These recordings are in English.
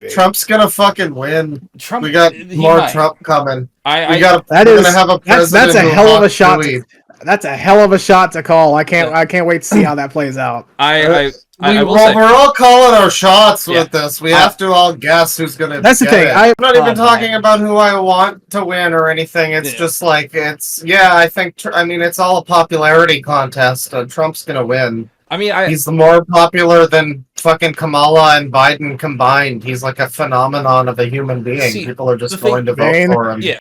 be. Trump's gonna fucking win. Trump, We got more Trump coming. We're gonna have a president. That's a hell of a shot. Dewey. That's a hell of a shot to call. I can't wait to see how that plays out. I will well, say, we're all calling our shots with this. We have to all guess who's gonna. That's the thing. I'm not even talking about who I want to win or anything. It's just like I think. I mean, it's all a popularity contest. Trump's gonna win. I mean, he's more popular than fucking Kamala and Biden combined. He's like a phenomenon of a human being. People are just going to vote for him. Yeah.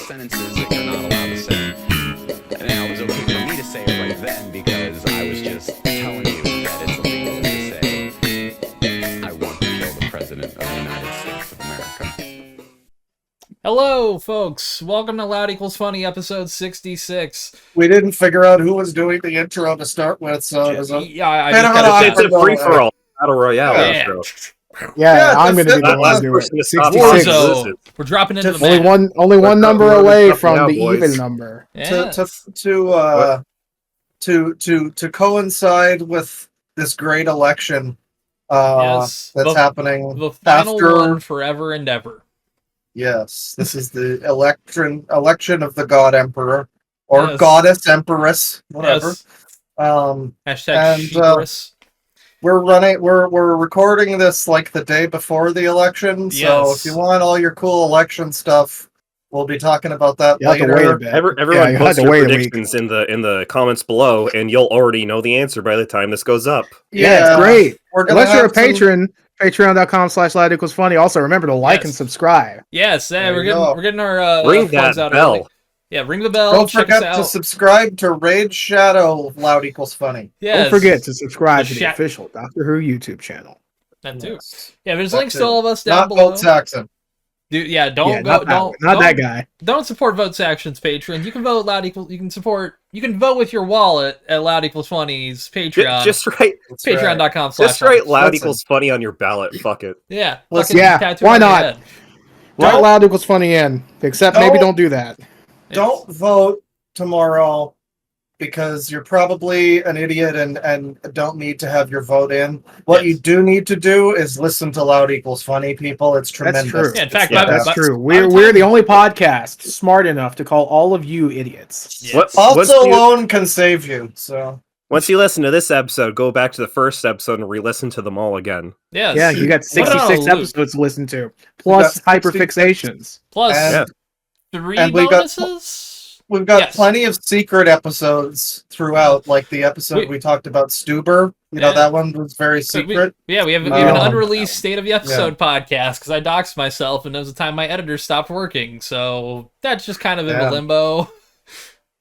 Sentences that you're not allowed to say. And now it was okay for me to say it right then because I was just telling you that it's illegal to say I want to kill the President of the United States of America. Hello, folks. Welcome to Loud Equals Funny, episode 66. We didn't figure out who was doing the intro to start with, so it was a it's a free-for-all battle royale intro. Yeah, I'm going to be the one to do it. 66. We're dropping into the map. Only one number away from the even number. Yeah. To coincide with this great election that's happening. The final one forever and ever. Yes, this is the election of the God Emperor or Goddess Empress, whatever. Hashtag We're recording this like the day before the election, so if you want all your cool election stuff, we'll be talking about that later. Everyone post your predictions in the comments below, and you'll already know the answer by the time this goes up. Yeah, it's great. Unless you're a patron, patreon.com/loud equals funny. Also, remember to like and subscribe. Yes, we're getting our ring that out bell. Early. Yeah, ring the bell. Don't forget to subscribe to Raid Shadow Loud Equals Funny. Yes. Don't forget to subscribe to the official Doctor Who YouTube channel. That too. Yeah, there's links to all of us down below. Not Vote Saxon. Dude, not that guy. Don't support Vote Saxon's Patreon. You can vote Loud Equals. You can vote with your wallet at Loud Equals Funny's Patreon. Just write Patreon.com/. Just write Loud Equals Funny on your ballot. Fuck it. Yeah. Why not? Write Loud Equals Funny in. Except maybe don't do that. Don't vote tomorrow because you're probably an idiot and don't need to have your vote in. What you do need to do is listen to Loud Equals Funny, people. It's tremendous. That's true. Yeah, in fact, that's true. We're the only podcast smart enough to call all of you idiots. Yes. Alone can save you. So once you listen to this episode, go back to the first episode and re-listen to them all again. Yes. Yeah, you got 66 episodes to listen to, plus hyperfixations. Plus 3 bonuses? We've got plenty of secret episodes throughout, like the episode we talked about Stuber. You know, that one was very secret. We have an unreleased State of the Episode podcast, because I doxed myself, and there was a time my editor stopped working, so that's just kind of in the limbo.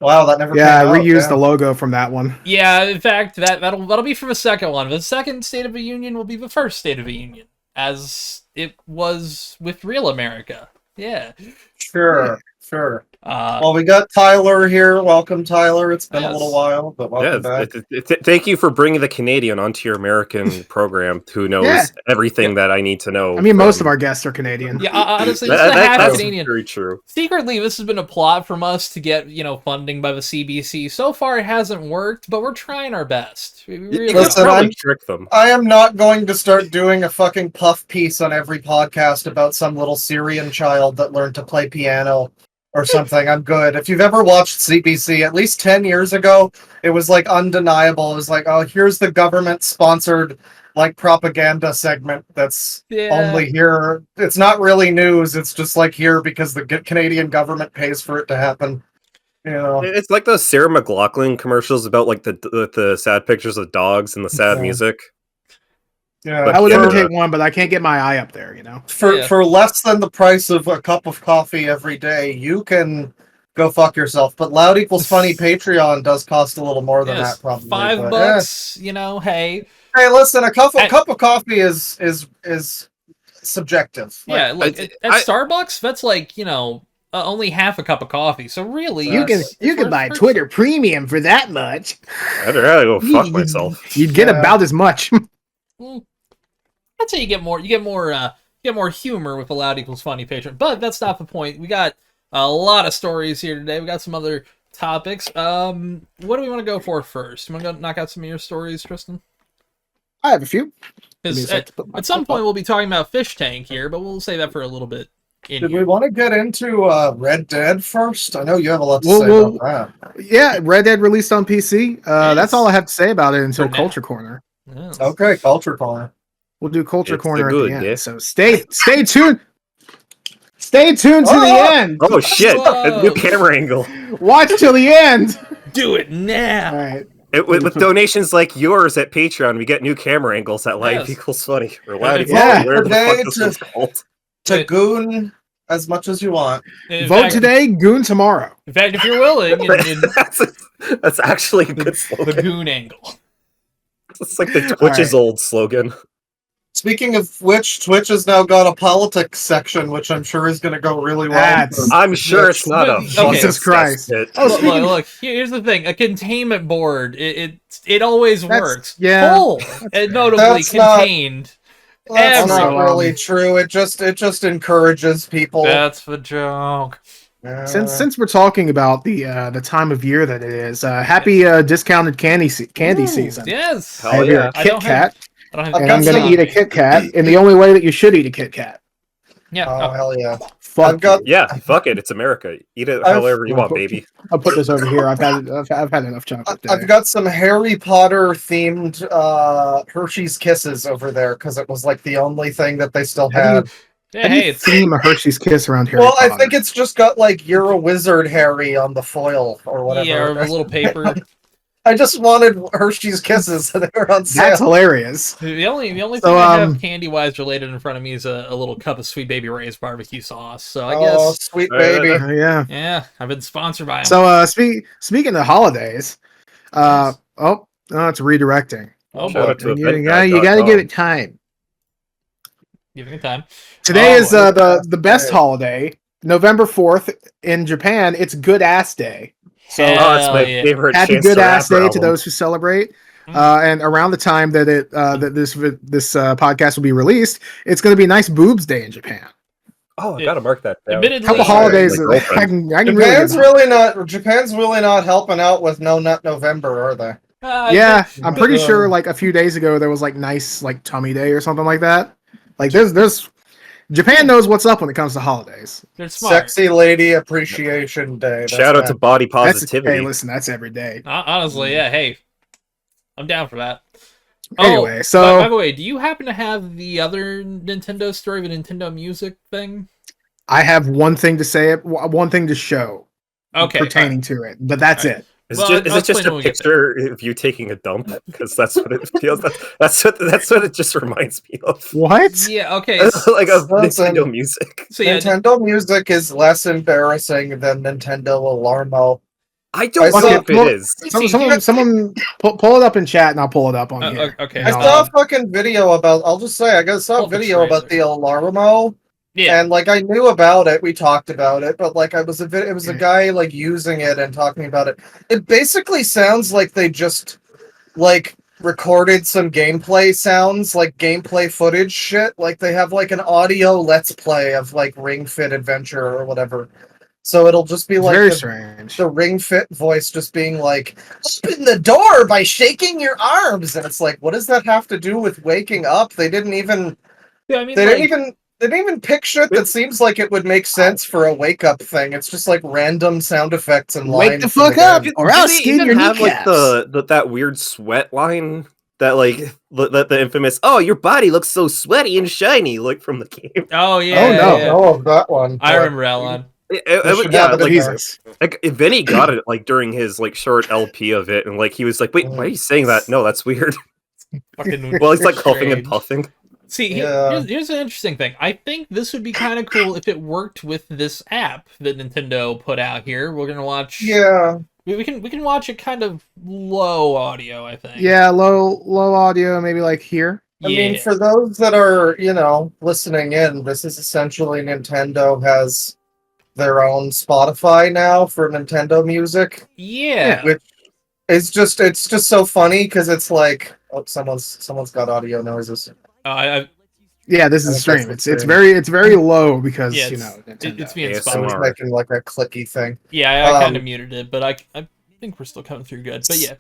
Wow, that never came I out. reused the logo from that one. Yeah, in fact, that'll be for the second one. The second State of the Union will be the first State of the Union, as it was with Real America. Yeah. Sure. Well, we got Tyler here. Welcome, Tyler. It's been a little while, but welcome back. Thank you for bringing the Canadian onto your American program who knows everything that I need to know. I mean, most of our guests are Canadian. Yeah, honestly, this is half Canadian. Very true. Secretly, this has been a plot from us to get, funding by the CBC. So far, it hasn't worked, but we're trying our best. Listen, trick them. I am not going to start doing a fucking puff piece on every podcast about some little Syrian child that learned to play piano or something. I'm good. If you've ever watched CBC, at least 10 years ago, it was like undeniable. It was like, oh, here's the government-sponsored like propaganda segment that's only here. It's not really news. It's just like here because the Canadian government pays for it to happen. You know, it's like those Sarah McLachlan commercials about like the sad pictures of dogs and the sad music. Yeah, I would imitate one, but I can't get my eye up there, For less than the price of a cup of coffee every day, you can go fuck yourself. But Loud Equals Funny Patreon does cost a little more than that, probably. $5, hey. Hey, listen, a cup of coffee is subjective. Yeah, at Starbucks, that's like, only half a cup of coffee. So really, you can buy Twitter Premium for that much. I'd rather go fuck myself. You'd get about as much. I'd say you get more humor with a Loud Equals Funny patron. But that's not the point. We got a lot of stories here today. We got some other topics. What do we want to go for first? You want to go knock out some of your stories, Tristan? I have a few. At some point, we'll be talking about Fishtank here, but we'll say that for a little bit. Did we want to get into Red Dead first? I know you have a lot to say about that. Yeah, Red Dead released on PC. That's all I have to say about it until Culture Corner. Yes. Okay, Culture Corner. We'll do Culture It's Corner good, at the end. yeah. So stay tuned. Stay tuned to the end. Oh shit! Whoa. A new camera angle. Watch till the end. Do it now. All right. With donations like yours at Patreon, we get new camera angles at Live Equals Funny or Loud Equals Yeah. Funny, whatever the Today fuck this one's called. To goon as much as you want. Vote today, goon tomorrow. In fact, if you're willing, That's actually a good the slogan. goon angle. It's like the Twitch's old slogan. Speaking of which, Twitch has now got a politics section, which I'm sure is going to go really well. That's- I'm sure it's not a Okay. Jesus Christ. It. Look, here's the thing. A containment board, it always works. yeah. Full and notably That's not- contained. That's not Everyone. really true. It just encourages people. That's the joke. Since we're talking about the time of year that it is, happy discounted candy season. Yes. Hell I have here yeah. a Kit Kat, I don't have I've and got I'm gonna some- eat a Kit Kat in the only way that you should eat a Kit Kat. Yeah. Oh, hell yeah. Fuck I've got Yeah, fuck it. It's America. Eat it however you want, baby. I'll put this over here. I've had enough chocolate today. I've got some Harry Potter themed Hershey's Kisses over there because it was like the only thing that they still How do had. Yeah, hey, it's theme a Hershey's Kiss around here. Well, I think it's just got like "You're a Wizard, Harry" on the foil or whatever. yeah, or a little paper. I just wanted Hershey's Kisses and they were on sale. That's hilarious. The only thing So, I have candy wise related in front of me is a little cup of Sweet Baby Ray's barbecue sauce. So I Oh, guess sweet baby. Yeah. yeah, I've been sponsored by them. So speaking of holidays, it's redirecting. Oh Shout boy, out to You gotta give it time. giving it time. Today is Oh, the best holiday, November 4th in Japan. It's Good Ass Day. So Hell that's my yeah. favorite. happy Chance Good the Ass Rapper Day to album. those who celebrate. And around the time that this podcast will be released, it's going to be Nice Boobs Day in Japan. Oh, I gotta mark that down. Admittedly, A couple Sorry, holidays. my I girlfriend. can Japan's really really not helping out with No Nut November, are they? yeah, I'm pretty Um, sure like a few days ago there was like nice like tummy day or something like that. Like there's Japan knows what's up when it comes to holidays. they're smart. Sexy Lady Appreciation Day. That's Shout out to that. body That's positivity. hey, listen, that's every day. Honestly, yeah. Hey, I'm down for that. Anyway, by so the way, do you happen to have the other Nintendo story, the Nintendo Music thing? I have one thing to say, one thing to show Okay, pertaining to it, but that's it. Is, Well, just, is I'll it just explain a when we get picture of you taking a dump? Because that's what it feels. That's what it just reminds me of. What? Yeah. Okay. Like of Listen. Nintendo music. So yeah, Nintendo Music is less embarrassing than Nintendo Alarmo. I don't I know saw- if it is. Someone pull it up in chat, and I'll pull it up on here. okay. I saw a fucking video about. I'll just say I saw Pull a up the video about the trailer. Alarmo, Yeah. and like I knew about it. We talked about it, but like it was a guy like using it and talking about it. It basically sounds like they just like recorded some gameplay sounds, like gameplay footage shit. Like they have like an audio let's play of like Ring Fit Adventure or whatever. So it'll just be It's like very the, strange. the Ring Fit voice just being like, open the door by shaking your arms, and it's like, what does that have to do with waking up? They didn't even Yeah, I mean, they like, didn't even pick shit that seems like it would make sense for a wake up thing. It's just like random sound effects and lines. Wake the from fuck up, game. or I'll Do they skin even your have kneecaps. like that weird sweat line that like the infamous "oh your body looks so sweaty and shiny" like from the game. oh yeah. Oh, no. yeah, yeah. Oh, that one. I but- remember that one. They should Yeah, have it like, again. Jesus. like Vinny got it like during his like short LP of it, and like he was like, "Wait, why are you saying that? No, that's weird." Fucking Well, he's like coughing and strange. puffing. See, Yeah. here's an interesting thing. I think this would be kind of cool if it worked with this app that Nintendo put out here. We're gonna watch. Yeah. We can watch it kind of low audio. I think. Yeah, low audio, maybe like here. I mean, for those that are, listening in, this is essentially Nintendo has their own Spotify now for Nintendo Music, yeah. which is it's just so funny because it's like, oh, someone's got audio noises. I Yeah, this I is think stream. that's It's the very low because Yeah, you it's- know Nintendo. it's being ASMR. I was spotted. making like a clicky thing. Yeah, I kind of muted it, but I think we're still coming through good. But yeah,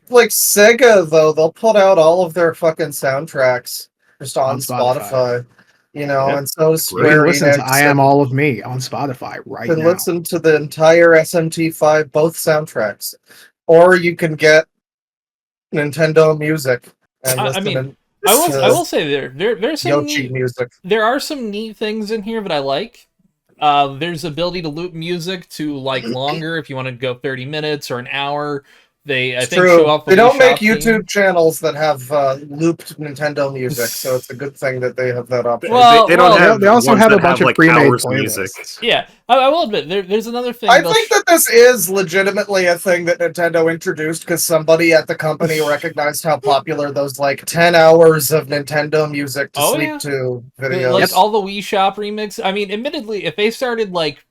Like Sega, though, they'll put out all of their fucking soundtracks just on On Spotify. Spotify. You know, Yeah. and so You Square can listen to Enix "I Am and- All of Me" on Spotify right can now. listen to the entire SMT5, both soundtracks, or you can get Nintendo music and I listen mean, to I will say there's some Yoshi neat, music. there are some neat things in here that I like. There's ability to loop music to like longer if you want to go 30 minutes or an hour. I It's think true. show off the They don't Wii make Shop theme. YouTube channels that have looped Nintendo music, so it's a good thing that they have that option. Well, they don't well, have They also ones have a that bunch of like pre-made hours playlists. music. Yeah, I will admit there's another thing. I they'll think that this is legitimately a thing that Nintendo introduced because somebody at the company recognized how popular those like 10 hours of Nintendo music to Oh, sleep yeah. to videos. like all the Wii Shop remix. I mean, admittedly, if they started like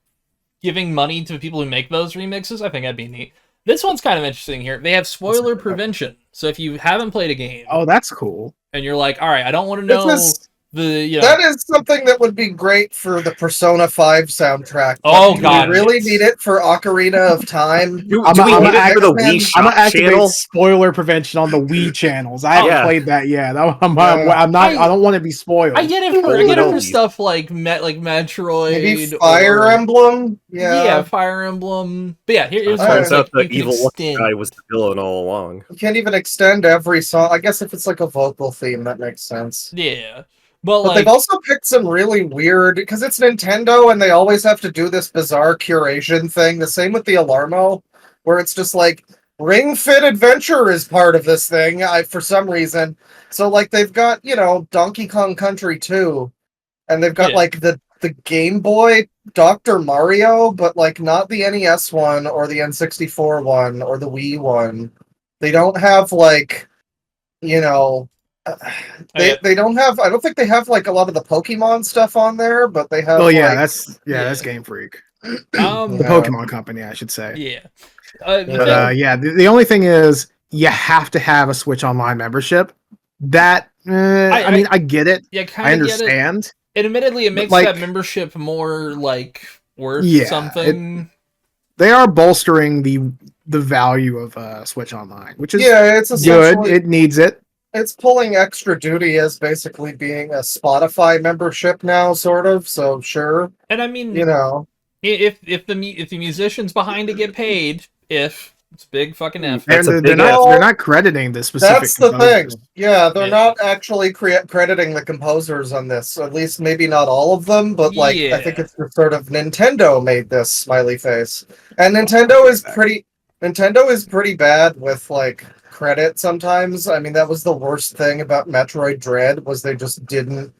giving money to people who make those remixes, I think that'd be neat. This one's kind of interesting here. They have spoiler prevention. So if you haven't played a game Oh, that's cool. and you're like, all right, I don't want to This know is- the That is something that would be great for the Persona 5 soundtrack. but Oh, do God, we really yes. need it for Ocarina of Time? Do I'm we a- need it for the I'm Wii a- Shop I'm gonna activate channel? spoiler prevention on the Wii channels. I haven't Yeah. played that yet. I'm Yeah. not. I don't want to be spoiled. I get it for Oldies. stuff like Metroid, Maybe Fire or, Emblem? Yeah, Fire Emblem. But yeah, here's what Turns it's out like. the You can evil extend. guy was the villain all along. You can't even extend every song. I guess if it's like a vocal theme, that makes sense. Yeah, but But like, they've also picked some really weird because it's Nintendo and they always have to do this bizarre curation thing. The same with the Alarmo, where it's just like Ring Fit Adventure is part of this thing. For some reason. So like they've got Donkey Kong Country 2, and they've got Yeah. like the Game Boy Dr. Mario, but like not the NES one or the N64 one or the Wii one. They don't have like they don't have. I don't think they have like a lot of the Pokemon stuff on there, but they have. Oh yeah, like, that's Yeah. Game Freak, um, the Yeah. Pokemon company, I should say. yeah. Yeah. Thing- Yeah, the only thing is you have to have a Switch Online membership. That I mean, I get it. yeah, I kind of get it. understand. And admittedly, it But, makes like- that membership more like worth Yeah, something. They are bolstering the value of Switch Online, which is Yeah, it's good. essentially It needs it. it's pulling extra duty as basically being a Spotify membership now, sort of. So sure, And I mean, if if the musicians behind it get paid, if it's a big fucking F. That's a They're big not. F. They're not crediting the specific. that's the composers. thing. Yeah, they're Yeah. not actually crediting the composers on this. At least maybe not all of them, but like I think Yeah. it's just sort of Nintendo made this smiley face, and Nintendo is pretty bad with like credit sometimes. I mean, that was the worst thing about Metroid Dread was they just didn't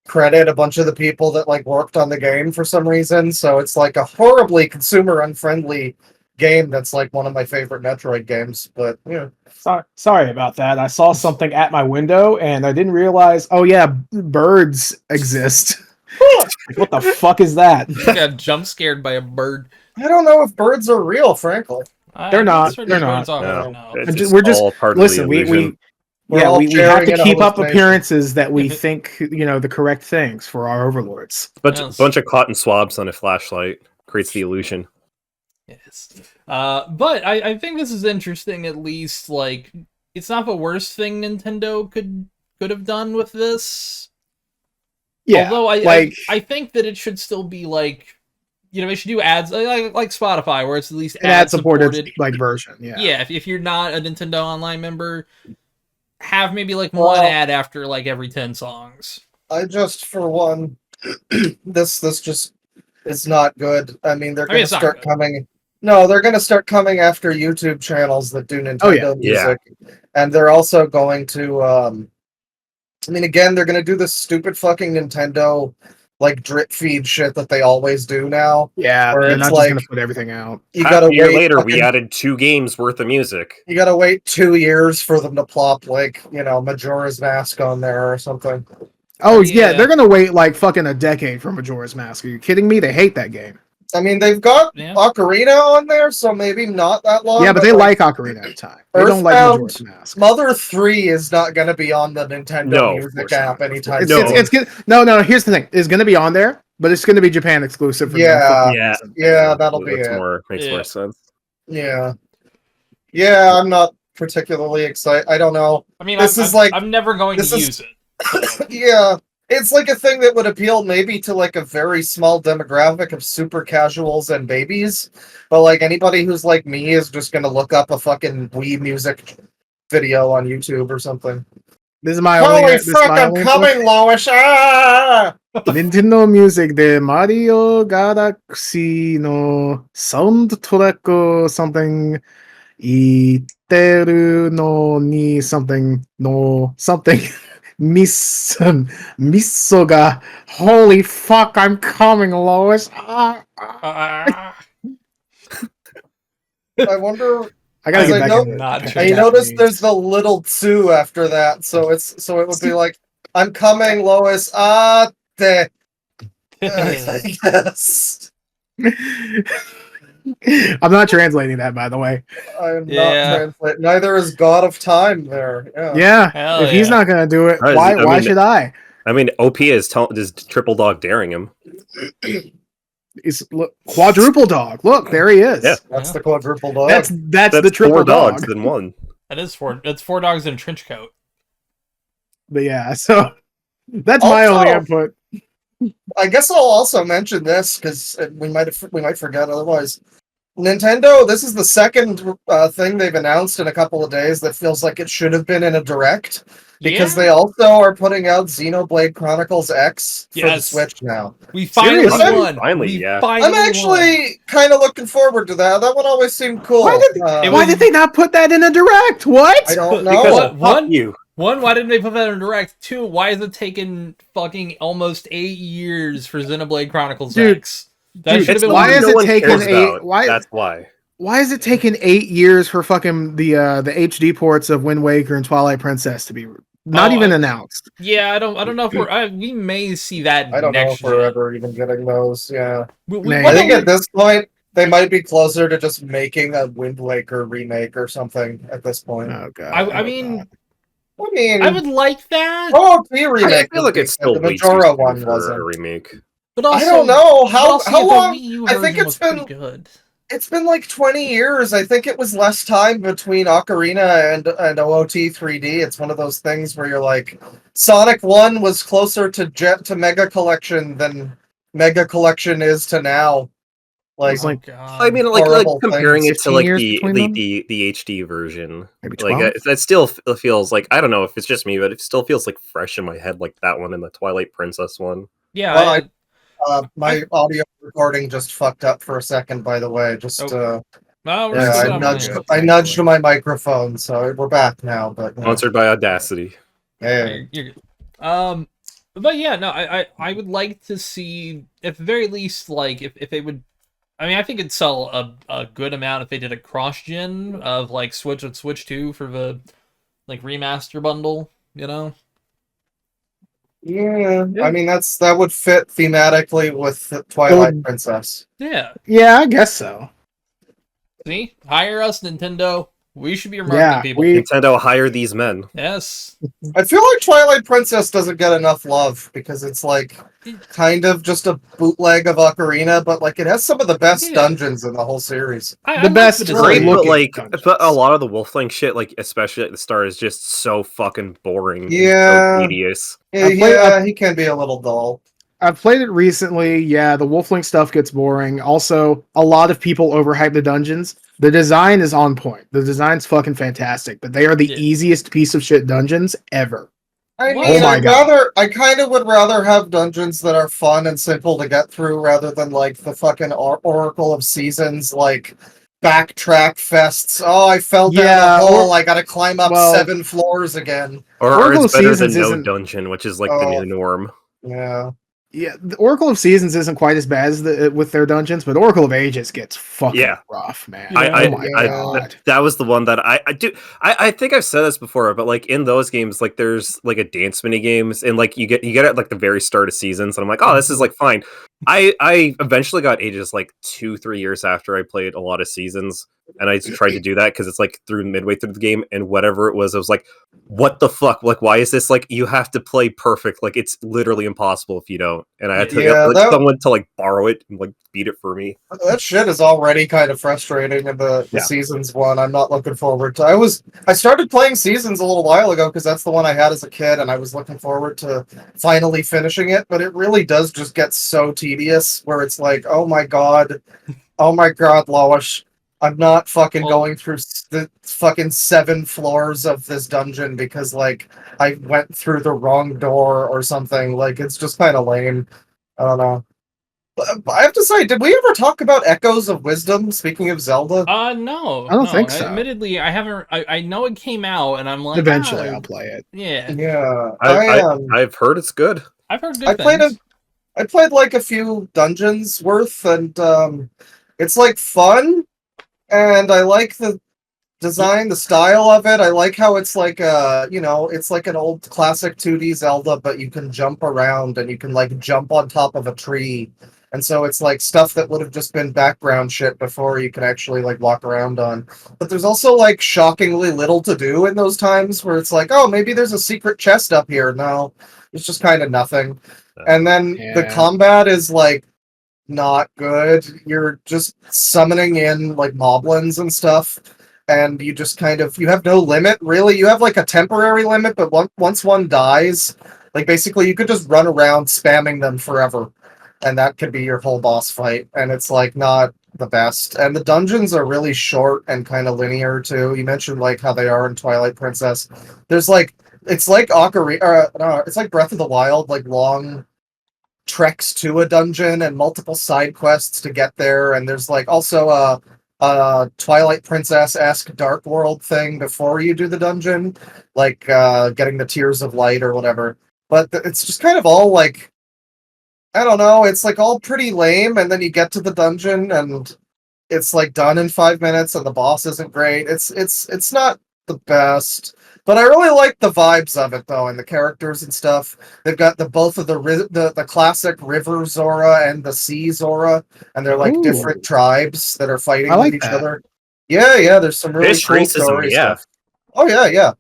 credit a bunch of the people that like worked on the game for some reason. So it's like a horribly consumer unfriendly game that's like one of my favorite Metroid games. But yeah. Sorry about that. I saw something at my window and I didn't realize. Oh yeah, birds exist. Like, what the fuck is that? I got jump scared by a bird. I don't know if birds are real, frankly. They're not. Certain They're birds not. are, No, no. it's We're just all part listen. of the illusion. We're Yeah, all we have sharing to in a keep up hallucination. appearances that we think the correct things for our overlords. Yes. Bunch of cotton swabs on a flashlight creates the illusion. Yes. But I think this is interesting, at least. Like, it's not the worst thing Nintendo could have done with this. Yeah, Although like I think that it should still be like, they should do ads like Spotify, where it's at least an ad supported like version. Yeah. Yeah, if you're not a Nintendo Online member, have maybe like Well- one ad after like every 10 songs. I just, for one, this just is not good. I mean, they're I mean, going to it's not start good. coming. No, they're going to start coming after YouTube channels that do Nintendo Oh, yeah. music, and they're also going to. I mean, again, they're going to do this stupid fucking Nintendo like drip feed shit that they always do now. Yeah, Or they're it's not like- just gonna put everything out. You Half gotta a year wait. later, we fucking- added 2 games worth of music. You gotta wait 2 years for them to plop like Majora's Mask on there or something. Oh Yeah. yeah, they're gonna wait like fucking a decade for Majora's Mask. Are you kidding me? They hate that game. I mean, they've got Yeah. Ocarina on there, so maybe not that long. Yeah, but they like Ocarina at the time. They don't like Earthbound Majora's Mask. Mother 3 is not going to be on the Nintendo No, of Music course app not. anytime It's, soon. it's good. No. Here's the thing: it's going to be on there, but it's going to be Japan exclusive. For no Yeah. fucking Yeah. reason. Yeah, that'll be That's it. makes Yeah. more sense. Yeah. Yeah, I'm not particularly excited. I don't know. I mean, This I'm, is I'm, like- I'm never going to this is- use it. Yeah. It's like a thing that would appeal maybe to like a very small demographic of super casuals and babies, but like anybody who's like me is just gonna look up a fucking Wii music video on YouTube or something. This is my Holy only. This is fuck, my I'm only coming, Lois! Ah! Nintendo Music で Mario Galaxy の soundtrack something 言ってるのに something の something ミッソが Holy fuck, I'm coming, Lois! I wonder. I gotta I get back know- into not into sure. I Japanese. noticed there's the little 2 after that, so it would be like, I'm coming, Lois. Ah, I guess. I'm not translating that, by the way. I'm Yeah. not translating. Neither is God of Time there. Yeah. Yeah, Hell if he's yeah. not gonna do it, Right, why I why mean- should I? I mean, OP is triple dog daring him. Look, quadruple dog. Look, there he is. Yeah. That's the quadruple dog. That's the triple 4 dogs dog. than one. That's 4 dogs in a trench coat. But yeah, so that's my Also- only input. I guess I'll also mention this because we might forget otherwise. Nintendo, this is the second thing they've announced in a couple of days that feels like it should have been in a direct because Yeah. they also are putting out Xenoblade Chronicles X for the Yes. Switch now. We finally Seriously? won. Finally, we yeah. finally I'm actually kind of looking forward to that. That one always seemed cool. Why did- It Why was- did they not put that in a direct? What? I don't know. Because What? fuck One? you. One, why didn't they put that in direct? 2, why has it taken fucking almost 8 years for Xenoblade Chronicles Dude, X? That dude, should have It's been the why one is no it one taking cares 8? about. Why? That's why. Why is it taking 8 years for fucking the HD ports of Wind Waker and Twilight Princess to be not even announced? Yeah, I don't know if we may see that I don't know next if we're gen. ever even getting those. Yeah. Man. why I think don't at this point, they might be closer to just making a Wind Waker remake or something at this point. Oh god. I mean, I mean, I would like that, oh, the remake. I feel was like it's decent. still the way too Majora soon one for wasn't. a remake. but also I don't know but how also, how the long. Wii U I think version it's was pretty been good. it's been like 20 years. I think it was less time between Ocarina and OOT 3D. It's one of those things where you're like, Sonic 1 was closer to Mega Collection than Mega Collection is to now. Like, It's like- God. I mean, like horrible comparing things. it to 15 like years the between them? the HD version, Maybe like 12? that still feels like, I don't know if it's just me, but it still feels like fresh in my head, like that one and the Twilight Princess one. yeah, Well, my audio recording just fucked up for a second, by the way. Just no, we're yeah, still I on nudged mine. I nudged my microphone, so we're back now. But Sponsored by Audacity. hey, You're good. But yeah, no, I would like to see, at the very least, like if they would. I mean, I think it'd sell a good amount if they did a cross gen of like Switch and Switch 2 for the like remaster bundle. You know. yeah, I mean that would fit thematically with Twilight Princess. Yeah. Yeah, I guess so. See, hire us, Nintendo. We should be your marketing Yeah, people. Nintendo, hire these men. Yes. I feel like Twilight Princess doesn't get enough love because it's like kind of just a bootleg of Ocarina, but like it has some of the best Yeah. dungeons in the whole series. I The like best design. Great Great, but looking like, dungeons. but a lot of the Wolflink shit, like especially at the start, is just so fucking boring. Yeah. and so tedious. Yeah, I play- he can be a little dull. I've played it recently. Yeah, the Wolflink stuff gets boring. Also, a lot of people overhype the dungeons. The design is on point. The design's fucking fantastic, but they are the Yeah. easiest piece of shit dungeons ever. I What? mean, Oh my God. I kind of would rather have dungeons that are fun and simple to get through rather than like the fucking Oracle of Seasons, like backtrack fests. Oh, I fell down Yeah, a hole. I gotta climb up well- 7 floors again. Or Oracle it's of better than Seasons no isn't- dungeon, which is like Oh. the new norm. Yeah. Yeah, the Oracle of Seasons isn't quite as bad as with their dungeons, but Oracle of Ages gets fucking Yeah. rough, man. I oh my god. that was the one that I do. I think I've said this before, but like in those games, like there's like a dance mini games, and like you get it at like the very start of seasons, and I'm like, oh, this is like fine. I eventually got ages like 2-3 years after I played a lot of seasons, and I tried to do that because it's like through midway through the game, and whatever it was, I was like, what the fuck? Like, why is this like you have to play perfect? Like, it's literally impossible if you don't. And I had to get like someone to like borrow it and like beat it for me. That shit is already kind of frustrating in the Seasons one. I'm not looking forward to. I started playing Seasons a little while ago because that's the one I had as a kid, and I was looking forward to finally finishing it. But it really does just get so tedious, where it's like, oh my god, Lois, I'm not fucking going through the fucking 7 floors of this dungeon because like I went through the wrong door or something. Like it's just kind of lame. I don't know. But I have to say, did we ever talk about Echoes of Wisdom? Speaking of Zelda, No, I don't think so. Admittedly, I haven't. I know it came out, and I'm like, Eventually, I'll play it. Yeah, I've heard it's good. I've heard good things. I played like a few dungeons worth, and it's like fun, and I like the design, the style of it. I like how it's like it's like an old classic 2D Zelda, but you can jump around and you can like jump on top of a tree. And so it's like stuff that would have just been background shit before you can actually like walk around on. But there's also like shockingly little to do in those times where it's like, oh, maybe there's a secret chest up here. No, it's just kind of nothing. And then the combat is like not good. You're just summoning in like moblins and stuff. And you just you have no limit, really. You have like a temporary limit, but once one dies, like basically you could just run around spamming them forever. And that could be your whole boss fight. And it's like not the best. And the dungeons are really short and kind of linear too. You mentioned like how they are in Twilight Princess. There's like, it's like it's like Breath of the Wild, like long treks to a dungeon and multiple side quests to get there. And there's like also a Twilight Princess-esque Dark World thing before you do the dungeon, like getting the Tears of Light or whatever. But it's just kind of all like, I don't know, it's like all pretty lame, and then you get to the dungeon and it's like done in 5 minutes and the boss isn't great. It's not the best. But I really like the vibes of it though, and the characters and stuff. They've got both of the classic River Zora and the Sea Zora, and they're like different tribes that are fighting with each other. Yeah, there's some really cool story stuff. Oh yeah.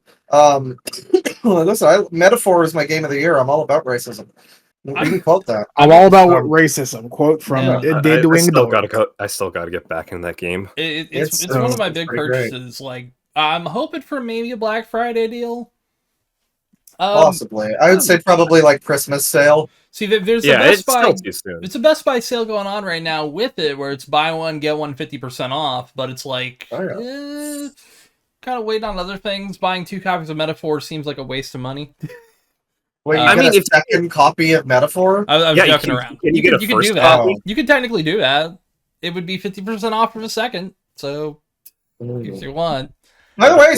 Listen, Metaphor is my game of the year. I'm all about racism. We can quote that. I'm all about racism. Quote from I still gotta get back in that game. It's one of my big purchases. Great. Like, I'm hoping for maybe a Black Friday deal. Possibly. I would say probably like Christmas sale. See, there's a Best Buy. It's a Best Buy sale going on right now with it, where it's buy one get one 50% off. But it's like, kind of waiting on other things. Buying 2 copies of Metaphor seems like a waste of money. Wait, I mean, a second copy of Metaphor? I'm joking around. You can do that. You can technically do that. It would be 50% off for a second. So, if you want. By the way,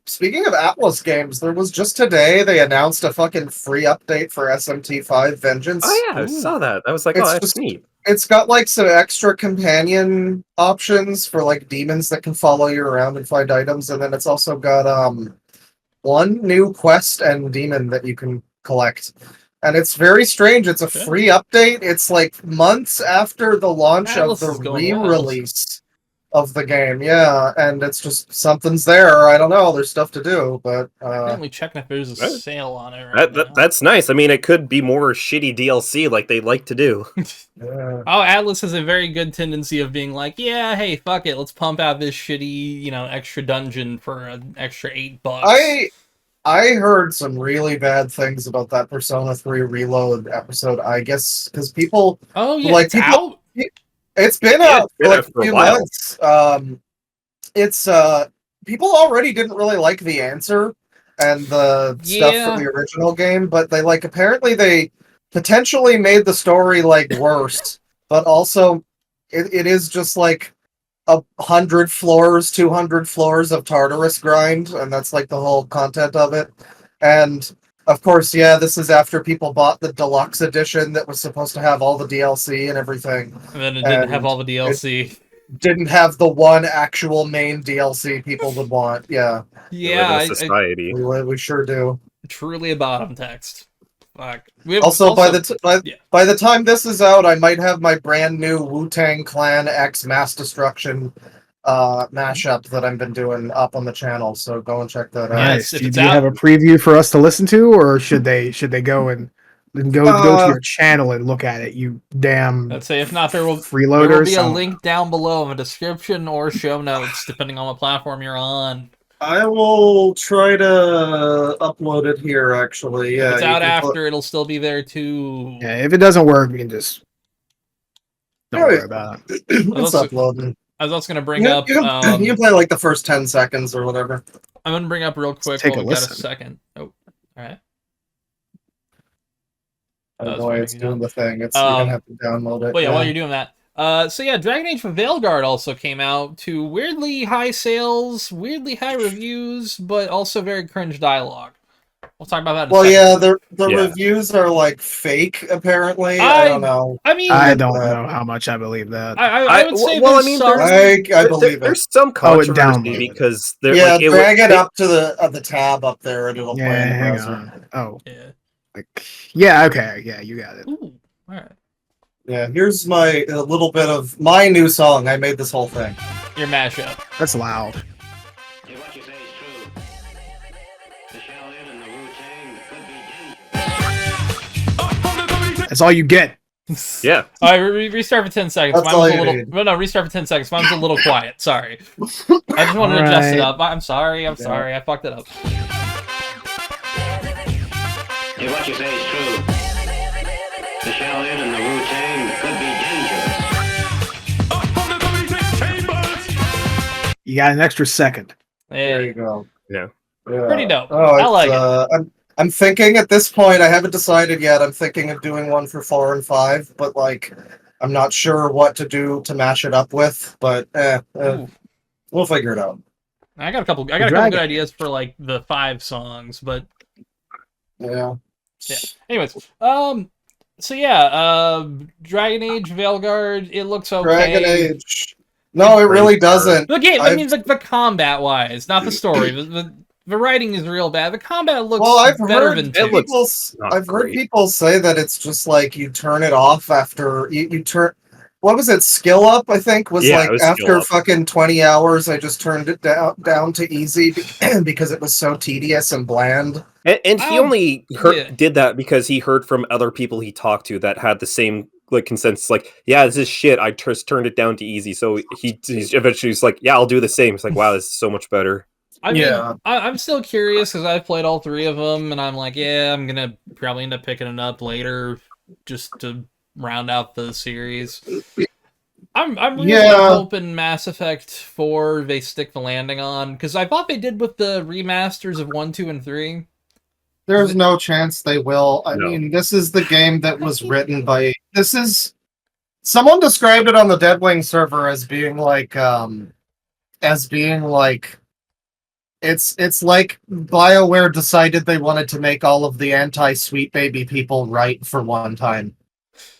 speaking of Atlas games, there was just today they announced a fucking free update for SMT5 Vengeance. Oh yeah, I saw that. I was like, oh, that's neat. It's got like some extra companion options for like demons that can follow you around and find items, and then it's also got one new quest and demon that you can collect. And it's very strange. It's a free update. It's like months after the launch of the re-release of the game. Yeah, and it's just something's there. I don't know. There's stuff to do, but definitely checking if there's a sale on it now. That's nice. I mean, it could be more shitty DLC like they like to do. Oh, Atlas has a very good tendency of being like, yeah, hey, fuck it, let's pump out this shitty, extra dungeon for an extra $8. I heard some really bad things about that Persona 3 Reload episode, I guess, because people... Oh, yeah, like, it's out? It's been out for like a few months. People already didn't really like the answer and the stuff from the original game, but they apparently they potentially made the story worse, but also it is just 100 floors, 200 floors of Tartarus grind, and that's the whole content of it. And of course, this is after people bought the deluxe edition that was supposed to have all the DLC and everything. And then it didn't have all the DLC. Didn't have the one actual main DLC people would want. Yeah. Yeah. Society. We sure do. Truly a bottom text. Fuck. We have Also, by the yeah. by the time this is out, I might have my brand new Wu-Tang Clan X Mass Destruction mashup that I've been doing up on the channel. So go and check that out. Yes, Nice. if Do it's you have out- a preview for us to listen to, or should they go and go to your channel and look at it? You damn Let's say if not, there will freeloaders. be a I don't link down below in the description or show notes, depending on what platform you're on. I will try to upload it here. Actually, yeah. If it's you out can put- after, it'll still be there too. Yeah, if it doesn't work, we can just don't worry about it. it's Also- uploading. I was also gonna bring You, up. you can play like the first 10 seconds or whatever. I'm gonna bring up real quick take while a we got a listen. second. Oh, all right. I That don't was know why for it's me, doing no. the thing. It's you're gonna have to download it. Well, yeah, while you're doing that. So yeah, Dragon Age Veilguard also came out to weirdly high sales, weirdly high reviews, but also very cringe dialogue. We'll talk about that in a Well, second. yeah, the Yeah. reviews are like fake. Apparently, I don't know. I mean, I don't know how much I believe that. I would say well, I there's mean, some... I believe it. There's some controversy downloaded. because there, Yeah, like, drag it up to the tab up there, and it'll play Yeah, in the hang browser. on. Oh, Yeah. yeah, okay, yeah, you got it. Ooh, all right. Yeah, here's my a little bit of my new song. I made this whole thing. Your mashup. That's loud. If what you say is true, the Shaolin and the Wu-Tang could be dangerous. That's all you get. Yeah. All right, restart for 10 seconds. That's Mine was all a you little... need. Well, no, restart for 10 seconds. Mine was a little quiet. Sorry. I just wanted to adjust it Alright. up. I'm sorry. I'm sorry. I fucked it up. If what you say is true, the Shaolin and the Wu-Tang could be dangerous. You got an extra second. There Yeah. you go. Yeah. Pretty dope. Oh, I like it. I'm thinking at this point. I haven't decided yet. I'm thinking of doing one for 4 and 5, but like, I'm not sure what to do to mash it up with. But Ooh. we'll figure it out. I got a couple good ideas for like the 5 songs, but Yeah. anyways, so yeah, Dragon Age Veilguard, it looks okay. Dragon Age. No, it really doesn't. The game, I I've- mean, the combat wise, not the story. The writing is real bad. The combat looks Well, I've better heard than it 2. looks- people. not I've heard great. people say that it's just like you turn it off after you turn. What was it? Skill up, I think, was Yeah, like it was skill after up. fucking 20 hours. I just turned it down to easy because it was so tedious and bland. And he only yeah. did that because he heard from other people he talked to that had the same like consensus. Like, yeah, this is shit. I just turned it down to easy. So he's eventually like, yeah, I'll do the same. It's like, wow, this is so much better. I mean, Yeah. I'm still curious because I've played all 3 of them, and I'm like, yeah, I'm gonna probably end up picking it up later just to round out the series. I'm really Yeah. hoping Mass Effect 4 they stick the landing on, because I thought they did with the remasters of 1, 2, and 3. There's no chance they will. I No. mean, this is the game that was written by. This is. Someone described it on the Deadwing server as being like. It's like BioWare decided they wanted to make all of the anti-Sweet Baby people right for one time.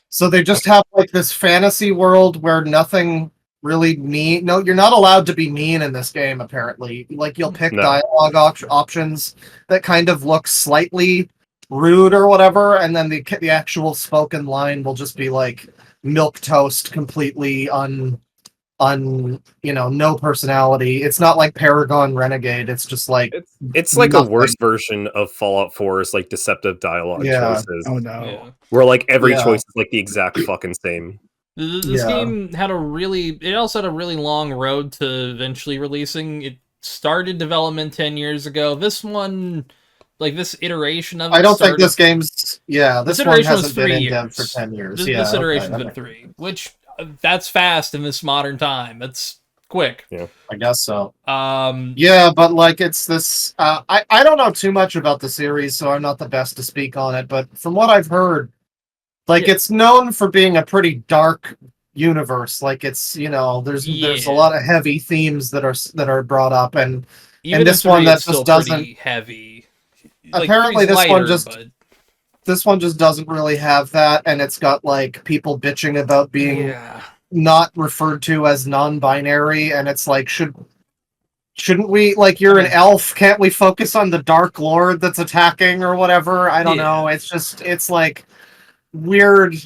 So they just have like this fantasy world where nothing really mean. No, you're not allowed to be mean in this game. Apparently, like you'll pick No. dialogue options that kind of look slightly rude or whatever, and then the actual spoken line will just be like milk toast, completely no personality. It's not like Paragon Renegade. It's just like It's like nothing. a worse version of Fallout 4's like deceptive dialogue Yeah. choices, Oh no. Yeah. where like every Yeah. choice is like the exact fucking same. This Yeah. game had it also had a really long road to eventually releasing. It started development 10 years ago. This one, like this iteration of it I don't think started- this game's this one iteration was hasn't been 3 in dev years. for 10 years. This okay, iteration's that been makes- 3, which that's fast in this modern time. That's quick. I guess so. Um, Yeah, but like it's this. I don't know too much about the series, so I'm not the best to speak on it. But from what I've heard, like Yeah. it's known for being a pretty dark universe. Like it's there's a Yeah. lot of heavy themes that are brought up, and even this in one 3, that it's still just pretty heavy. Apparently 3's this one lighter, just- but- this one just doesn't really have that, and it's got like people bitching about being yeah. not referred to as non-binary, and it's like should shouldn't we, like, you're an elf, can't we focus on the Dark Lord that's attacking or whatever? I don't know. It's like weird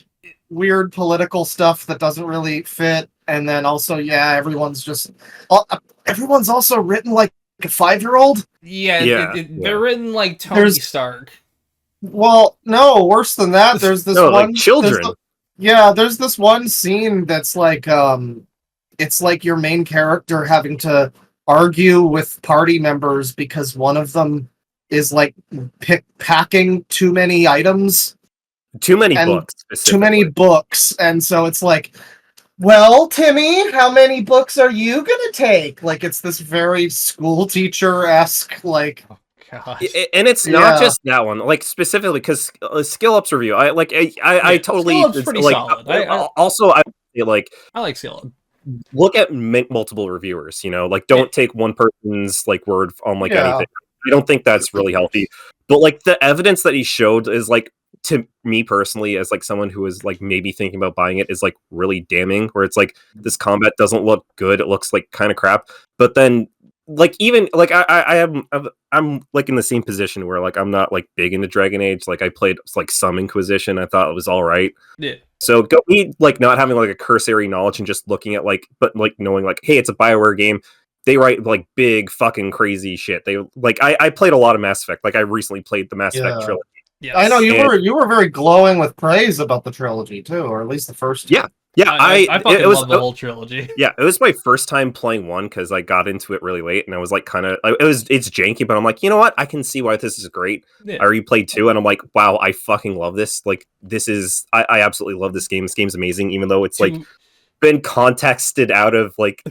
political stuff that doesn't really fit. And then also, yeah, everyone's also written like a 5-year-old. They're written like Tony Stark. Well, no, worse than that. There's this one, like children. There's this one scene that's like, it's like your main character having to argue with party members because one of them is like packing too many items, too many books, and so it's like, well, Timmy, how many books are you gonna take? Like, it's this very school teacher-esque, like. Gosh. And it's not just that one, like specifically because Skill Up's review. I totally Skill Up's pretty like. solid. I like Skill Up. Look at multiple reviewers. Like don't take one person's like word on like anything. I don't think that's really healthy. But like the evidence that he showed is like, to me personally, as like someone who is like maybe thinking about buying it, is like really damning. Where it's like this combat doesn't look good; it looks like kind of crap. But then, like even like I'm like in the same position where like I'm not like big into Dragon Age. Like I played like some Inquisition, I thought it was all right. Yeah. So me like not having like a cursory knowledge and just looking at like, but like knowing like, hey, it's a BioWare game. They write like big fucking crazy shit. They like I played a lot of Mass Effect. Like I recently played the Mass Effect trilogy. Yes. I know you were very glowing with praise about the trilogy too, or at least the first two. Yeah, I fucking love the whole trilogy. Yeah, it was my first time playing one because I got into it really late, and I was like, it's janky, but I'm like, you know what? I can see why this is great. Yeah. I replayed 2, and I'm like, wow, I fucking love this. Like, this is I absolutely love this game. This game's amazing, even though it's like been contexted out of like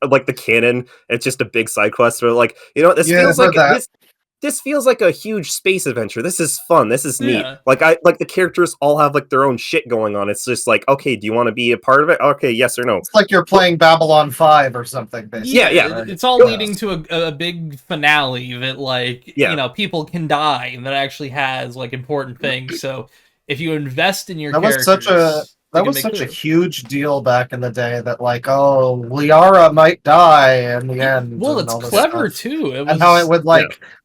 the canon. It's just a big side quest. Where like, this feels like this feels like a huge space adventure. This is fun. This is neat. Like the characters all have like their own shit going on. It's just like, okay, do you want to be a part of it? Okay, yes or no. It's like you're playing Babylon 5 or something, basically. Yeah. It's all leading to a big finale that like people can die, and that actually has like important things. So if you invest in your characters, that was such a huge deal back in the day that like, oh, Liara might die in the end. Well, it's clever too. And how it would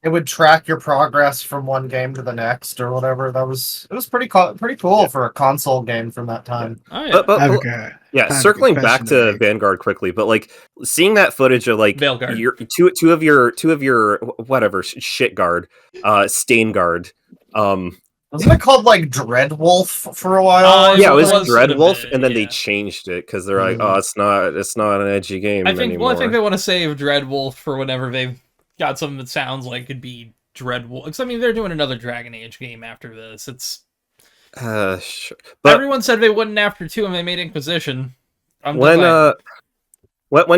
it would track your progress from one game to the next or whatever. It was pretty cool for a console game from that time. Oh, yeah. Circling back to Vanguard quickly, but like seeing that footage of like your two of your whatever shit guard, Stain guard, wasn't it called like Dreadwolf for a while? Yeah, it was Dreadwolf, and then they changed it because they're like, oh, it's not an edgy game anymore. I think they want to save Dreadwolf for whenever they've got something that sounds like it'd be Dreadwolf. Because I mean, they're doing another Dragon Age game after this. It's sure. But everyone said they wouldn't after 2, and they made Inquisition. When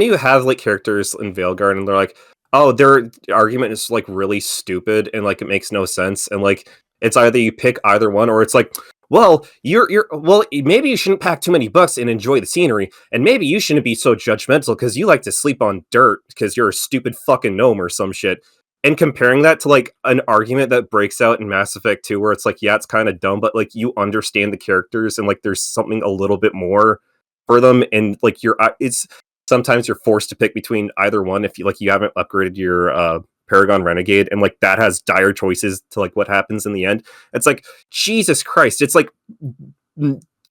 you have like characters in Veilguard, and they're like, oh, their argument is like really stupid and like it makes no sense, and like. It's either you pick either one, or it's like, well, maybe you shouldn't pack too many books and enjoy the scenery, and maybe you shouldn't be so judgmental because you like to sleep on dirt because you're a stupid fucking gnome or some shit. And comparing that to like an argument that breaks out in Mass Effect 2, where it's like, yeah, it's kind of dumb, but like you understand the characters and like there's something a little bit more for them, and like it's sometimes you're forced to pick between either one if you haven't upgraded your Paragon Renegade, and like that has dire choices to like what happens in the end. It's like, Jesus Christ, it's like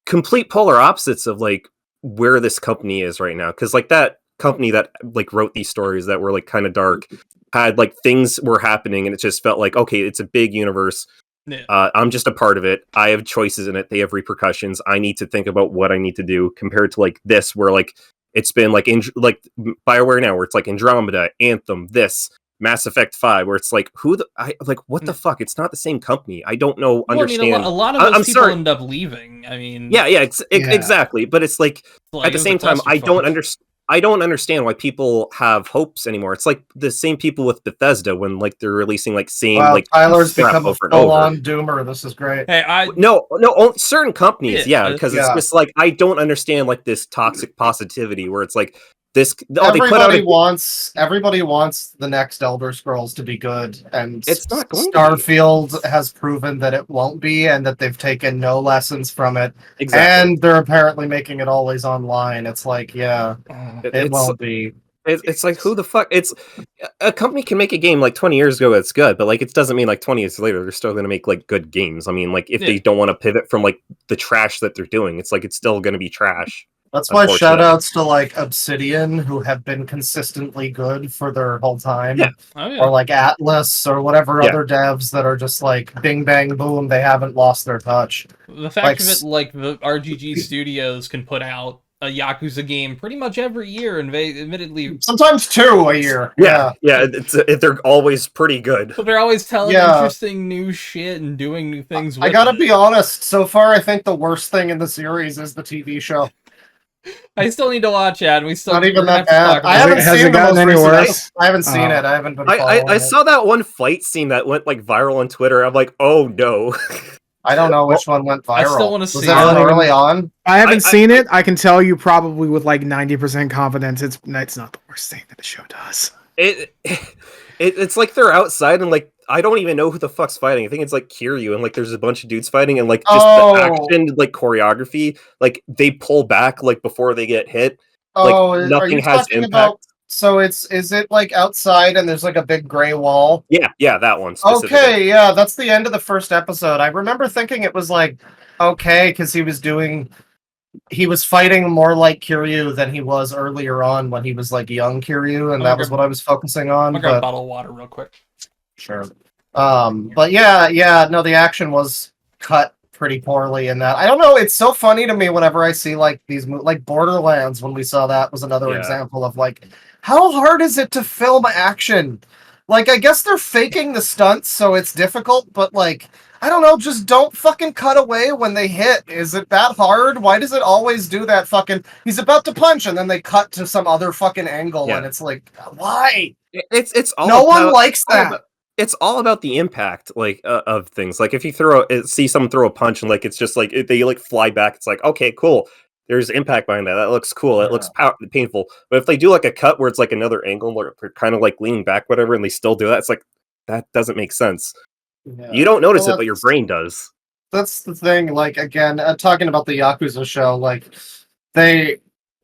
complete polar opposites of like where this company is right now, because like that company that like wrote these stories that were like kind of dark had like things were happening, and it just felt like, okay, it's a big universe. I'm just a part of it. I have choices in it. They have repercussions. I need to think about what I need to do, compared to like this, where like it's been like in like BioWare now, where it's like Andromeda, Anthem, this Mass Effect 5, where it's like, what the fuck? It's not the same company. I don't know. Understand? I mean, a lot of those people end up leaving. I mean, exactly. But it's like at the same time, I don't understand why people have hopes anymore. It's like the same people with Bethesda when like they're releasing like same like Tyler's become a full-on doomer. This is great. Hey, no, certain companies, because it's just like I don't understand like this toxic positivity where it's like. Everybody wants the next Elder Scrolls to be good, and it's not going Starfield has proven that it won't be, and that they've taken no lessons from it. Exactly. And they're apparently making it always online. It's like, it won't be. It's like, who the fuck? It's a company can make a game like 20 years ago that's good, but like it doesn't mean like 20 years later they're still going to make like good games. I mean, like if they don't want to pivot from like the trash that they're doing, it's like it's still going to be trash. That's why shout outs to like Obsidian, who have been consistently good for their whole time. Yeah. Or like Atlas or whatever other devs that are just like bing bang boom, they haven't lost their touch. The fact of it, like the RGG studios can put out a Yakuza game pretty much every year, and they admittedly sometimes 2 a year. Yeah. They're always pretty good. But they're always telling interesting new shit and doing new things. I gotta be honest. So far, I think the worst thing in the series is the TV show. I still need to watch it, and we still not even that bad. I haven't has seen it gotten any worse? I haven't seen it. I haven't been. I saw that one fight scene that went like viral on Twitter. I'm like, oh no. I don't know which one went viral. I still want to see it early on. I haven't seen it. I can tell you probably with like 90% confidence it's not the worst thing that the show does. It's like they're outside and like I don't even know who the fuck's fighting. I think it's like Kiryu and like there's a bunch of dudes fighting and like just the action like choreography, like they pull back like before they get hit. Like nothing has impact. So is it like outside and there's like a big gray wall? Yeah, that one. Okay, yeah, that's the end of the first episode. I remember thinking it was like okay because he was fighting more like Kiryu than he was earlier on when he was like young Kiryu, and that was what I was focusing on. I'm gonna grab a bottle of water real quick. Sure. But yeah, no, the action was cut pretty poorly in that. I don't know, it's so funny to me whenever I see like these like Borderlands, when we saw that was another example of like how hard is it to film action? Like I guess they're faking the stunts so it's difficult, but like I don't know, just don't fucking cut away when they hit. Is it that hard? Why does it always do that fucking he's about to punch and then they cut to some other fucking angle and it's like why? It's all no one likes that. It's all about the impact, like of things. Like if you see someone throw a punch and like it's just like they like fly back, it's like okay, cool. There's impact behind that. That looks cool. It looks painful. But if they do like a cut where it's like another angle, where they're kind of like leaning back, whatever, and they still do that, it's like that doesn't make sense. Yeah. You don't notice it, but your brain does. That's the thing. Like again, talking about the Yakuza show, like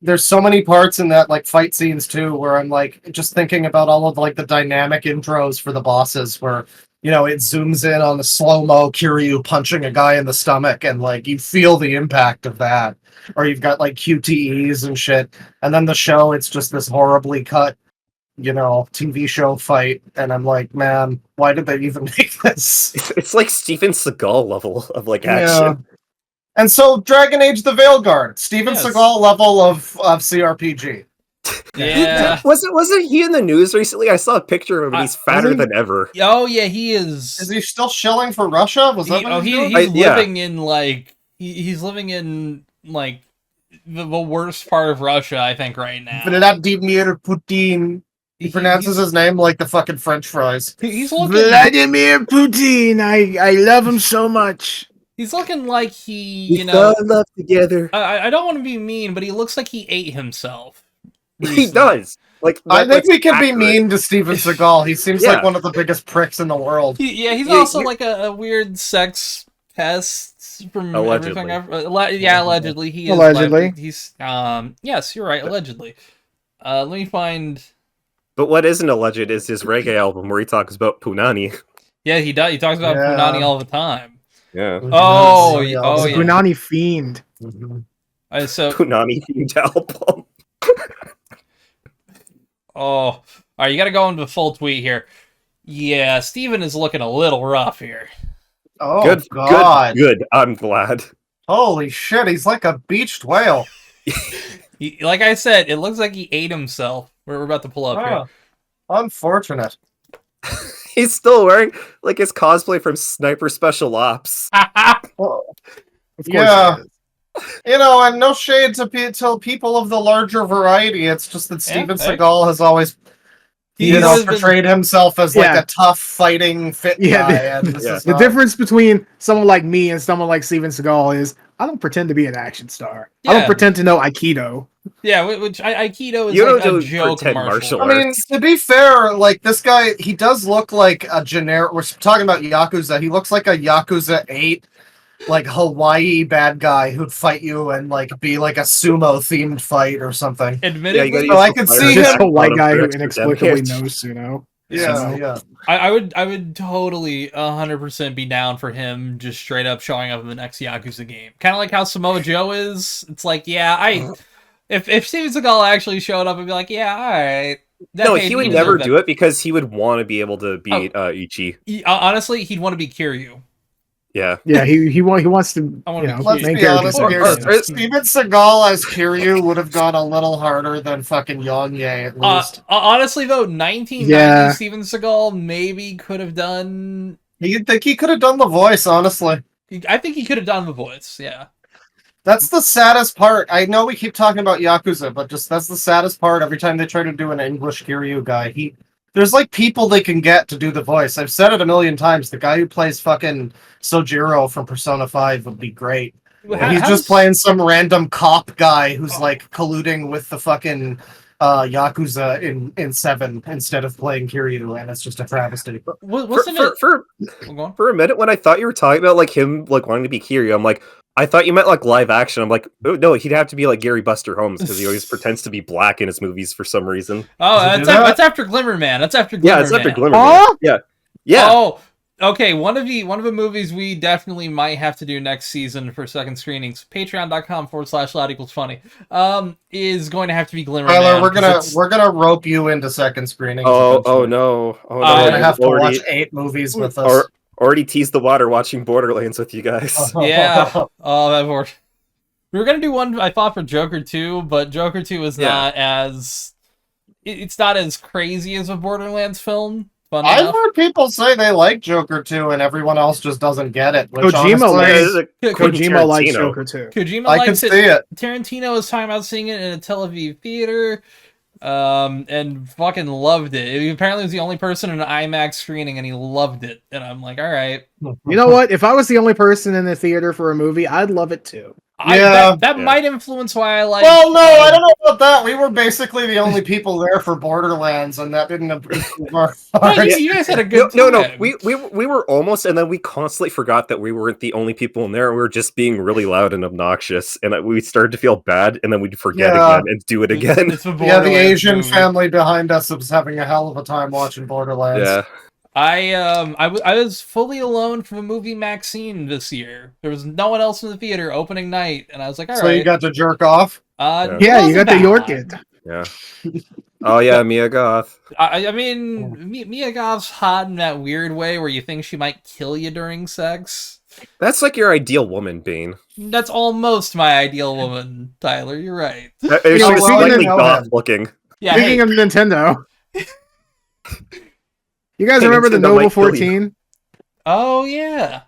there's so many parts in that like fight scenes too where I'm like just thinking about all of like the dynamic intros for the bosses where you know it zooms in on the slow-mo Kiryu punching a guy in the stomach and like you feel the impact of that, or you've got like QTEs and shit, and then the show it's just this horribly cut TV show fight, and I'm like, man, why did they even make this? It's like Steven Seagal level of like action. And so Dragon Age the Veilguard, Steven Seagal level of CRPG. Yeah. Wasn't he in the news recently? I saw a picture of him and he's fatter than ever. Oh yeah, he is. Is he still shilling for Russia? Was that what he's living in like he's living in like the worst part of Russia, I think, right now. Vladimir Putin. He pronounces his name like the fucking French fries. He's looking Vladimir Putin. I love him so much. He's looking like we fell in love together. I don't want to be mean, but he looks like he ate himself. Recently. He does. Like I think we can be mean to Steven Seagal. He seems like one of the biggest pricks in the world. He's also like a weird sex pest from everything. Allegedly. He is allegedly. He's yes, you're right. Allegedly. Let me find. But what isn't alleged is his reggae album where he talks about Punani. Yeah, he does. He talks about Punani all the time. Yeah. Oh, Punani fiend. So Punani fiend album. All right, you got to go into the full tweet here. Yeah, Steven is looking a little rough here. Oh, good, God. Good. I'm glad. Holy shit, he's like a beached whale. Like I said, it looks like he ate himself. We're about to pull up here. Unfortunate. He's still wearing like his cosplay from Sniper Special Ops. Well, yeah. And no shade to people of the larger variety. It's just that Steven Seagal has always, portrayed himself as like a tough fighting fit guy. The difference between someone like me and someone like Steven Seagal is I don't pretend to be an action star. I don't pretend to know Aikido. Yeah, which Aikido is like a joke martial arts. I mean, to be fair, like this guy, he does look like a generic. We're talking about Yakuza. He looks like a Yakuza 8 like Hawaii bad guy who'd fight you and like be like a sumo themed fight or something. Admittedly, gotta So use I the could fire see Just him. a white bottom guy for who extra inexplicably damage. knows Suno. Yeah. I would totally 100% be down for him just straight up showing up in the next Yakuza game. Kind of like how Samoa Joe is. It's like, yeah, if Steven Seagal actually showed up, I'd be like, yeah, all right. No, he would never do it because he would want to be able to beat Ichi. Honestly, he'd want to be Kiryu. Yeah. Yeah, he wants to, I wanna be Let's main be character honest thing. here. or- Steven Seagal as Kiryu would have gone a little harder than fucking Yongye at least. Honestly, though, 1990 Yeah. Steven Seagal maybe could have done. You'd think he could have done the voice, honestly. I think he could have done the voice. Yeah. That's the saddest part. I know we keep talking about Yakuza, but just that's the saddest part. Every time they try to do an English Kiryu guy, there's like people they can get to do the voice. I've said it a million times. The guy who plays fucking Sojiro from Persona 5 would be great. He's just playing some random cop guy who's like colluding with the fucking Yakuza in 7 instead of playing Kiryu, and it's just a travesty. Wasn't it? Go on. For a minute, when I thought you were talking about like him like wanting to be Kiryu, I'm like, I thought you meant like live action. I'm like, oh, no, he'd have to be like Gary Buster Holmes because he always pretends to be black in his movies for some reason. Oh, Does he do that's after Glimmer Man. That's after Glimmer Yeah, it's after Man. Glimmer. Huh? Man. Yeah. Oh, okay. One of the movies we definitely might have to do next season for second screenings. Patreon.com/loud equals funny. Is going to have to be Glimmer Tyler, Man. we're gonna rope you into second screenings. Oh eventually. no. Oh no. You're gonna have to Already- watch 8 movies with us. Already teased the water watching Borderlands with you guys. Yeah. Oh, that worked. We were gonna do one I thought for Joker 2, but Joker 2 is not as it's not as crazy as a Borderlands film. Funny I've enough. heard people say they like Joker 2 and everyone else just doesn't get it. Which Kojima honestly, Kojima likes Tarantino. Joker too. Kojima I can likes see it. it. Tarantino was talking about seeing it in a Tel Aviv theater, and fucking loved it. He apparently was the only person in an IMAX screening, and he loved it. And I'm like, all right. You know what? If I was the only person in the theater for a movie, I'd love it too. Yeah. That Yeah. might influence why I like. Well, no, I don't know about that. We were basically the only people there for Borderlands, and that didn't improve our Well, hearts. you guys had a good No. time. We were almost, and then we constantly forgot that we weren't the only people in there. We were just being really loud and obnoxious, and we started to feel bad, and then we'd forget Yeah. again and do it again. It's a Yeah, the Borderlands Asian movie. family behind us was having a hell of a time watching Borderlands. Yeah. I was fully alone for the movie Maxine this year. There was no one else in the theater opening night, and I was like, all right. So you got to jerk off? it Yeah, you wasn't got the bad. York it. Yeah. Oh yeah, Mia Goth. I mean, Mia Goth's hot in that weird way where you think she might kill you during sex. That's like your ideal woman, Bane. That's almost my ideal woman, Tyler. You're right. She know, was well, I slightly know goth him. looking. Yeah. Speaking Hey, of Nintendo, you guys Hey, remember the Nintendo Noble might kill you. 14? oh yeah.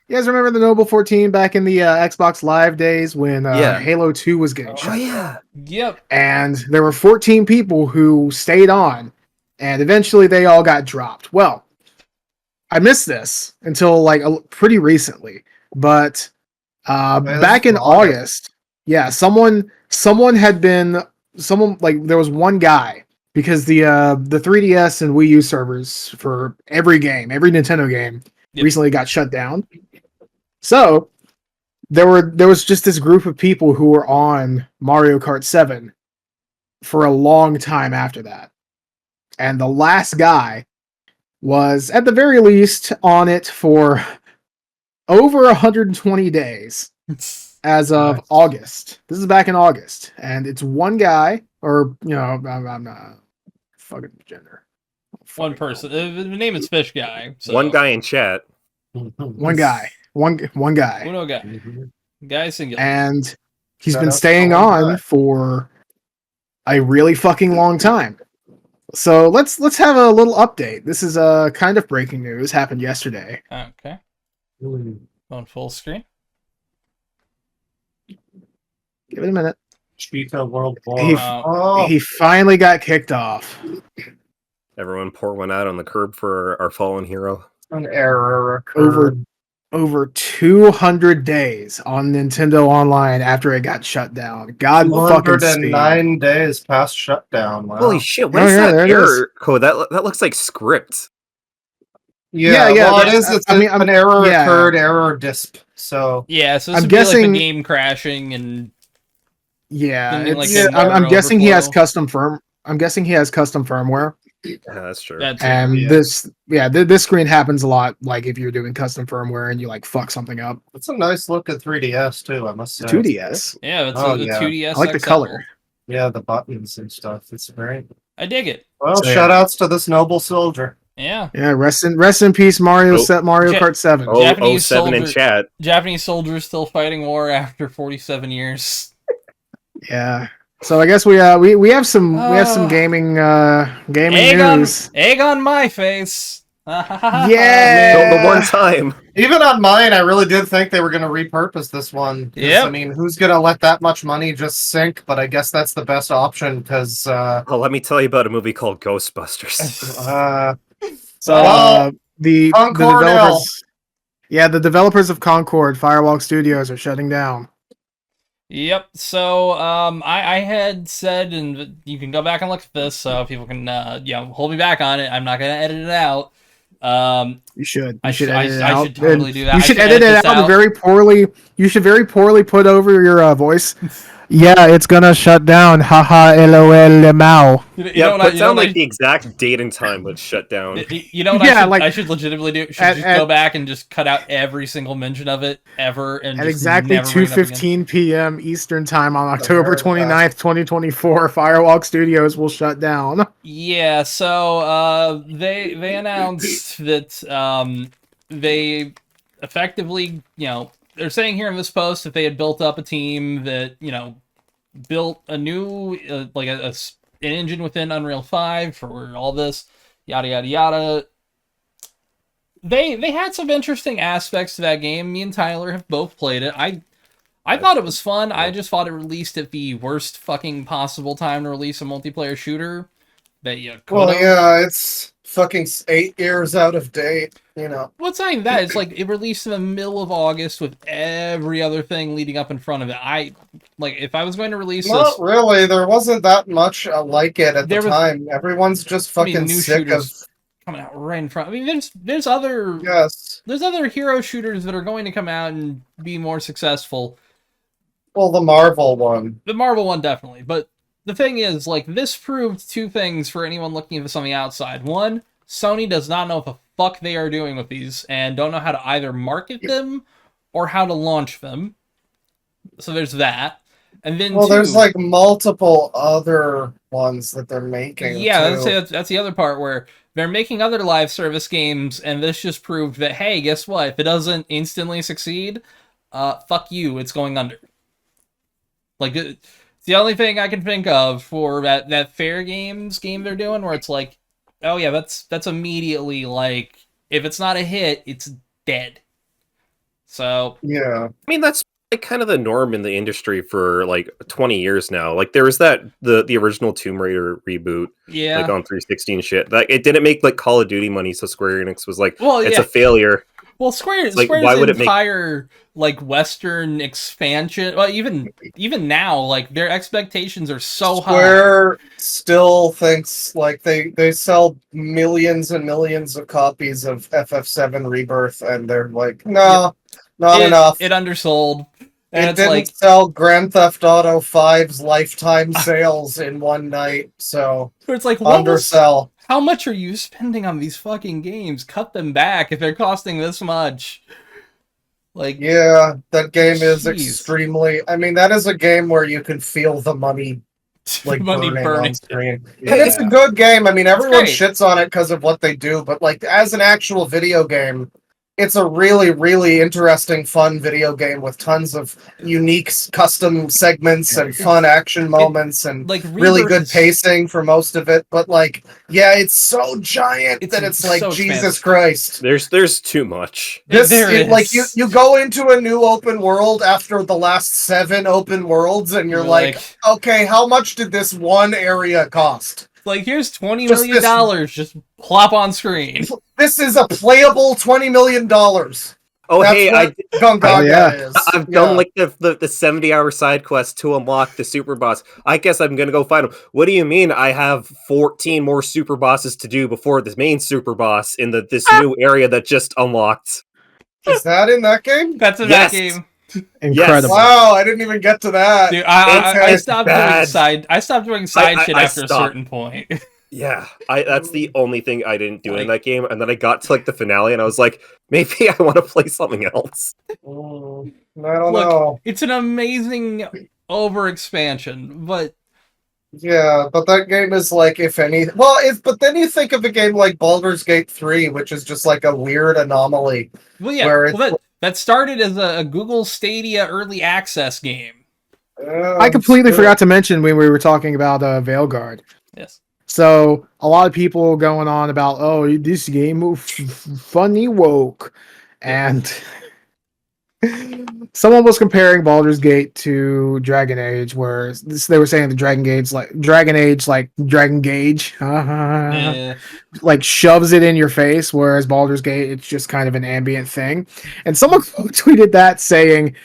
You guys remember the Noble 14 back in the Xbox Live days when Yeah. Halo 2 was getting shut? yeah. Yep. And there were 14 people who stayed on, and eventually they all got dropped. Well, I missed this until like pretty recently, but back in August, yeah, someone like there was one guy, because the 3DS and Wii U servers for every Nintendo game Yep. recently got shut down. So there was just this group of people who were on Mario Kart 7 for a long time after that. And the last guy was at the very least on it for over 120 days as of Nice. August. This is back in August, and it's one guy, or I'm not fucking gender. One person. The name is Fish Guy. So. One guy in chat. One guy. One guy. Uno guy. Guy singular. And he's Shout been out to staying the one on guy. for a really fucking long time. So let's have a little update. This is kind of breaking news. Happened yesterday. Okay. Going full screen. Give it a minute. Chica World War. He- Oh, He finally got kicked off. Everyone pour one out on the curb for our fallen hero. an error occurred. Over 200 days on Nintendo Online after it got shut down. God fucking speed. 209 days past shutdown. Wow. Holy shit! Oh, What is yeah, that there it is. error code? That looks like script. Yeah, Yeah, well, but, it is. It's I mean, an error yeah. occurred, error disp. So Yeah, so this I'm would be like guessing- the game crashing and Yeah, Something like it's, an I'm error guessing he has overflow. custom firm. I'm guessing he has custom firmware, Yeah, that's true. that's and Yeah. this screen happens a lot. Like if you're doing custom firmware and you like fuck something up. it's a nice look at 3DS too. I must say. 2DS. yeah, it's Oh, a yeah. 2DS. I like the XL. color. Yeah, the buttons and stuff. It's great. I dig it. Well, So, yeah. shout outs to this noble soldier. Yeah, Yeah, rest in peace, Mario. Oh. Set Mario Ja- Kart 7. Oh, Japanese 07 in soldier- chat. Japanese soldiers still fighting war after 47 years. Yeah. So I guess we have some gaming Egg news. egg on my face. Yeah. The one time. Even on mine, I really did think they were going to repurpose this one. 'Cause, Yep. I mean, who's going to let that much money just sink? But I guess that's the best option because Oh, let me tell you about a movie called Ghostbusters. So Well, the Concord developers, the developers of Concord Firewalk Studios are shutting down. Yep. So I had said, and you can go back and look at this, so people can hold me back on it. I'm not gonna edit it out. You should. I You should should- edit it I out. should totally And do that. You I should should edit edit it this out out. very poorly. You should very poorly put over your voice. Yeah, it's gonna shut down. Haha, lol, mao. Yeah, put down like the exact date and time would shut down. You know what Yeah, I should legitimately do? Should just go back and just cut out every single mention of it ever and At just exactly never bring it up again. 2:15 p.m. Eastern time on October very 29th, 2024, Firewalk Studios will shut down. Yeah, so they announced that they effectively, they're saying here in this post that they had built up a team that, built a new an engine within Unreal 5 for all this, yada yada yada. They had some interesting aspects to that game. Me and Tyler have both played it. I thought it was fun. I just thought it released at the worst fucking possible time to release a multiplayer shooter. That you well, could've. yeah, it's fucking 8 years out of date. Well, it's not even that. It's like it released in the middle of August with every other thing leading up in front of it. If I was going to release Not this, really. There wasn't that much like it at the There was- time. Everyone's just fucking new sick of. shooters coming out right in front. I mean, there's other Yes. there's other hero shooters that are going to come out and be more successful. Well, the Marvel one. The Marvel one definitely, but the thing is, this proved two things for anyone looking at this on the outside. One, Sony does not know what the fuck they are doing with these and don't know how to either market them or how to launch them. So there's that. And then Well, two, there's multiple other ones that they're making. yeah, too. that's the other part where they're making other live service games, and this just proved that, hey, guess what? If it doesn't instantly succeed, fuck you, it's going under. It's the only thing I can think of for that Fair Games game they're doing, where it's like, oh yeah, that's immediately if it's not a hit, it's dead. So Yeah. I mean, that's kind of the norm in the industry for 20 years now. There was the original Tomb Raider reboot, yeah, on 360 and shit. It didn't make Call of Duty money, so Square Enix was it's yeah. a failure. Well, Square's why would it make- entire Western expansion. Well, even now, their expectations are so high. Square still thinks they sell millions and millions of copies of FF7 Rebirth, and they're like, no, not enough. It undersold. And It it's didn't sell Grand Theft Auto 5's lifetime sales in one night, so it's what undersell. how much are you spending on these fucking games? Cut them back if they're costing this much. Yeah, that game is Jeez. extremely. I mean, that is a game where you can feel the money money burning burning. on screen. And it's a good game. I mean, everyone great. shits on it because of what they do, but as an actual video game, it's a really, really interesting, fun video game with tons of unique custom segments and fun action moments and really Rebirth good is- pacing for most of it. But it's so giant that it's so Jesus expansive. Christ. There's too much. There is. You go into a new open world after the last 7 open worlds, and you're like, okay, how much did this one area cost? Here's $20 Just million, just plop on screen. This is a playable $20 million. Oh, That's hey, what Gongaga Oh, yeah. is. I've Yeah. done like the 70-hour side quest to unlock the super boss. I guess I'm gonna go fight him. What do you mean? I have 14 more super bosses to do before the main super boss in this new area that just unlocked. Is that in that game? That's in Yes. that game. Incredible. Wow, I didn't even get to that. Dude, I Okay. stopped bad. doing side. I stopped doing side shit I after a stopped. certain point. Yeah, that's the only thing I didn't do in Like- that game. And then I got to like the finale, and I was like, maybe I want to play something else. I don't Look, know. it's an amazing overexpansion, but Yeah, but that game is like, if any, but then you think of a game like Baldur's Gate 3, which is just like a weird anomaly. well, yeah, Where it's that started as a Google Stadia early access game. I completely forgot to mention when we were talking about Veilguard. Yes. So a lot of people going on about, oh, this game funny woke, and someone was comparing Baldur's Gate to Dragon Age, where they were saying the Dragon Age like Dragon Gauge, Yeah. like shoves it in your face, whereas Baldur's Gate it's just kind of an ambient thing. And someone tweeted that saying,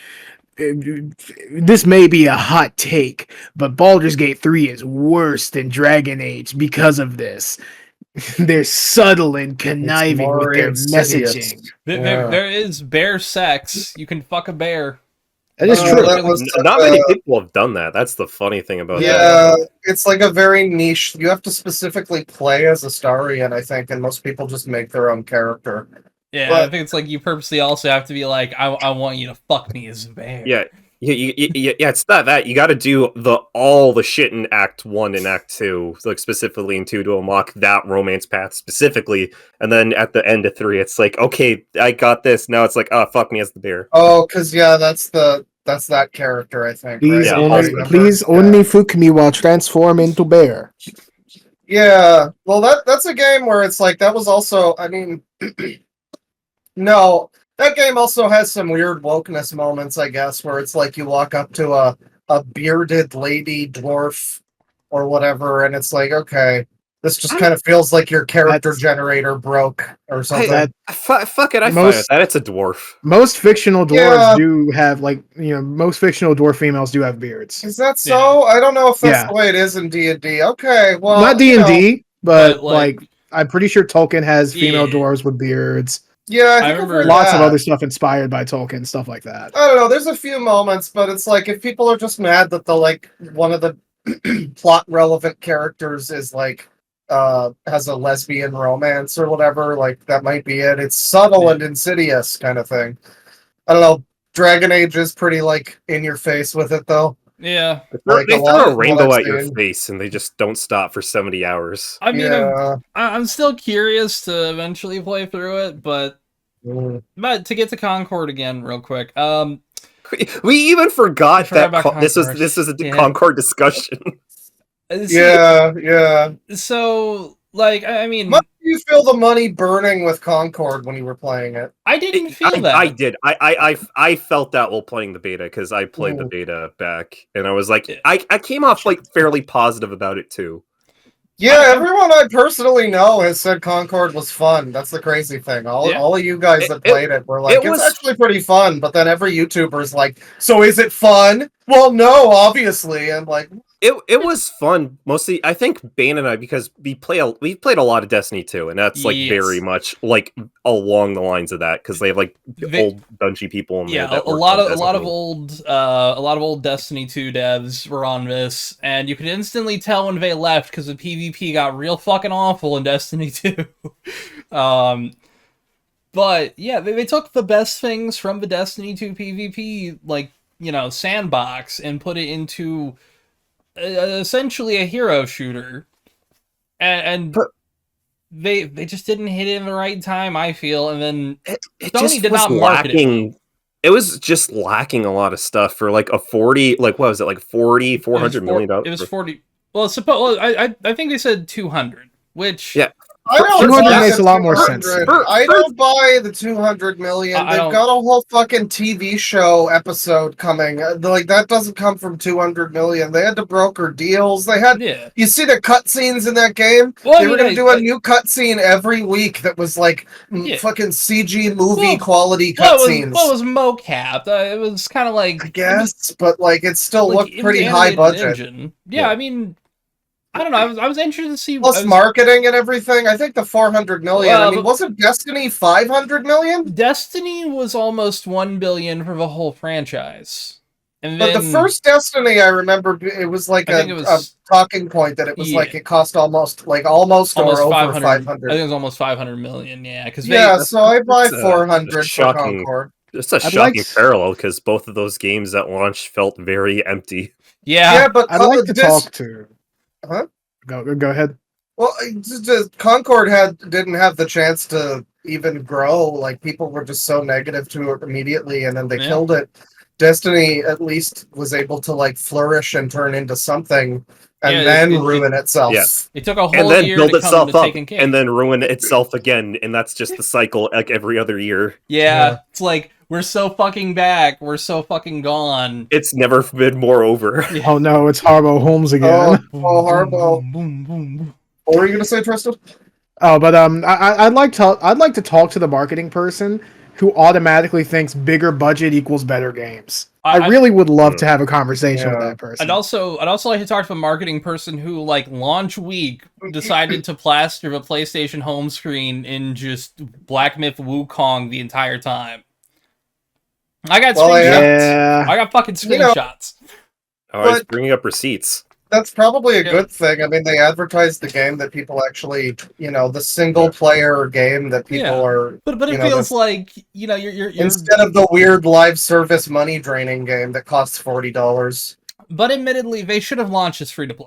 this may be a hot take, but Baldur's Gate 3 is worse than Dragon Age because of this. They're subtle and conniving more with their insidious. messaging. There is bear sex. You can fuck a bear. That is Oh, true. that was Not such many a- people have done that. That's the funny thing about Yeah, that. it's like a very niche. You have to specifically play as Astarion, I think, and most people just make their own character. Yeah, But- I think it's like you purposely also have to be like, I want you to fuck me as a bear. Yeah. Yeah, it's not that. You got to do all the shit in Act 1 and Act 2, like specifically in 2 to unlock that romance path specifically. And then at the end of 3, it's like, okay, I got this. Now it's like, oh, fuck me as the bear. Oh, because yeah, that's that character, I think. Please, right? Yeah, only, also- please only fuck me while transform into bear. Yeah, well, that's a game where it's like that was also. I mean, no, that game also has some weird wokeness moments, I guess, where it's like you walk up to a bearded lady dwarf or whatever, and it's like, okay, this just kind of feels like your character That's- generator broke or something. That- Fuck it, I find Most- that. It's a dwarf. Most fictional dwarves Yeah. do have, like, most fictional dwarf females do have beards. Is that so? I don't know if that's Yeah. the way it is in D&D. Okay, well, Not D&D, but But, like- like I'm pretty sure Tolkien has female Yeah. dwarves with beards. Yeah, I think I've remember heard Lots of that. other stuff inspired by Tolkien, stuff like that. I don't know. There's a few moments, but it's like if people are just mad that one of the plot relevant characters is like has a lesbian romance or whatever, like that might be it. It's subtle and insidious kind of thing. I don't know. Dragon Age is pretty like in your face with it though. Yeah. Like, They a lot throw of a what rainbow I've at your seen. face, and they just don't stop for 70 hours. I mean, Yeah. I'm still curious to eventually play through it, but to get to Concord again real quick. We even forgot forgot that about this was Concord. a Yeah. Concord discussion. Yeah. So, like, I mean, Must you feel the money burning with Concord when you were playing it? I didn't feel I, that. I did. I felt that while playing the beta because I played the Mm. beta back, and I was like, I came off like fairly positive about it too. Yeah, everyone I personally know has said Concord was fun. That's the crazy thing. All of you guys that played it were like, it was- it's actually pretty fun. But then every YouTuber's like, so is it fun? Well, no, obviously. And like, It was fun. Mostly, I think Bane and I, because we played a lot of Destiny 2, and that's like Yes. very much like along the lines of that because they have like They- old Dungy people in there. Yeah, that a worked lot on of Destiny. a lot of old Destiny 2 devs were on this, and you could instantly tell when they left because the PvP got real fucking awful in Destiny 2. But yeah, they took the best things from the Destiny 2 PvP, like, sandbox, and put it into essentially a hero shooter, and they just didn't hit it in the right time, I feel, and then It Sony just did was not market it lacking. It was just lacking a lot of stuff for like a 40, like what was it, like 40, $400 million. It was 40. Well, I think they said 200, which Yeah. I don't 200 buy makes the a lot more sense. 200. I don't buy the 200 million. I They've don't- got a whole fucking TV show episode coming. Like that doesn't come from 200 million. They had to broker deals. They had. Yeah. You see the cutscenes in that game? Well, I They were mean, gonna do I- a new cutscene every week that was like Yeah. fucking CG movie Well, quality Well, cutscenes. it was mocap. It was kind of like I guess, but like it still looked it was pretty high animated budget. Engine. Yeah, I mean, I don't know. I was interested to see. Plus marketing and everything. I think the 400 million. Well, I mean, wasn't Destiny 500 million? Destiny was almost 1 billion for the whole franchise, and But then the first Destiny, I remember it was like I think a it was talking point that it was yeah. like it cost almost or almost over 500. 500. I think it was almost 500 million. Yeah, because Yeah, so I buy that's a 400 for shocking- Concord. It's a I'd shocking like- parallel because both of those games at launch felt very empty. Yeah, but I'd like to talk to. Huh? Go ahead. Well, Concord didn't have the chance to even grow. Like people were just so negative to it immediately, and then they Yeah. killed it. Destiny at least was able to like flourish and turn into something, and Yeah, then it- ruin itself. Yes. it took a whole And then year build to come itself to up, Taken King. and then ruin itself again, and that's just the cycle like every other year. yeah, it's like we're so fucking back. We're so fucking gone. It's never been more over. Oh no, it's Harbo Holmes again. Oh, Harbo. Boom, boom, boom. What were you gonna say, Tristan? Oh, but I'd like to talk to the marketing person who automatically thinks bigger budget equals better games. I really would love to have a conversation with Yeah. that person. I'd also like to talk to a marketing person who, like, launch week decided to plaster the PlayStation home screen in just Black Myth Wukong the entire time. I got Well, screenshots. Yeah. I got fucking You know- screenshots. Oh, I was But- bringing up receipts. That's probably a Yeah. good thing. I mean, they advertised the game that people actually, the single player game that people Yeah. are, But it you know, feels that's- like, you're instead of the weird live service money draining game that costs $40. but admittedly, they should have launched as free to play.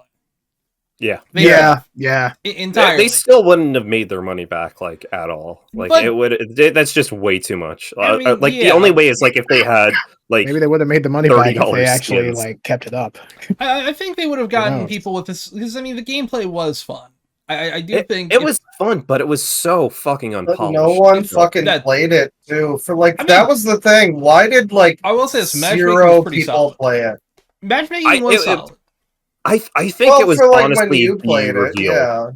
Yeah. They Yeah. Yeah. entirely. They still wouldn't have made their money back like at all. Like But- it would. That's just way too much. I mean, Like yeah. the only way is like if they had like Maybe they would have made the money back if $30 they actually skins. like kept it up. I think they would have gotten knows? people with this because I mean the gameplay was fun. I do think it was fun, but it was so fucking But unpolished. no one So- fucking That- played it, too. For like, I mean- that was the thing. Why did like I will say this matchmaking zero was pretty people solid. play it? Matchmaking was it- solid. I think Well, it was for like when honestly you the played it, reveal. yeah.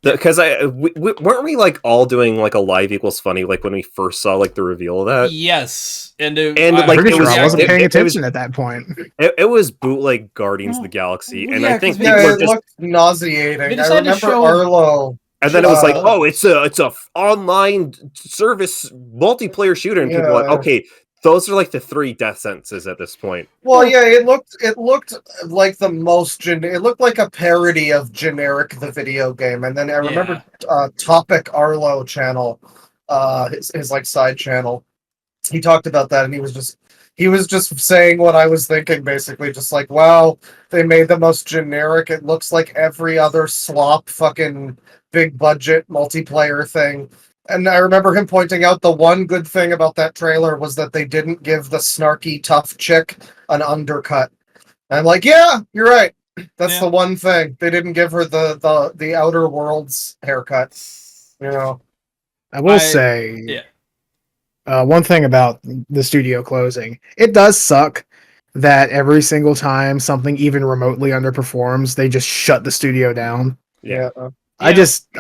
Because weren't we like all doing like a live equals funny like when we first saw like the reveal of that? Yes, and and, I'm like, pretty it sure was- I wasn't it- paying it was- attention at that point. It was bootleg Guardians of the Galaxy, Well, and yeah, I think 'cause people Yeah, were it just. looked nauseating. They I decided to remember show- Arlo. And then it was like, Uh, oh, it's a online service multiplayer shooter, and people were like, Yeah. okay, those are like the 3 death sentences at this point. Well, yeah, it looked like the most it looked like a parody of Generic the video game. And then I remember Topic Arlo channel, his like side channel. He talked about that, and he was just saying what I was thinking, basically, just like, wow, they made the most generic. It looks like every other slop fucking big budget multiplayer thing. And I remember him pointing out the one good thing about that trailer was that they didn't give the snarky tough chick an undercut. And I'm like, yeah, you're right. That's Yeah. the one thing. They didn't give her the Outer Worlds haircut. You know. I will say, yeah. one thing about the studio closing, it does suck that every single time something even remotely underperforms, they just shut the studio down. Yeah. I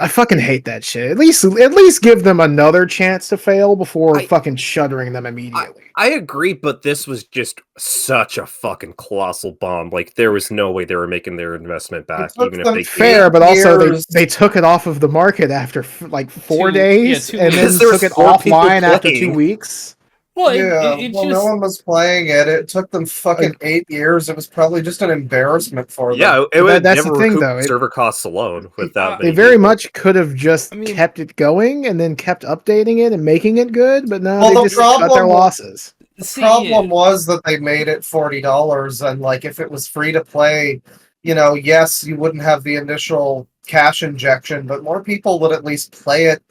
fucking hate that shit. At least give them another chance to fail before fucking shuttering them immediately. I agree, but this was just such a fucking colossal bomb. Like there was no way they were making their investment back, took even if them they Fair, but also years. they took it off of the market after like 4 2 days, yeah, 2 and then weeks. There took was it 4 people offline after 2 playing. weeks. Well, Yeah, it well, just no one was playing it. It took them fucking 8 years. It was probably just an embarrassment for them. Yeah, it But would that's the never thing, recoup though. server costs alone with that. They many very people. much could have just I mean- kept it going and then kept updating it and making it good, but no, Well, they the just cut their problem- losses. see, Problem was that they made it $40, and like if it was free to play, yes, you wouldn't have the initial cash injection, but more people would at least play it.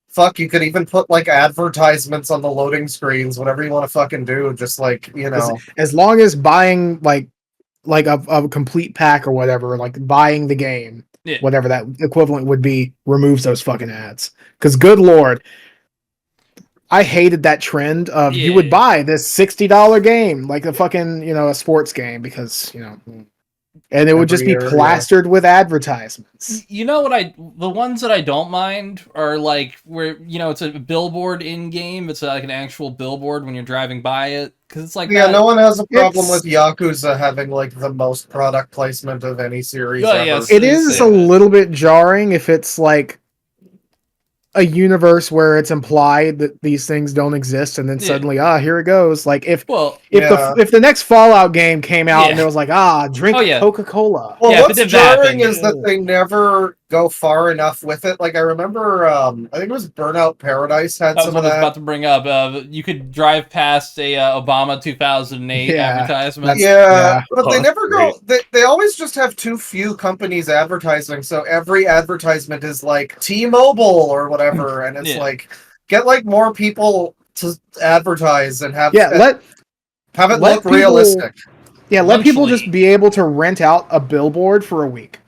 Fuck, you could even put like advertisements on the loading screens, whatever you want to fucking do. Just like As long as buying like a complete pack or whatever, like buying the game Yeah. whatever that equivalent would be, removes those fucking ads. Because good lord, I hated that trend of you would Yeah. buy this $60 game, like a fucking, a sports game, because, and it would just Every be year, plastered with advertisements. You know what the ones that I don't mind are like where, it's a billboard in game. It's like an actual billboard when you're driving by it. Cause it's like, Yeah, no one has a problem It's- with Yakuza having like the most product placement of any series Oh, ever. yes. It is a little bit jarring if it's like a universe where it's implied that these things don't exist, and then Yeah. suddenly, here it goes. Like if Yeah. the next Fallout game came out Yeah. and it was like, drink Oh, yeah. Coca-Cola. Well, Yeah, if it what's did that, jarring then is that they never go far enough with it. Like I remember, I think it was Burnout Paradise had That was some what of I was that. about to bring up. You could drive past a Obama 2008 Yeah, advertisement. Yeah, but they Oh, never great. go. They always just have too few companies advertising, so every advertisement is like T-Mobile or whatever, and it's Yeah. like get like more people to advertise and have Yeah, let it let look people- realistic. let people Eventually. just be able to rent out a billboard for a week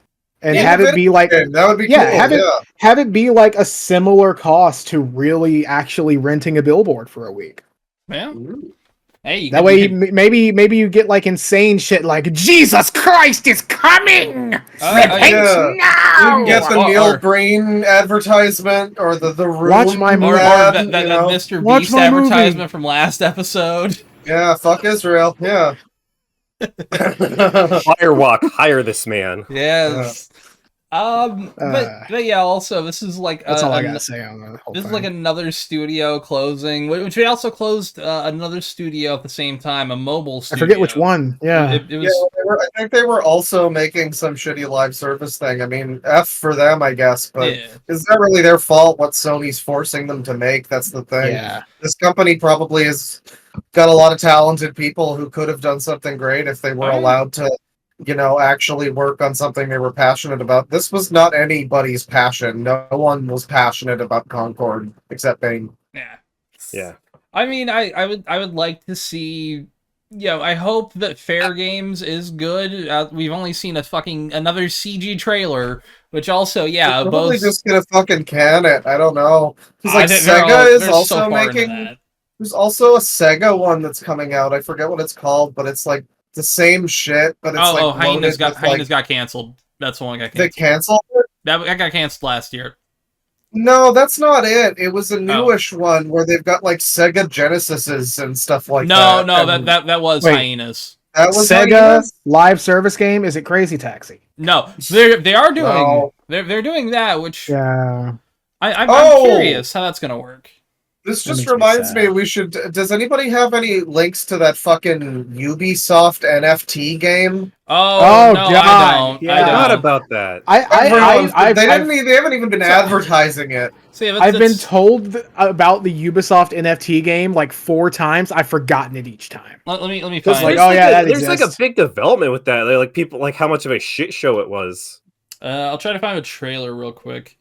and Yeah, have it be like that would be yeah, cool. have it be like a similar cost to really actually renting a billboard for a week. Yeah. Hey, you That could- way, you could- maybe you get like insane shit like Jesus Christ is coming. Repent yeah. now. You can get the Or- Neil or- Breen advertisement or the room Watch my or, movie. ad, that you know? Mr. Watch Beast my movie. advertisement from last episode. Yeah, fuck Israel. Yeah. Firewalk, hire this man. Yes. But yeah, also this is like That's all I gotta say on the whole this is thing. like another studio closing, which we also closed another studio at the same time, a mobile I studio. forget which one. Yeah. It was I think they were also making some shitty live service thing. I mean, F for them, I guess, but yeah. it's not really their fault what Sony's forcing them to make. That's the thing. Yeah. This company probably has got a lot of talented people who could have done something great if they were Oh, yeah. allowed to, actually work on something they were passionate about. This was not anybody's passion. No one was passionate about Concord except Bane. Yeah. Yeah. I mean, I would like to see. I hope that Fair Games is good. We've only seen another CG trailer, which also, They're probably both. just gonna fucking can it. I don't know. Because I like think they're Sega is they're also so far into making. that. There's also a Sega one that's coming out. I forget what it's called, but it's like the same shit. But it's like Hyenas loaded with, Hyenas got canceled. That's the one that got they canceled. canceled it. That got canceled last year. No, that's not it. It was a newish one where they've got like Sega Genesises and stuff like that. No, and that was Wait. Hyenas. that was Sega Hyenas? live service game. Is it Crazy Taxi? No, they are doing No. they're doing that, which Yeah. I'm Oh! curious how that's gonna work. This That just makes me reminds me, sad. we should. Does anybody have any links to that fucking Ubisoft NFT game? Oh, Oh, no, God, I don't. yeah. I Not don't. about that. They haven't even been advertising it. See, I've been told about the Ubisoft NFT game like 4 times. I've forgotten it each time. Let me Just find. like, it. oh, yeah, that there's like a exists. big development with that. Like people, like how much of a shit show it was. I'll try to find a trailer real quick.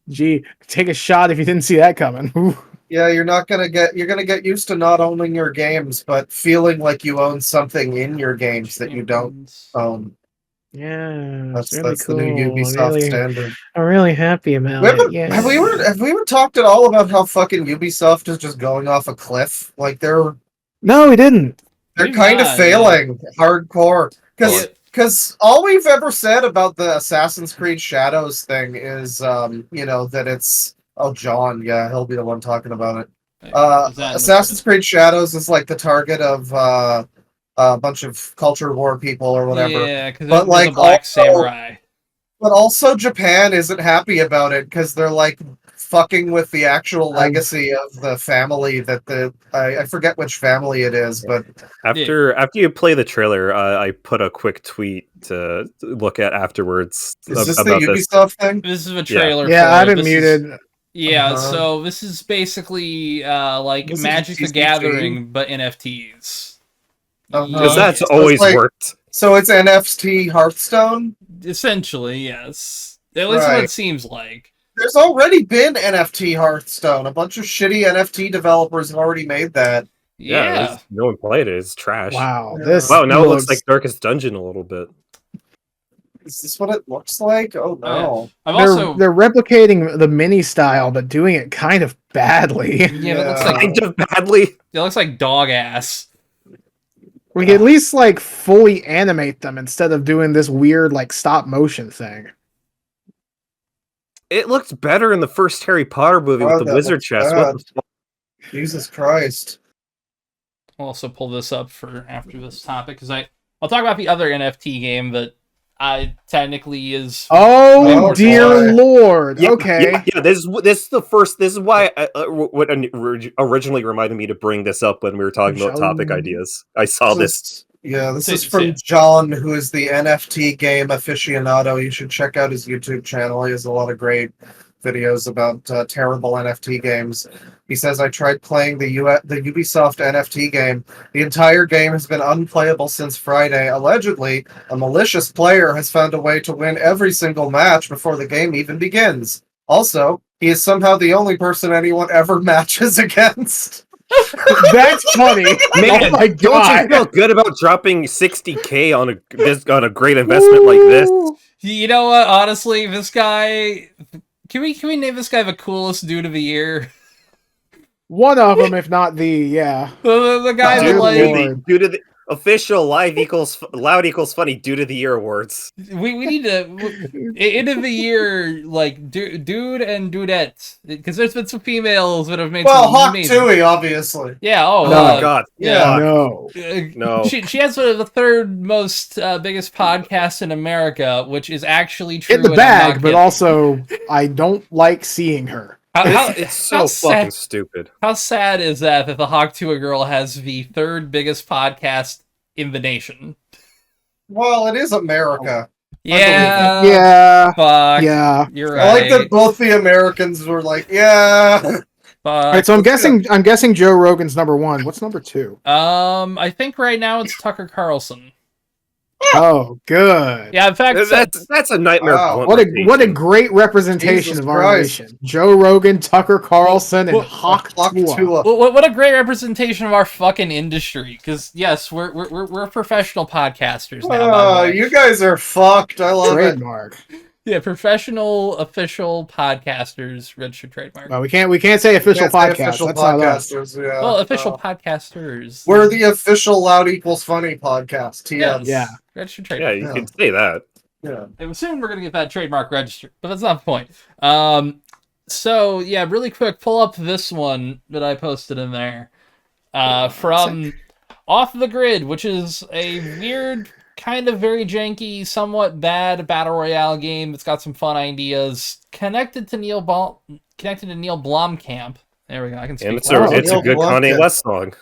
Gee, take a shot if you didn't see that coming. Ooh. Yeah, you're gonna get used to not owning your games, but feeling like you own something in your games that you don't own. Yeah, That's it's really the cool. new Ubisoft standard. I'm really happy about We haven't- it. Yeah. Have we ever talked at all about how fucking Ubisoft is just going off a cliff? Like they're No, we didn't. We've kind of not, failing hardcore. Yeah. Because all we've ever said about the Assassin's Creed Shadows thing is, that it's John. Yeah, he'll be the one talking about it. Is that in the- Assassin's Creed Shadows is like the target of a bunch of culture war people or whatever. Yeah, because But, there's like, a black also- samurai. But also Japan isn't happy about it because they're like fucking with the actual legacy of the family that I forget which family it is, but After you play the trailer, I put a quick tweet to look at afterwards is this about the this. Ubisoft thing? This is a trailer. Yeah, for I've it. been This is- muted. Yeah, Uh-huh. so this is basically like This is Magic the TCG. Gathering, but NFTs. Uh-huh. Because that's So it's always like- worked. So it's NFT Hearthstone? Essentially, yes. At least what Right. it seems like. There's already been NFT Hearthstone. A bunch of shitty NFT developers have already made that. Yeah. there's- no one played it. It's trash. Wow, Yeah. this Wow, now it looks like Darkest Dungeon a little bit. Is this what it looks like? Oh no. I've They're, also they're replicating the mini style, but doing it kind of badly. yeah, it looks like Kind of badly. it looks like dog ass. We can at least like fully animate them instead of doing this weird like stop motion thing. It looked better in the first Harry Potter movie Oh, with the that wizard looks chest. bad. What the fuck? Jesus Christ. I'll also pull this up for after this topic because I'll talk about the other NFT game that I technically is. Oh, Oh, dear boy. Lord. Yeah, Okay. yeah. This is the first. This is why what originally reminded me to bring this up when we were talking about topic Shall- ideas. I saw this. This Say- is say from it. John, who is the NFT game aficionado. You should check out his YouTube channel. He has a lot of great videos about terrible NFT games. He says, I tried playing the Ubisoft NFT game. The entire game has been unplayable since Friday. Allegedly, a malicious player has found a way to win every single match before the game even begins. Also, he is somehow the only person anyone ever matches against. That's funny. Man, oh my don't you god. feel good about dropping 60K on a great investment like this? You know what? Honestly, this guy. Can we name this guy the coolest dude of the year? One of them, if not the, yeah. The guy Dear that like Lord. Due to the official loud equals funny due to the year awards. we need to end of the year like dude and dudette because there's been some females that have made Well, some Hawk amazing. Tui, obviously. Yeah. Oh. No, God. Yeah. No. No. She has one of the third most biggest podcasts in America, which is actually true. Get the and I'm not bag, but kidding. also, I don't like seeing her. It's so how fucking sad, stupid. how sad is that the Hawk Tuah girl has the third biggest podcast in the nation? Well, it is America. Yeah. Yeah. Fuck. Yeah. You're I like right. that both the Americans were like, yeah. Fuck. All right, so I'm guessing Joe Rogan's number one. What's number two? I think right now it's Tucker Carlson. Oh, good. Yeah, in fact, That's a nightmare. Wow. What a rotation. great representation Jesus of our Christ. nation. Joe Rogan, Tucker Carlson, and Well, Hawk Hawk Tuah. Tuah. what a great representation of our fucking industry. Because yes, we're professional podcasters now. by the way. You guys are fucked. I love it. Trademark. Yeah, professional official podcasters, registered trademark. Well, we can't say official Can't say podcast. official That's not us. podcasters. Yeah. Well, official podcasters. We're the official Loud Equals Funny podcast. TM. Yes. Yeah. Registered Yeah, trademark. you Yeah. can say that. Yeah. And soon we're gonna get that trademark registered, but that's not the point. So yeah, really quick, pull up this one that I posted in there. From Off the Grid, which is a weird, kind of very janky, somewhat bad battle royale game that's got some fun ideas. Connected to Neil Blomkamp. There we go. I can speak. And it's Oh, a Neil good Kanye Blomkamp. West song.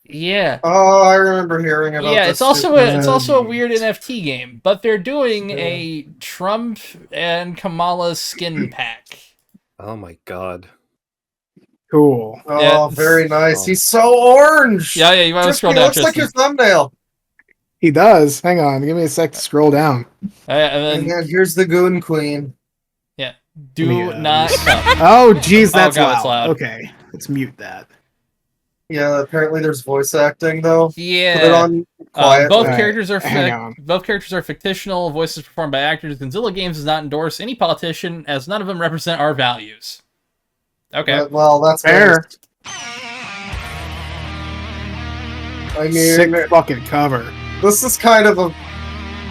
Yeah. Oh, I remember hearing about Yeah, this. it's also stupid- it's also a weird NFT game, but they're doing a Trump and Kamala skin pack. Oh my god. Cool. Oh, Yeah. very nice. Oh. He's so orange. Yeah, you want to Just, scroll he down. looks like Tristan. your thumbnail. He does. Hang on. Give me a sec to scroll down. And And then then here's the Goon Queen. do Yeah. not come. Oh, geez, Oh, that's God, loud. it's loud. Okay, let's mute that. Yeah, apparently there's voice acting though. Put it Yeah. on quiet. Both Alright, characters are hang on. both characters are fictional. Voices performed by actors. Godzilla Games does not endorse any politician, as none of them represent our values. Okay. Well, that's Fair. based. I Sick mean, fucking cover. this is kind of a.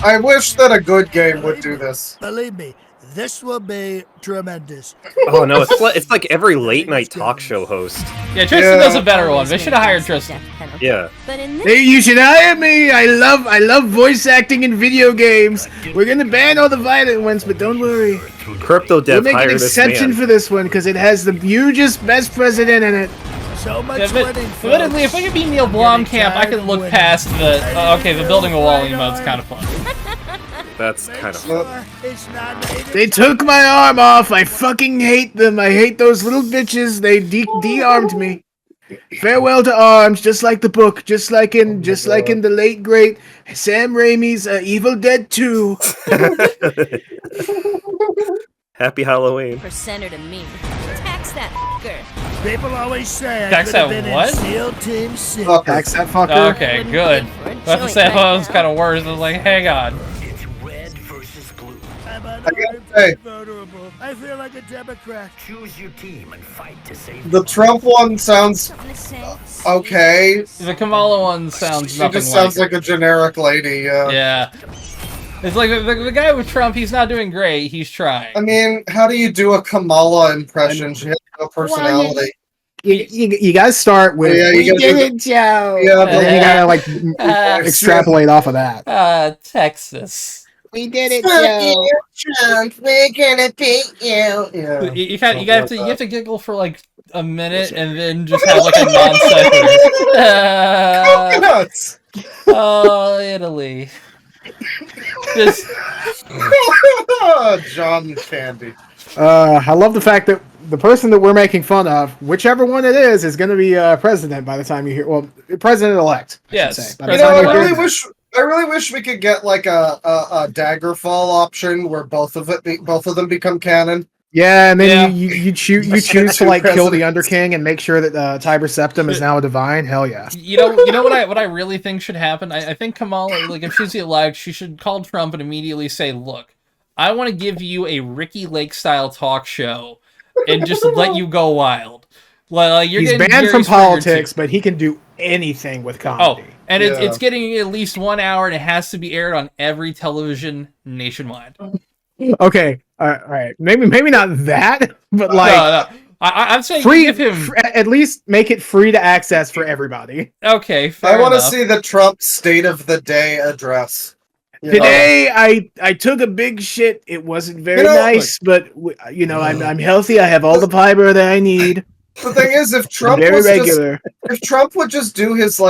I wish that a good game would do this. Believe me, this will be tremendous. Oh no, it's like every late night talk show host. Yeah, Tristan Yeah. does a better one. They should have hired Tristan. Yeah. But in this Hey, you should hire me. I love voice acting in video games. We're gonna ban all the violent ones, but don't worry. Crypto We'll Dev make an hired this exception man. for this one because it has the hugest best president in it. So much Yeah, winning, admittedly, if folks. we could be Neil Blomkamp, I can look past the. Okay, the building a wall emote's kind of fun. That's kind of It's not native. They took my arm off. I fucking hate them. I hate those little bitches. They de-armed me. Farewell to arms, just like the book, just like in the late great Sam Raimi's Evil Dead 2. Happy Halloween. percenter to me. Tax that fucker. People always say I Tax could have that been what? in SEAL Team 6. Fucker. Tax that fucker. Okay, Wouldn't good. pay for a I was about to joint say, right well, it was now. kind of worse. I was like, hang on. It's red versus blue. gotta say, Vulnerable. I feel like a Democrat. Choose your team and fight to save the Trump one sounds Something to say? okay. The Kamala one sounds She nothing just sounds like like a generic lady, yeah. Yeah. It's like the guy with Trump, he's not doing great, he's trying. I mean, how do you do a Kamala impression? She has no personality. You guys start with Yeah, you "We gotta did do it, Joe." Yeah, And then you gotta like extrapolate off of that. Texas. We did it, Joe. Trump, we're gonna beat you. Yeah. You something have like to that. you have to giggle for like a minute and then just have like a non sequitur. Coconuts! Oh, Italy. Just John Candy. I love the fact that the person that we're making fun of, whichever one it is going to be president by the time you hear. Well, president-elect. I should Yes, say. By the You know, time I you hear really this. wish we could get like a Daggerfall option where both of them become canon. Yeah, and then Yeah. you choose to like kill the Underking and make sure that Tiber Septim is now a divine. Hell yeah. you know what I really think should happen? I think Kamala, like if she's the elect, she should call Trump and immediately say, "Look, I want to give you a Ricky Lake style talk show and just let you go wild." Like you're He's getting banned Jerry from Springer politics, too. but he can do anything with Oh, comedy. and Yeah. it's getting at least 1 hour, and it has to be aired on every television nationwide. Okay, all right, maybe not that, but like No. I'm saying free. give him. At least make it free to access for everybody. Okay, I fair want to enough. see the Trump State of the Day address. You know? Today, I took a big shit. It wasn't very You know, nice, but I'm healthy. I have all the fiber that I need. The thing is, if I'm Trump very was regular. if Trump would just do his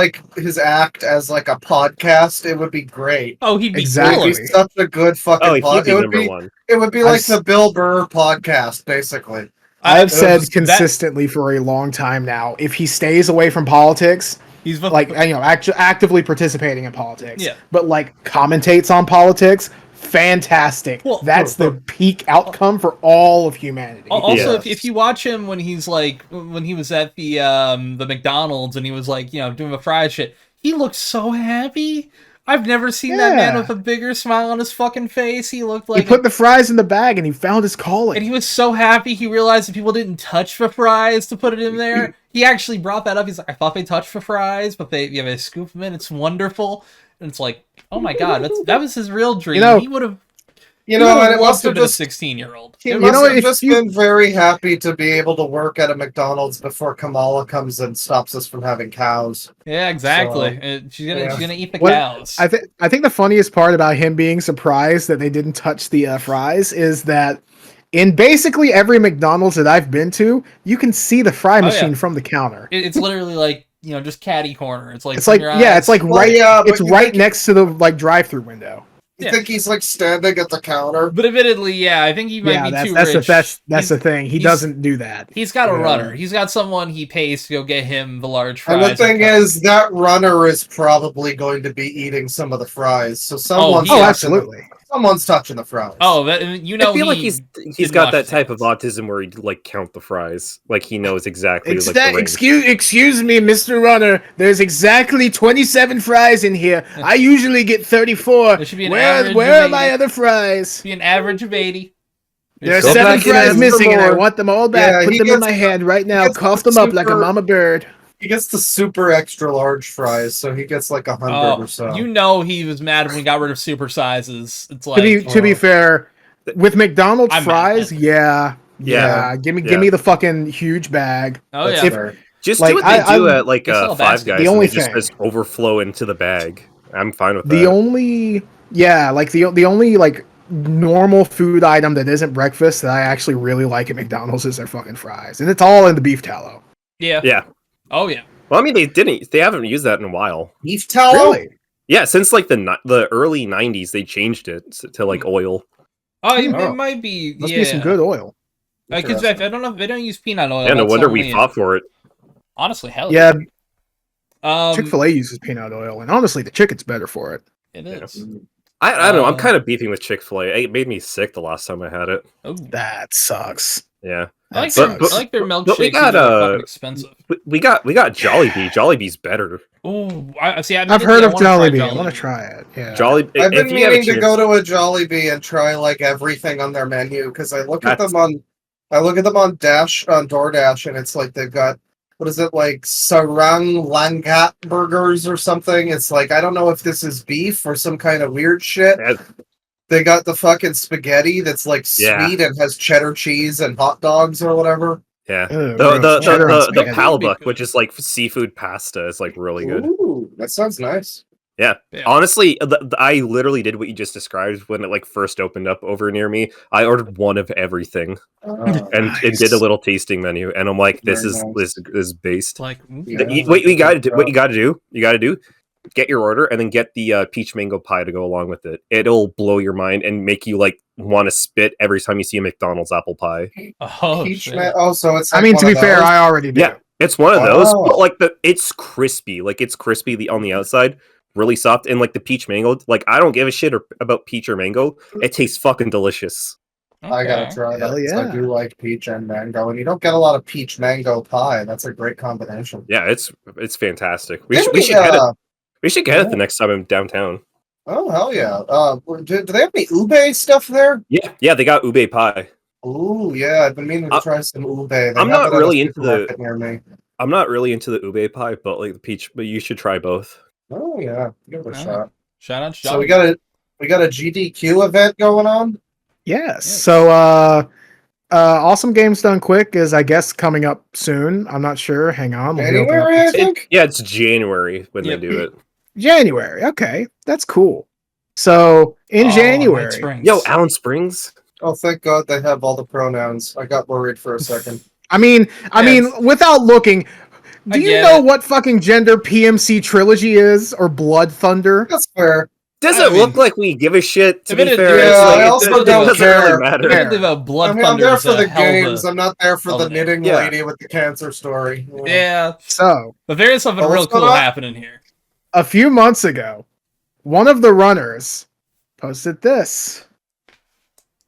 act as like a podcast, it would be great. Oh, he'd be Exactly. It would be such a good fucking Oh, he'd pod. be It would number be one. it would be I've like s- the Bill Burr podcast, basically. I've said that- consistently for a long time now, if he stays away from politics, He's like actively participating in politics, Yeah. but like commentates on politics, fantastic. Well, That's the peak outcome for all of humanity. Also, Yes. if you watch him when he's like when he was at the McDonald's and he was like doing the fried shit, he looked so happy. I've never seen that man Yeah. with a bigger smile on his fucking face. He looked He like put the fries in the bag and he found his calling. and he was so happy. He realized that people didn't touch the fries to put it in there. He actually brought that up. He's like, I thought they touched the fries, but they scoop them in. It's wonderful. And it's like, oh my god, that was his real dream. He would have. You know, and it loved must to have been a just 16-year-old. he You must know, have if just you- been very happy to be able to work at a McDonald's before Kamala comes and stops us from having cows. Yeah, exactly. So, She's yeah. gonna eat the What- cows. I think the funniest part about him being surprised that they didn't touch the fries is that in basically every McDonald's that I've been to, you can see the fry yeah. machine from the counter. It's literally like just catty corner. It's like It's like your it's like Well, right yeah, but it's you right think- next to the like drive-through window. You Yeah. think he's like standing at the counter? But admittedly, yeah, I think he might Yeah, be too that's rich. that's He's- the thing. He he's- doesn't do that. He's got a Yeah. runner. He's got someone he pays to go get him the large fries. And the thing cup. is, that runner is probably going to be eating some of the fries. So someone's he- Oh, touching absolutely. someone's touching the fries. oh, I I feel like he's didn't got watch that the type of Simpsons. autism where he like count the fries, like he knows exactly like the range. Excuse me, Mr. Runner. There's exactly 27 fries in here. I usually get 34. There should be an average Where are of my 80. other fries? Be an average of 80. There's Go 7 back in fries and missing, and I more. want them all back. Yeah, Put he them in gets- my hand right now. gets Cough the them up like a super- mama bird. He gets the super extra large fries, so he gets like 100 Oh, or so. you know he was mad when we got rid of super sizes. It's like To be fair, with McDonald's I'm mad. fries, yeah. Give me the fucking huge bag. oh That's yeah. fair. Just Like, do what they do I'm- at like They sell a Five basket. Guys. The and only they just thing- just overflow into the bag. I'm fine with that. The only like normal food item that isn't breakfast that I actually really like at McDonald's is their fucking fries, and it's all in the beef tallow. Yeah. Yeah. Oh yeah. Well, I mean, they haven't used that in a while. Beef tallow? Yeah, since like the early '90s, they changed it to like oil. Oh, Oh. it might be. Must yeah. be some good oil. Because I don't know if they don't use peanut oil. Yeah, no that's wonder we only- fought for it. Honestly, hell Yeah, Um, Chick-fil-A uses peanut oil, and honestly, the chicken's better for it. It is. I don't know. I'm Uh, kind of beefing with Chick-fil-A. It made me sick the last time I had it. Oh. That sucks. Yeah, I like That their, sucks. I like their but we milkshakes. got, Even though they're fucking expensive. we got Jollibee. Jollibee's better. Oh, I see. I've heard of Jollibee. I want to try it. Yeah. Jollibee. I've been if you have a meaning to chance- go to a Jollibee and try like everything on their menu because I look at them on DoorDash, and it's like they've got what is it like sarang langat burgers or something. It's like I don't know if this is beef or some kind of weird shit. Yeah. They got the fucking spaghetti that's like Yeah. sweet and has cheddar cheese and hot dogs or whatever. Yeah, Ew, the gross. Cheddar on the spaghetti. palbok, which is like seafood pasta, is like really good. Ooh, that sounds nice. Yeah, Yeah. honestly, I literally did what you just described when it like first opened up over near me. I ordered one of everything and Nice. did a little tasting menu, and I'm like, this Very is nice. this is based. Like, Yeah. What you got to do? What you got to do? Get your order and then get the peach mango pie to go along with it. It'll blow your mind and make you like want to spit every time you see a McDonald's apple pie. oh, Peach shit. man. Oh, so it's. I Like mean, one to be of fair, those? I already do. Yeah, it's one of those, Wow. but like it's crispy. Like it's crispy on the outside, really soft, and like the peach mango. Like I don't give a shit about peach or mango. It tastes fucking delicious. I gotta Okay. try that. Hell 'Cause yeah. I do like peach and mango, and you don't get a lot of peach mango pie. That's a great combination. Yeah, it's fantastic. We Didn't should get it. We should get it yeah. the next time I'm downtown. Oh hell yeah! Do they have any ube stuff there? Yeah, they got ube pie. Ooh yeah, I've been meaning to try some ube. They I'm have not it at a really into the- supermarket near me. I'm not really into the ube pie, but like the peach. But you should try both. Oh yeah, give it a Oh. shot. Shout out to So we Jollibee. got a GDQ event going on. Yes. So, Awesome Games Done Quick is, I guess, coming up soon. I'm not sure. Hang on. Let me open up January, I the- think. Yeah, it's January when Yep. they do it. January. Okay, that's cool. So in Oh, January, Night Springs. Yo, Allen Springs. Oh, thank God they have all the pronouns. I got worried for a second. I mean, Yes. without looking, I do you get know it. what fucking gender PMC trilogy is or Blood Thunder? That's fair. Does I it look mean- like we give a shit? To I be mean, fair, yeah, it's like, I also it don't doesn't care. really matter. Definitive of Blood I mean, I'm Thunder there is for the hell of a- games. I'm not there for hell the of a- knitting Yeah. lady with the cancer story. Yeah, So but there is something Oh, real what's going cool on? happening here. a few months ago, one of the runners posted this.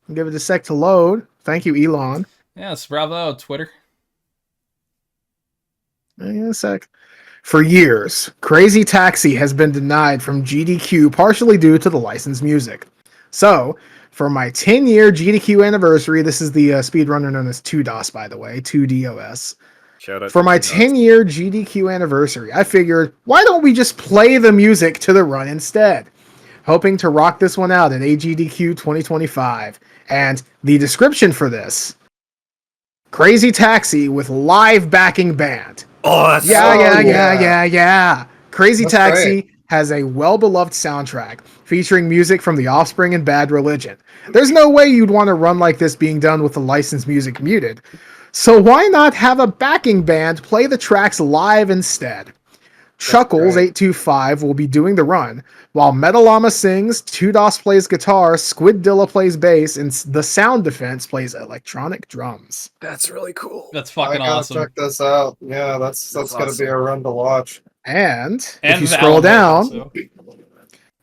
I'll give it a sec to load. Thank you, Elon. Yes, bravo, Twitter. Hang on a sec. For years, Crazy Taxi has been denied from GDQ partially due to the licensed music. So, for my 10-year GDQ anniversary, this is the speedrunner known as 2DOS, by the way, 2DOS. Shout out For to my Nuts. 10-year GDQ anniversary, I figured, why don't we just play the music to the run instead? Hoping to rock this one out at AGDQ 2025. And the description for this: Crazy Taxi with live backing band. Oh, that's Yeah. Crazy That's Taxi has a well-beloved soundtrack featuring music from The Offspring and Bad Religion. There's no way you'd want to run like this being done with the licensed music muted. So why not have a backing band play the tracks live instead? Chuckles825 will be doing the run, while Metalama sings, 2DOS plays guitar, Squiddilla plays bass, and the Sound Defense plays electronic drums. That's really cool. That's I fucking gotta awesome. check this out. Yeah, that's gonna awesome. be a run to watch. And if And you the scroll Alamo down, also.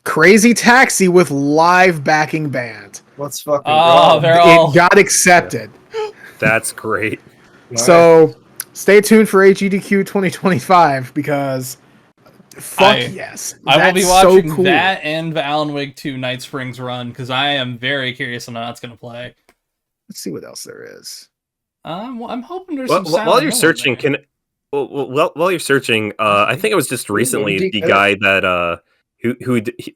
Crazy Taxi with live backing band. Let's fucking Oh, go. they're all. It got accepted. That's great. Nice. So stay tuned for AGDQ 2025 because fuck yes. I will be That's so watching cool. that and the Alan Wake 2 Night Springs run because I am very curious on how it's going to play. Let's see what else there is. I'm hoping there's While, some while Silent you're Hill in searching, there. while you're searching, I think it was just recently deep the in it. guy that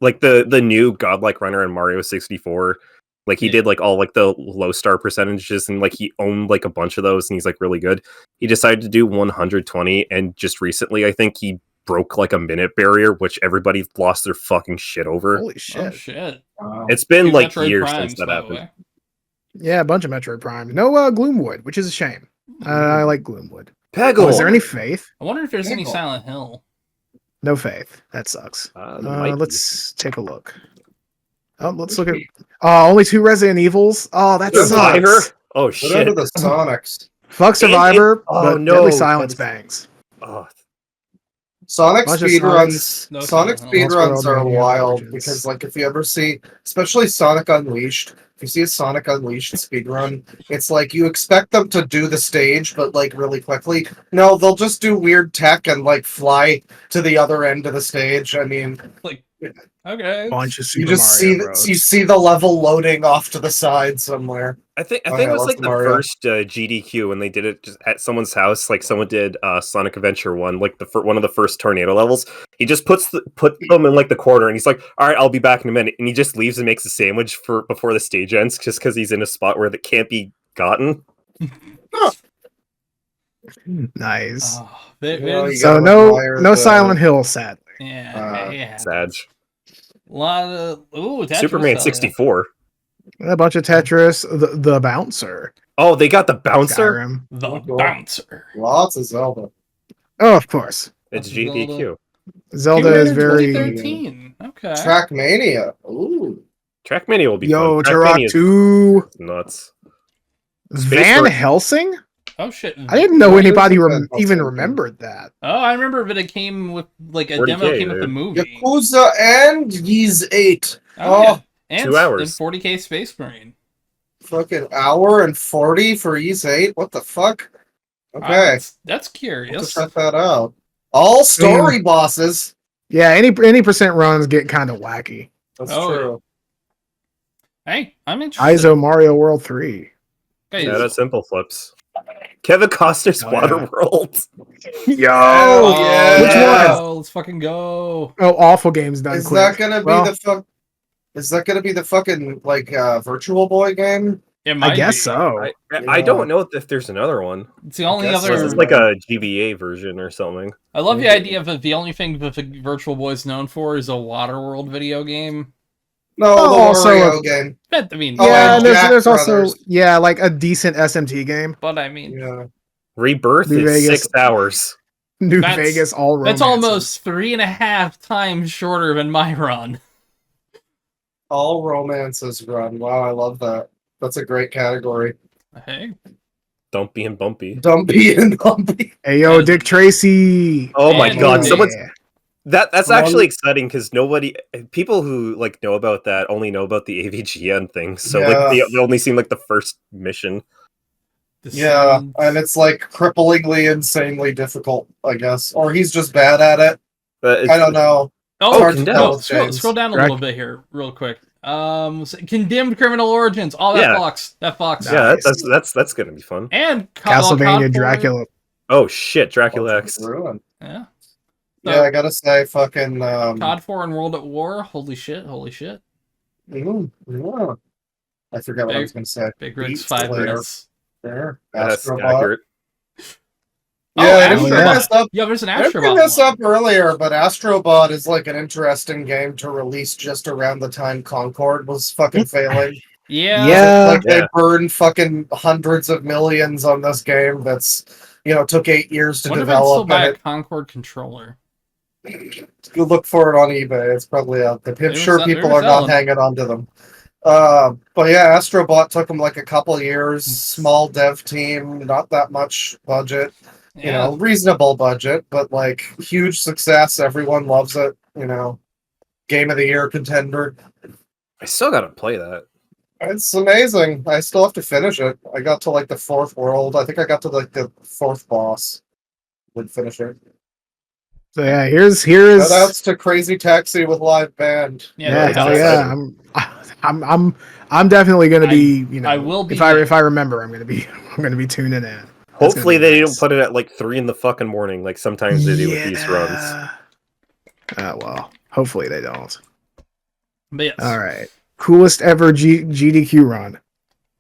like the new godlike runner in Mario 64. Like he Yeah. did like all like the low star percentages and like he owned like a bunch of those and he's like really good. He decided to do 120 and just recently I think he broke like a minute barrier, which everybody lost their fucking shit over. Holy Oh shit. shit! Wow. It's been Two like Metroid years Primes, since that by the happened. way. Yeah, a bunch of Metroid Prime. No Gloomwood, which is a shame. I like Gloomwood. Peggle. Oh, is there any faith? I wonder if there's any Cool. Silent Hill. No faith. That sucks. There might be. Let's take a look. Oh, let's look at. Only 2 Resident Evils. Oh, that Survivor? sucks. Oh What shit. are the Sonics? Fuck Survivor, oh, but no. Deadly Silence bangs. Oh, Sonic Bunch of speedruns. No Sonic Sonic. speedruns Lost are World, Mania, wild Origins. because, like, if you ever see, especially Sonic Unleashed, if you see a Sonic Unleashed speedrun, it's like you expect them to do the stage, but like really quickly. No, they'll just do weird tech and like fly to the other end of the stage. I mean, Like, okay. Bunch of you Super just Mario see Bros. you see the level loading off to the side somewhere. I think Oh, it yeah, was lots like of the Mario. first GDQ when they did it just at someone's house. Like someone did Sonic Adventure 1, like one of the first tornado levels. He just put them in like the corner, and he's like, "All right, I'll be back in a minute." And he just leaves and makes a sandwich for before the stage ends, just because he's in a spot where that can't be gotten. Nice. Oh, You So gotta no admire no the- Silent Hill, sadly. yeah, yeah. Sad. A lot of Tetris, Superman hell yeah. 64. A bunch of Tetris, the Bouncer, Oh, they got the bouncer. Skyrim. The Oh, cool. bouncer. Lots of Zelda. Oh, of course. It's That's Zelda. GDQ. Zelda Tomb is Raider very 2013. Okay. Trackmania. Ooh. Trackmania will be Yo fun. Turok Trackmania is 2. nuts. Van Force- Helsing? Oh shit. I didn't know What anybody is Van even Helsing? remembered that. Oh, I remember, but it came with like a 40K, demo came with the dude. movie. Yakuza and Ys 8. Oh, yeah. And 2 hours. and 40K Space Marine. Fucking hour and 40 for Ys 8? What the fuck? Okay. That's We'll curious. check that out. All story bosses. Yeah, any percent runs get kind of wacky. That's Oh, true. Hey, I'm interested. ISO Mario World 3. Guys, Shout out Simple Flips. Kevin Costner's Oh, yeah. Waterworld. Yo! Oh, yeah. Which one? Let's fucking go. Oh, awful games done Is quick. that gonna be Well, the fuck? Is that gonna be the fucking like Virtual Boy game? It I might guess be. so. I don't know if there's another one. It's the only guess so. other. It's like a GBA version or something. I love the idea of that the only thing that the Virtual Boy's known for is a Waterworld video game. No, Oh, the also Wario game. But I mean, Oh, Yeah, and there's, Jack there's also Brothers. like a decent SMT game. but I mean, Yeah. Rebirth New is Vegas. 6 hours. New That's- Vegas all that's romances. almost 3.5 times shorter than my run. All romances run. Wow, I love that. That's a great category. Hey, Dumpy and Bumpy. Dumpy and Bumpy. Hey yo, Dick Tracy. Oh my And god, Dumpy. someone's Yeah. that's Someone- actually exciting because people who like know about that only know about the AVGN thing. So Yeah. like they only seen like the first mission. Yeah, Descent. and it's like cripplingly, insanely difficult, I guess. Or he's just bad at it. But I don't know. Oh, hard to Condemned. tell no, with scroll, James. scroll down a Correct. little bit here, real quick. Condemned Criminal Origins. Oh, that Yeah. fucks. That fucks. Nah. Yeah, that's gonna be fun. And Castlevania COD 4. Dracula. Oh shit, Dracula X. Ruin. Yeah. Yeah, I gotta say, fucking. COD 4 and World at War. Holy shit. Holy shit. Yeah. I forgot what I was gonna say. Big Rig's Beast 5 Slayer. minutes. There. That's Astrobot. accurate. Oh, Yeah, I didn't bring Astrobot. this up. Yeah, there's an I didn't bring Astrobot this one. up earlier, but Astrobot is like an interesting game to release just around the time Concord was fucking failing. Yeah. Yeah. Like they Yeah. burned fucking hundreds of millions on this game that's took 8 years to Wonder if I can still develop. buy a And Concord controller. you look for it on eBay. It's probably out there. I'm They sure were se- they people were are not selling. hanging on to them. But yeah, Astrobot took them like a couple years. Small dev team, not that much budget. Yeah. Reasonable budget, but like huge success. Everyone loves it. Game of the year contender. I still gotta play that. It's amazing. I still have to finish it. I got to like the 4th world. I think I got to like the 4th boss. Would finish it. So yeah, here's Shout outs to Crazy Taxi with live band. yeah, that's hell awesome. yeah. I'm definitely gonna be, I will be- if I remember, I'm gonna be tuning in. That's Hopefully gonna be they nice. don't put it at like 3 in the fucking morning, like sometimes they do with these runs. Well, hopefully they don't. But yes. All right, coolest ever GDQ run.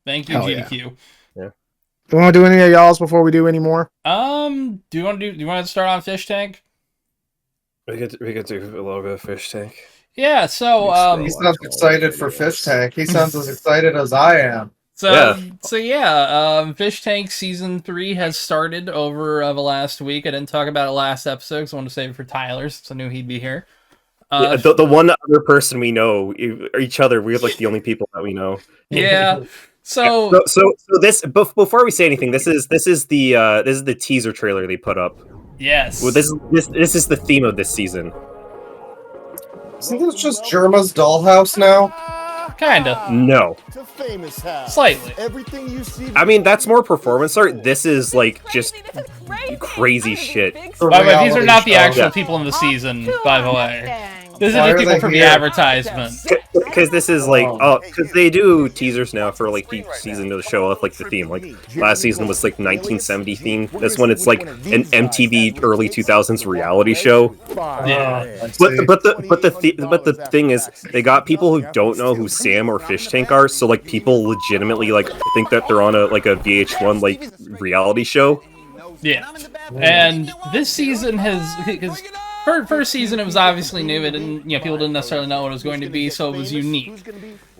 Thank you, Hell yeah. GDQ. Do you want to do any of y'all's before we do any more? Do you want to start on Fishtank? We could do a little bit of Fishtank. Yeah, so He sounds excited for Fishtank. He sounds as excited as I am. Fishtank season 3 has started over the last week. I didn't talk about it last episode because I wanted to save it for Tyler's, so I knew he'd be here. Yeah, the one other person we know, each other, we're like the only people that we know. Yeah. So So this before we say anything, this is the teaser trailer they put up. Yes. Well, this is the theme of this season. Isn't this just Germa's dollhouse now? Kinda. No. To famous house. Slightly. Everything you see. I mean, that's more performance art. This is like just crazy shit. By the way, these are not the actual Yeah. people in the season, by the way. This is Why just are people they from the here? advertisement. Because this is like, because they do teasers now for like each season to show off like the theme. Like last season was like 1970 theme. This one it's like an MTV early 2000s reality show. Yeah. But the thing is, they got people who don't know who Sam or Fishtank are, so like people legitimately like think that they're on a VH1 like reality show. Yeah. And this season has, because first season it was obviously new, it didn't, people didn't necessarily know what it was going to be, so it was unique.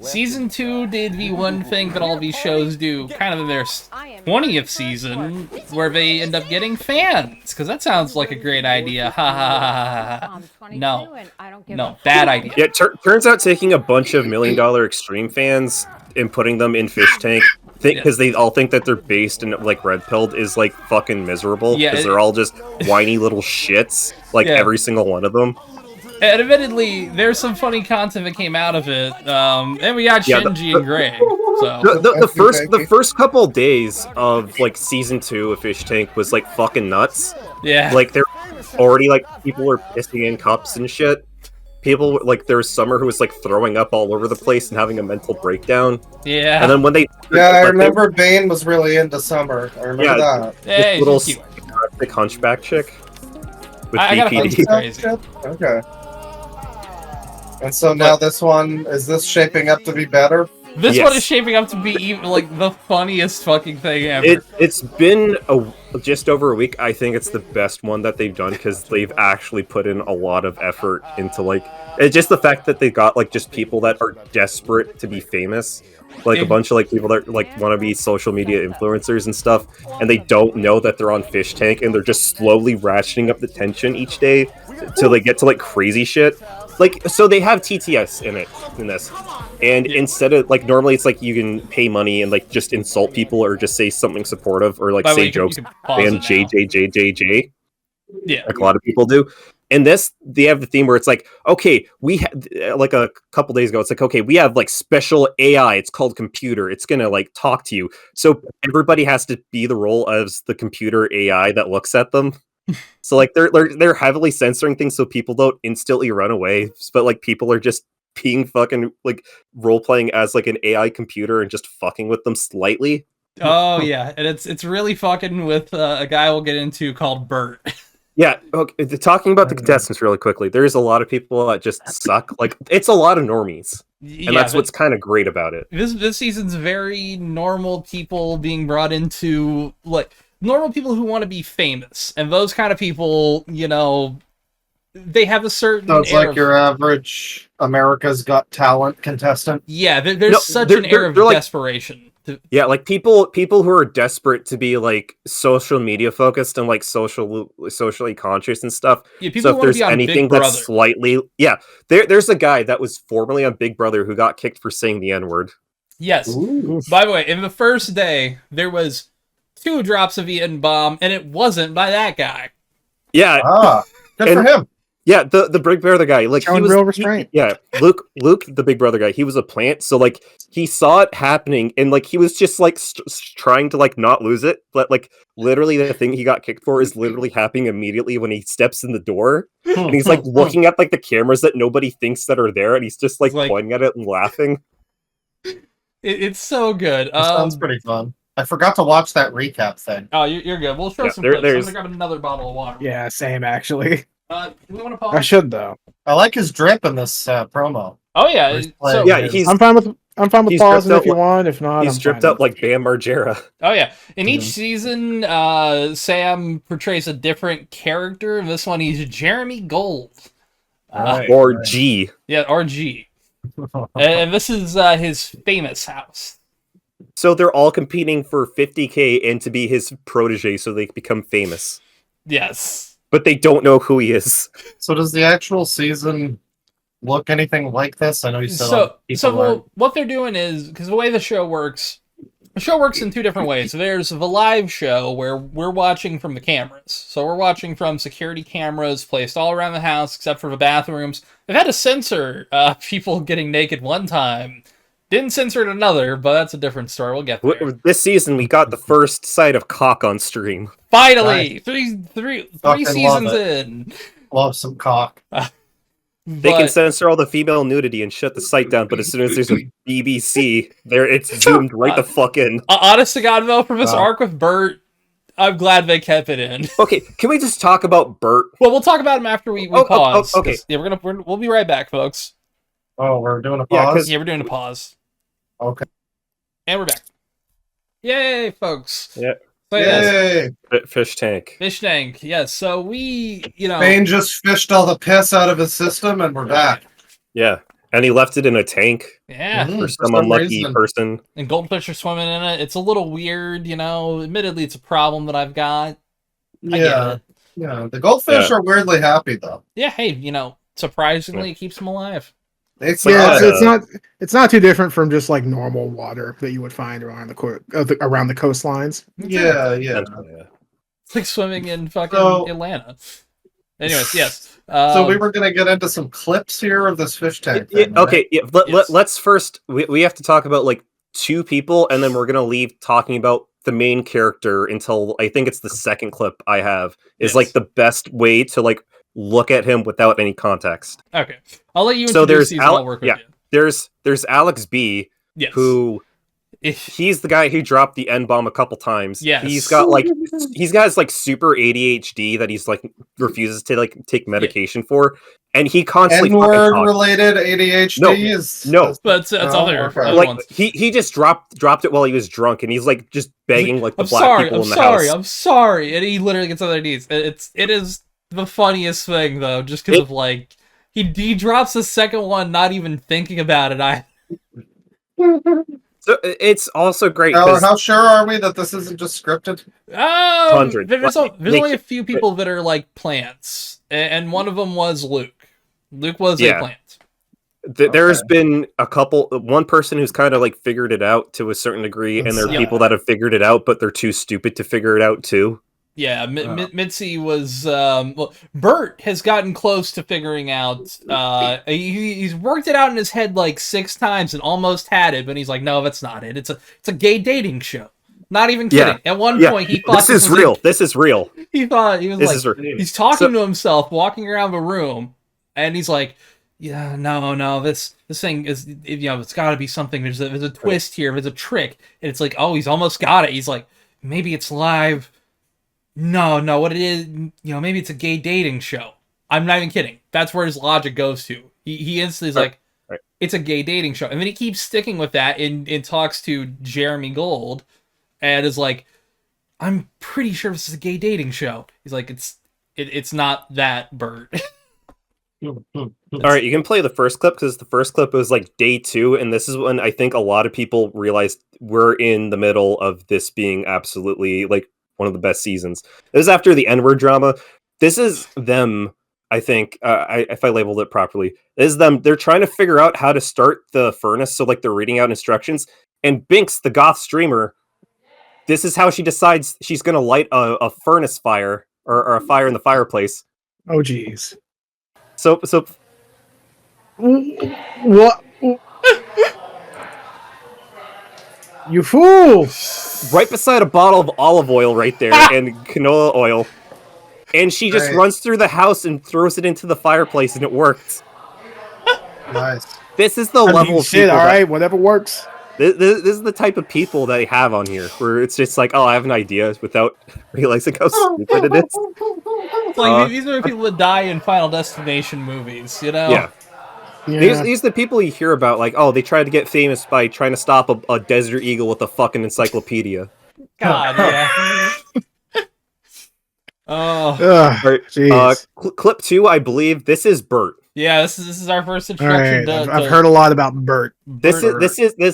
Season 2 did the one thing that all these shows do, kind of in their 20th season, where they end up getting fans, because that sounds like a great idea. Ha ha ha ha. No, bad idea. Yeah, turns out taking a bunch of $1 Million Extreme fans and putting them in Fishtank, because they all think that they're based in like Red Pilled, is like fucking miserable, because they're all just whiny little shits, like every single one of them. And admittedly, there's some funny content that came out of it, and we got Shinji and Greg. So The first couple days of like season 2 of Fishtank was like fucking nuts. Yeah. Like they're already like people were pissing in cups and shit. People like there was Summer who was like throwing up all over the place and having a mental breakdown. Yeah. And then when they I remember Bane was really into Summer. I remember that. Hey, this little classic hunchback chick with I got a BPD. crazy. Okay. And so now this one, is this shaping up to be better? This one is shaping up to be even like the funniest fucking thing ever. It's been just over a week. I think it's the best one that they've done because they've actually put in a lot of effort into like it's just the fact that they got like just people that are desperate to be famous, like a bunch of like people that like want to be social media influencers and stuff, and they don't know that they're on Fishtank, and they're just slowly ratcheting up the tension each day till they get to like crazy shit. Like, so they have TTS in this, and instead of like normally it's like you can pay money and like just insult people or just say something supportive or like say jokes and JJJJJ. Yeah, like a lot of people do. In this, they have the theme where it's like, okay, we like a couple days ago, it's like, okay, we have like special AI. It's called computer. It's gonna like talk to you. So everybody has to be the role as the computer AI that looks at them. So like they're heavily censoring things so people don't instantly run away, but like people are just being fucking like role playing as like an AI computer and just fucking with them slightly. Oh yeah, and it's really fucking with a guy we'll get into called Bert. Yeah, okay, talking about the contestants really quickly, there's a lot of people that just suck. Like it's a lot of normies, and that's what's kind of great about it. This season's very normal people being brought into like normal people who want to be famous, and those kind of people, they have a certain. So it's like your average America's Got Talent contestant. Yeah, there's such an air of desperation. Yeah, like people who are desperate to be like social media focused and like socially conscious and stuff. Yeah, people so if there's anything that's slightly, there's a guy that was formerly on Big Brother who got kicked for saying the N-word. Yes. Ooh. By the way, in the first day, there was 2 drops of the N-bomb, and it wasn't by that guy. Yeah. Good for him. Yeah, the Big Brother guy, like showing real restraint. Luke, the Big Brother guy, he was a plant, so like he saw it happening, and like he was just like trying to like not lose it, but like literally the thing he got kicked for is literally happening immediately when he steps in the door, and he's like looking at like the cameras that nobody thinks that are there, and he's just like pointing at it and laughing. It's so good. Sounds pretty fun. I forgot to watch that recap thing. Oh, you're good. We'll show some clips. I'm gonna grab another bottle of water. Yeah, same actually. Do we want to pause? I should though. I like his drip in this promo. Oh yeah, I'm fine with pausing if you want. If not, he's stripped up like Bam Margera. Oh yeah, in each season, Sam portrays a different character. In this one, he's Jeremy Gold, or G. Yeah, or G. And this is his famous house. So they're all competing for $50K and to be his protege, so they become famous. Yes. But they don't know who he is. So does the actual season look anything like this? I know you said so what they're doing is, because the way the show works, The show works in two different ways. There's the live show where we're watching from the cameras. So we're watching from security cameras placed all around the house except for the bathrooms. They've had to censor people getting naked one time. Didn't censor it another, but that's a different story. We'll get there. This season, we got the first sight of cock on stream. Finally! Three Fucking seasons love in. Love some cock. They can But- censor all the female nudity and shut the site down, but as soon as there's a BBC, it's zoomed right the fuck in. honest to God, though, for this Wow. arc with Bert, I'm glad they kept it in. Okay, can we just talk about Bert? Well, we'll talk about him after we Oh, pause. okay. Yeah, we'll be right back, folks. Oh, we're doing a Yeah, pause? 'cause- Yeah, we're doing a pause. Okay. And we're back. Yay, folks. Yeah. So, yes, Yay! Fish tank. Fishtank. Yes, so we, Bane just fished all the piss out of his system, and we're back. Yeah. And he left it in a tank yeah, Mhm. for For some some unlucky reason. person. and goldfish are swimming in it. It's a little weird, Admittedly, it's a problem that I've got. I get Yeah. it. Yeah. The goldfish Yeah. are weirdly happy, though. Yeah, hey, surprisingly, it keeps them alive. They Yeah, thrive. it's not too different from just like normal water that you would find around around the coastlines. Yeah. Yeah. It's like swimming in fucking So- Atlanta. Anyways, yes. So we were going to get into some clips here of this fish tank. Yeah, thing, right? okay, yeah, Yes. let's first we have to talk about like two people, and then we're gonna leave talking about the main character until I think it's the second clip I have is Yes. like the best way to like look at him without any context. Okay. I'll let you So introduce there's these and I'll work with yeah. you. There's Alex B, Yes. who he's the guy who dropped the N bomb a couple times. Yes. He's got like super ADHD that he's like refuses to like take medication for, and he constantly fucking N-word talks. related ADHD No, is... no. But it's Oh, other okay. Like ones. he just dropped it while he was drunk, and he's like just begging like the I'm black sorry, people I'm in the sorry, house. I'm sorry. And he literally gets on their knees. It is the funniest thing though, just because of like he drops the second one not even thinking about it. So it's also great Now, 'cause- how sure are we that this isn't just scripted? Hundred. There's Like, only a few people that are like plants, and one of them was Luke. Luke was a Yeah. plant. There's been one person who's kind of like figured it out to a certain degree, and there are Yeah. people that have figured it out, but they're too stupid to figure it out too. Yeah, Mitzi was. Well, Bert has gotten close to figuring out. He's worked it out in his head like 6 times and almost had it, but he's like, no, that's not it. It's a gay dating show. Not even kidding. Yeah. At one Yeah, point, he thought this is was real. This is real. he thought he was This like, is real. he's talking So- to himself, walking around the room, and he's like, yeah, no, this thing is, it's got to be something. There's a twist here. There's a trick, and it's like, oh, he's almost got it. He's like, maybe it's live. No, what it is, maybe it's a gay dating show. I'm not even kidding. That's where his logic goes to. He instantly is like, Right. it's a gay dating show. And then he keeps sticking with that and talks to Jeremy Gold and is like, I'm pretty sure this is a gay dating show. He's like, it's not that, Bert. All right, you can play the first clip because the first clip was like day 2, and this is when I think a lot of people realized we're in the middle of this being absolutely like one of the best seasons. It was after the N-word drama. This is them, I think, if I labeled it properly. This is them. They're trying to figure out how to start the furnace, so like they're reading out instructions. And Binks, the goth streamer, this is how she decides she's going to light a furnace fire or a fire in the fireplace. Oh geez. So What? You fool! right beside a bottle of olive oil right there and canola oil. And she just Right. runs through the house and throws it into the fireplace, and it works. Nice. This is the I mean, level of shit. people All that- right, whatever works. This is the type of people they have on here, where it's just like, oh, I have an idea, without realizing how stupid it is. It's like, these are the people that die in Final Destination movies, Yeah. Yeah. These are the people you hear about, like, oh, they tried to get famous by trying to stop a desert eagle with a fucking encyclopedia. God, yeah. Oh, Ugh, All right, jeez. clip 2, I believe, this is Bert. yeah. This is our first All introduction right, to. I've heard a lot about Bert. This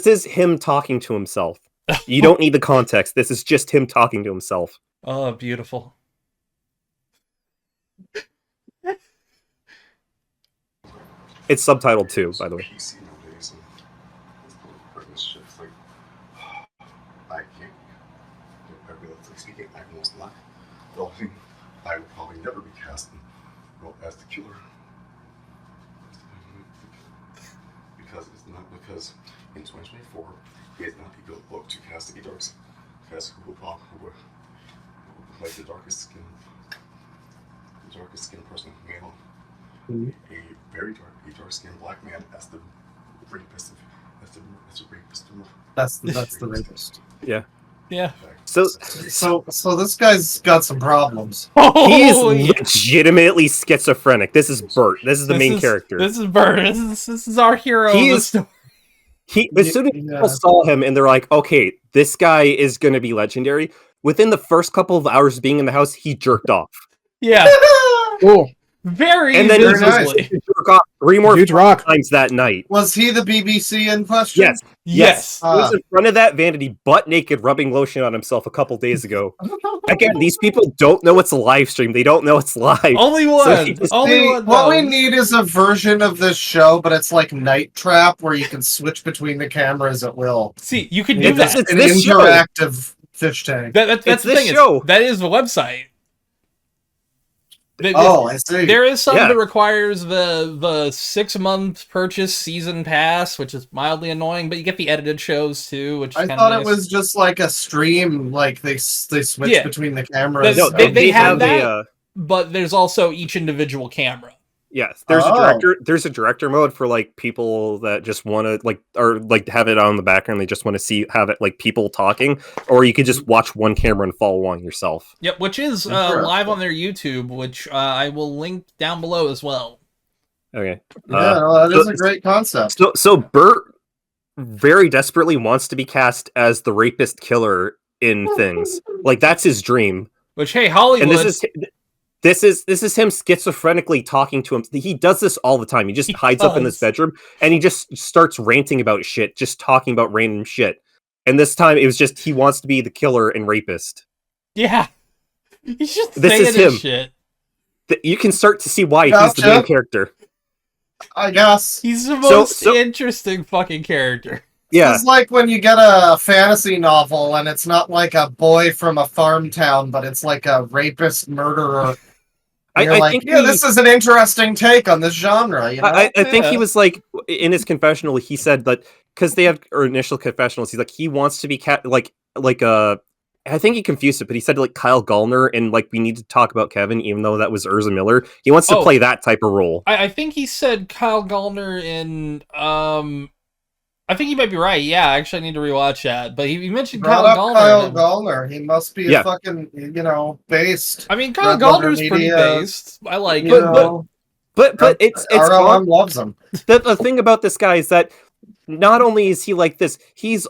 is him talking to himself. You don't need the context. This is just him talking to himself. Oh, beautiful. It's subtitled too, by the way. I can't. Realistically speaking, I most not. The only thing I will probably never be cast as the killer. Because because in 2024 it is not a good look to cast a who like the darkest skinned person, male, a very dark skinned black man as the rapist as the rapist. That's the rapist. Yeah. Yeah. So So this guy's got some problems. he is yeah. legitimately schizophrenic. This is Bert. This is the main character. This is Bert. This is our hero. He of the is- story. As soon as people saw him and they're like, okay, this guy is going to be legendary, within the first couple of hours of being in the house, he jerked off. Yeah. Cool. Very And then he visibly. jerked off 3 more Huge rock. times that night. Was he the BBC in question? Yes. Yes. He was in front of that vanity, butt naked, rubbing lotion on himself a couple days ago. Again, these people don't know it's a live stream. They don't know it's live. Only one. So he just- Only See, one. what we knows. need is a version of this show, but it's like Night Trap, where you can switch between the cameras at will. See, you can Yeah, do this that. is- An this show. interactive fish tank. That's it's the this thing. show. That is the website. I see. There is some Yeah. that requires the 6-month purchase season pass, which is mildly annoying, but you get the edited shows too, which is I kinda thought nice. it was just like a stream, like they switch Yeah. between the cameras. No, They have have that. a But there's also each individual camera. yes. There's Oh. a director. There's a director mode for like people that just want to have it on the background. They just want to have it like people talking, or you could just watch one camera and follow along yourself. Yep, which is Interesting. live on their YouTube, which I will link down below as well. Okay. Yeah, no, that is a great concept. So Bert very desperately wants to be cast as the rapist killer in things. Like that's his dream. Which, hey, Hollywood. And this is him schizophrenically talking to him. He does this all the time. He just hides up in this bedroom and he just starts ranting about shit, just talking about random shit. And this time it was just he wants to be the killer and rapist. Yeah. He's just This saying is his him. shit. You can start to see why he's the main character. I guess. He's the most interesting fucking character. Yeah. It's like when you get a fantasy novel and it's not like a boy from a farm town, but it's like a rapist murderer. I think this is an interesting take on this genre. You know? I think he was like in his confessional. He said that because they have initial confessionals. He's like he wants to be I think he confused it, but he said like Kyle Gallner and like we need to talk about Kevin, even though that was Urza Miller. He wants to play that type of role. I think he said Kyle Gallner in I think he might be right. Yeah, actually, I need to rewatch that. But he mentioned Kyle Gallner. Kyle Gallner. He must be Yeah. a fucking, based. I mean, Kyle Red Letter Gallner's pretty Media, based. I like you it. know. But it's RLM loves him. the thing about this guy is that not only is he like this, he is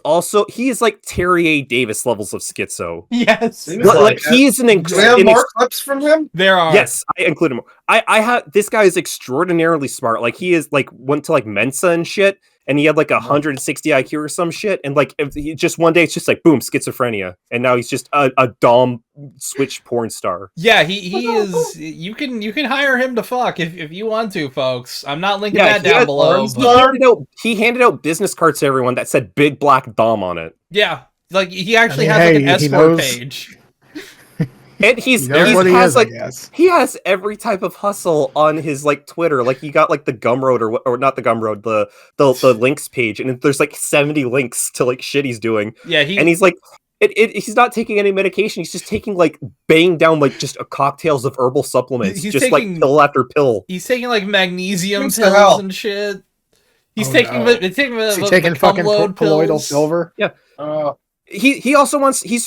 like Terry A. Davis levels of schizo. Yes. Seems Like it. he's an Do we have more clips from him? There are. Yes, I include him. I have this guy is extraordinarily smart. Like he is like went to like Mensa and shit, and he had like 160 IQ or some shit. And like if he, just one day it's just like boom, schizophrenia, and now he's just a dom switch porn star. Yeah, he is. You can hire him to fuck if you want to, folks. I'm not linking that he down had- below. He But handed out business cards to everyone that said "Big Black Dom" on it. yeah, like he actually I mean, has like hey, an he escort knows. page. And He knows what he is, I guess. he has every type of hustle on his like Twitter. Like he got like the Gumroad or not the Gumroad, the links page, and there's like 70 links to like shit he's doing. Yeah, And he's like, he's not taking any medication. He's just taking like banging down like just cocktails of herbal supplements, He's just taking- like pill after pill. he's taking like magnesium Seems to pills help. and shit. He's Oh, taking no. the taking the, Is he the, taking the fucking Cumload colloidal pills. silver? He's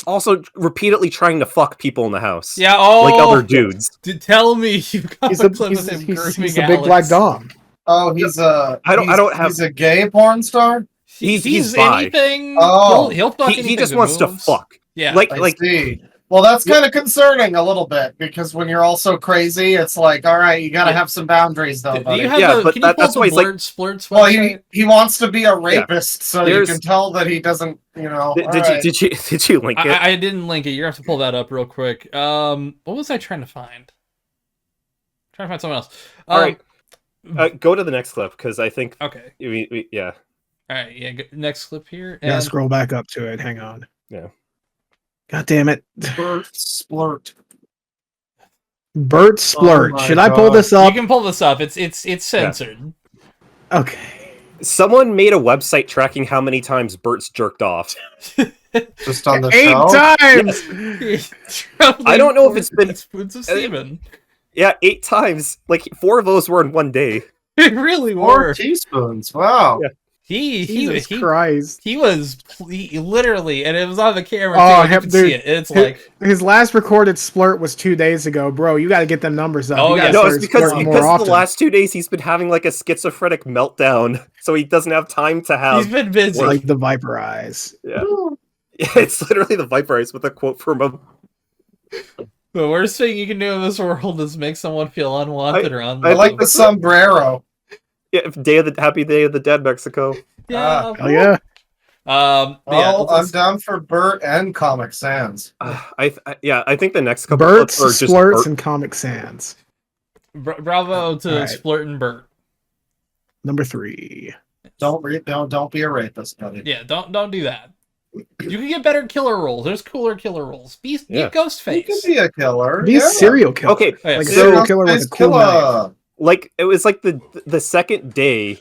also repeatedly trying to fuck people in the house. Yeah, like other dudes. Tell me you got He's a a clip of him grooming he's the big black Alex. dom. Oh, he's a. I don't have- He's a gay porn star. He's bi. anything. Oh. He'll fuck He anything just that wants to moves. fuck. Yeah, I see. Well, that's kind of concerning a little bit because when you're also crazy, it's like, all right, you got to have some boundaries, though, Do buddy. you have Yeah, the, but can you pull that's the why he's like- Splurts Well, website? he wants to be a rapist, so you There's- can tell that he doesn't, all Did right. you link it? I didn't link it. You're gonna have to pull that up real quick. What was I trying to find? Trying to find someone else. All right. Go to the next clip because I think Okay. yeah. All right. Yeah. Next clip here. Yeah, And scroll back up to it. Hang on. God damn it. Bert Splurt. Bert Splurt. my Should I pull God. this You up? can pull this up. It's censored. Okay. Someone made a website tracking how many times Bert's jerked off. Just on the 8 show? times! I don't know if it's been- spoons of semen. Yeah, 8 times. Like 4 of those were in one day. It really 4 were. teaspoons. Wow. Yeah. Jesus Christ. He literally, and it was on the camera Oh, too. You can see it. It's like His last recorded splurt was 2 days ago, bro. You got to get them numbers up. Oh, You yeah. gotta No, start it's because splurting more the often. last 2 days he's been having like a schizophrenic meltdown, so he doesn't have time to have. he's been busy. like the Viper eyes. Yeah. It's literally the Viper Eyes with a quote from him. The worst thing you can do in this world is make someone feel unwanted or unloved. I like the sombrero. Yeah, Happy Day of the Dead, Mexico. Yeah. Hell yeah. Yeah, Oh, I'm let's- down for Bert and Comic Sans. I think the next couple Bert's clips are just splurts Bert. and Comic Sans. Bravo to Alright. Splurt and Bert. Number 3. Don't be a rapist, buddy. Yeah, don't do that. You can get better killer roles. There's cooler killer roles. Be Yeah. Ghostface. He can be a killer. Be a serial killer. Okay, Oh, yeah. Like a so serial killer with a cool knife. like it was like the second day.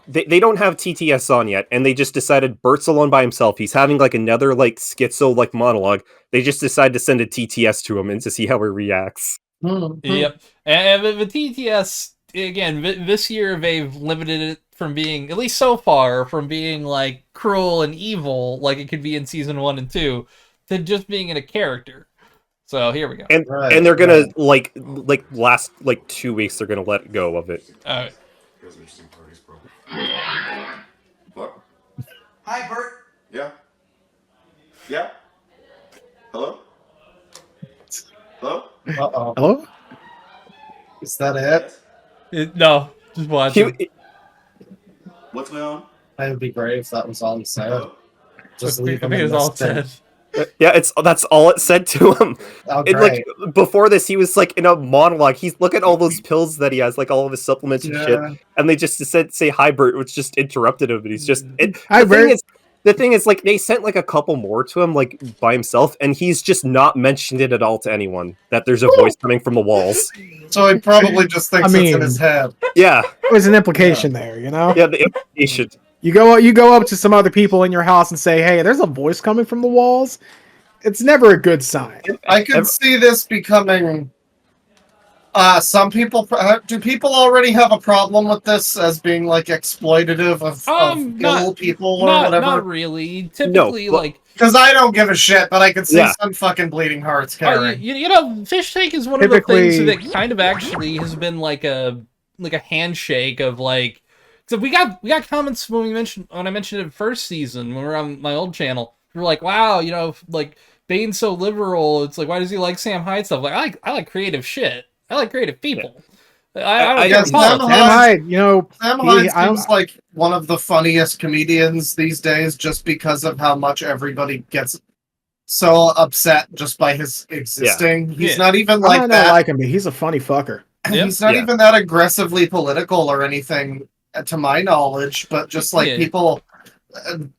They don't have TTS on yet, and they just decided Bert's alone by himself. He's having like another like schizo like monologue. They just decided to send a TTS to him and to see how he reacts. Yep. And the TTS, again, this year they've limited it from being, at least so far, from being like cruel and evil, like it could be in season 1 and 2, to just being in a character. So here we go. And Right, and they're gonna like last like 2 weeks. They're gonna let go of it. Alright. You guys are interesting parties, bro. What? Hi, Bert. Yeah? Yeah? Hello? Hello? Uh-oh. Hello? Is that it? No, just watch He- it. What's going on? That would be great if that was all he said. Hello? Just I leave think him in it's all this thing. said. Yeah, that's all it said to him. Oh, And great. like before this, he was like in a monologue. He's look at all those pills that he has, like all of his supplements and shit. Yeah. And they just said say hi Bert, which just interrupted him. And he's just Hi, the thing Bert. is, the thing is, like they sent like a couple more to him, like by himself, and he's just not mentioned it at all to anyone. That there's a voice coming from the walls. So he probably just thinks I it's in mean- his head. Yeah, There's an implication there, you know? yeah, the implication. You go up to some other people in your house and say, "Hey, there's a voice coming from the walls." It's never a good sign. I could see this becoming. Some people do people already have a problem with this as being like exploitative of not- ill people or Not whatever? really. Typically, but- like, Because I don't give a shit, but I could see Yeah. some fucking bleeding hearts oh, caring. you know, Fishtank is one of the Typically- things that kind of actually has been like a handshake of like. So we got comments when I mentioned it first season when we were on my old channel. We were like, wow, you know, like Bane's so liberal. It's like, why does he like Sam Hyde stuff? Like, I like creative shit. I like creative people. I don't guess care Sam politics. Sam Hyde, you know, Sam he- Hyde I- seems like one of the funniest comedians these days just because of how much everybody gets so upset just by his existing. He's Yeah. not even I like don't that. like him, but he's a funny fucker. Yep. He's not Yeah. even that aggressively political or anything, to my knowledge, but just like Yeah.